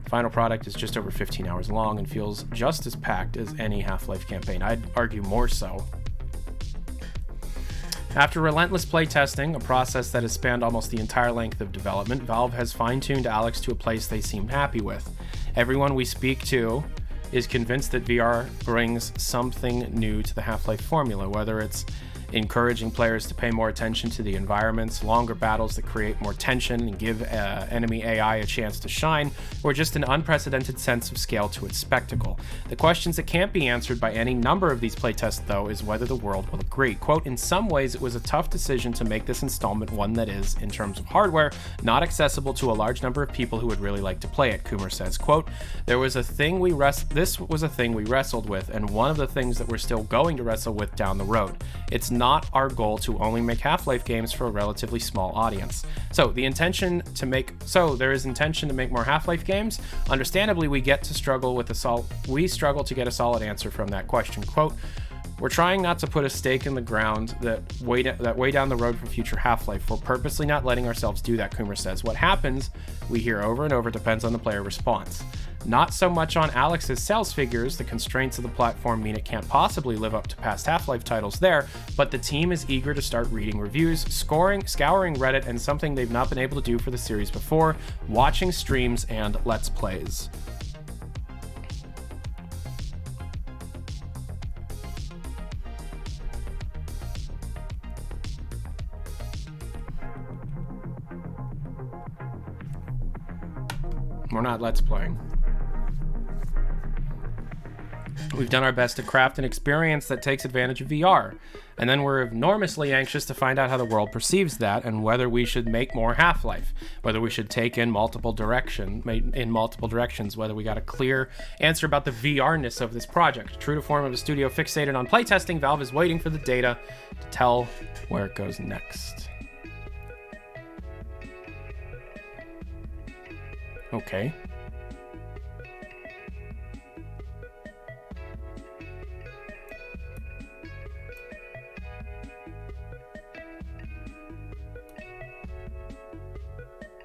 Final product is just over 15 hours long and feels just as packed as any Half-Life campaign. I'd argue more so. After relentless playtesting, a process that has spanned almost the entire length of development, Valve has fine-tuned Alyx to a place they seem happy with. Everyone we speak to is convinced that VR brings something new to the Half-Life formula, whether it's encouraging players to pay more attention to the environments, longer battles that create more tension and give enemy AI a chance to shine, or just an unprecedented sense of scale to its spectacle. The questions that can't be answered by any number of these playtests, though, is whether the world will agree. Quote, in some ways, it was a tough decision to make this installment one that is, in terms of hardware, not accessible to a large number of people who would really like to play it, Coomer says. Quote, this was a thing we wrestled with, and one of the things that we're still going to wrestle with down the road. It's not our goal to only make Half-Life games for a relatively small audience. So there is intention to make more Half-Life games. Understandably, we struggle to get a solid answer from that question. Quote, we're trying not to put a stake in the ground that way down the road for future Half-Life. We're purposely not letting ourselves do that, Coomer says. What happens, we hear over and over, depends on the player response. Not so much on Alyx's sales figures. The constraints of the platform mean it can't possibly live up to past Half-Life titles there, but the team is eager to start reading reviews, scouring Reddit, and something they've not been able to do for the series before, watching streams and Let's Plays. We're not Let's Playing. We've done our best to craft an experience that takes advantage of VR, and then we're enormously anxious to find out how the world perceives that and whether we should make more Half-Life, whether we should take in multiple directions, whether we got a clear answer about the VR-ness of this project. True to form of a studio fixated on playtesting, Valve is waiting for the data to tell where it goes next. Okay.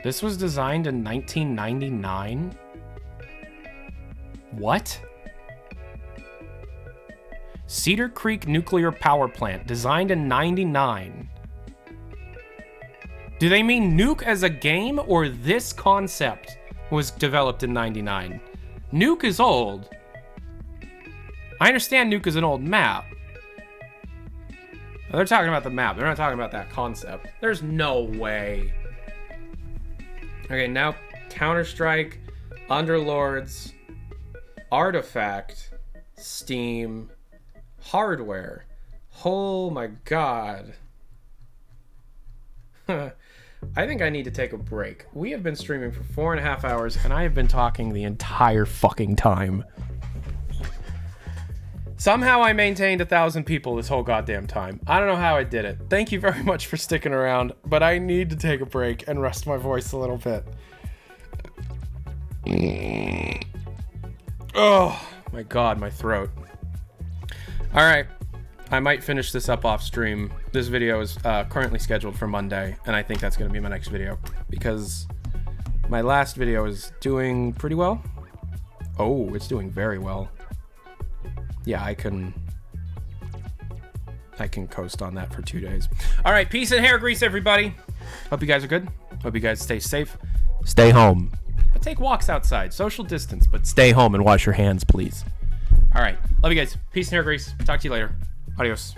This was designed in 1999? What? Cedar Creek Nuclear Power Plant, designed in 99. Do they mean Nuke as a game, or this concept was developed in 99? Nuke is old. I understand Nuke is an old map. They're talking about the map. They're not talking about that concept. There's no way. Okay, now Counter-Strike, Underlords, Artifact, Steam, hardware. Oh my god. I think I need to take a break. We have been streaming for 4.5 hours, and I have been talking the entire fucking time. Somehow I maintained 1,000 people this whole goddamn time. I don't know how I did it. Thank you very much for sticking around, but I need to take a break and rest my voice a little bit. Oh my god, my throat. Alright, I might finish this up off stream. This video is currently scheduled for Monday, and I think that's going to be my next video, because my last video is doing pretty well. Oh, it's doing very well. Yeah, I can coast on that for 2 days. All right, peace and hair grease, everybody. Hope you guys are good. Hope you guys stay safe. Stay home. But take walks outside. Social distance, but stay home and wash your hands, please. All right. Love you guys. Peace and hair grease. Talk to you later. Adios.